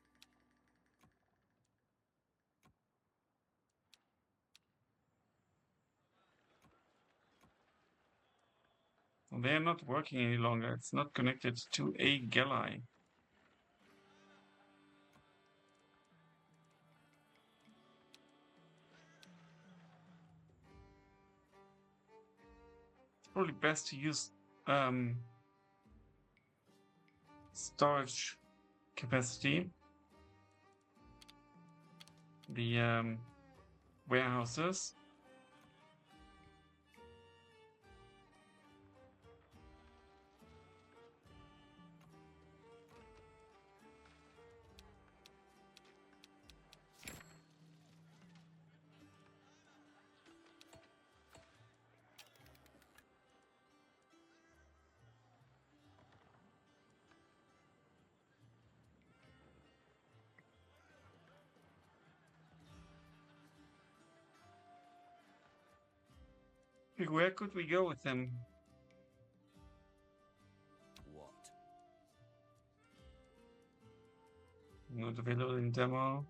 They are not working any longer. It's not connected to a galley. It's probably best to use storage capacity. The warehouses. Where could we go with them? What? Not available in demo.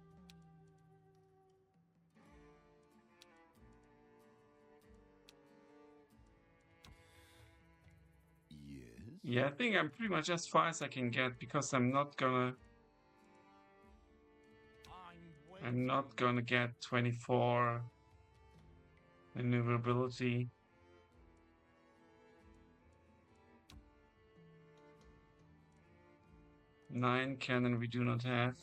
Yes? Yeah, I think I'm pretty much as far as I can get because I'm not gonna get 24 maneuverability. 9 cannon we do not have.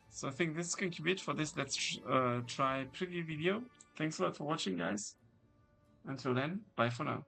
So I think this is going to be it for this Let's Try preview video. Thanks a lot for watching, guys. Until then, bye for now.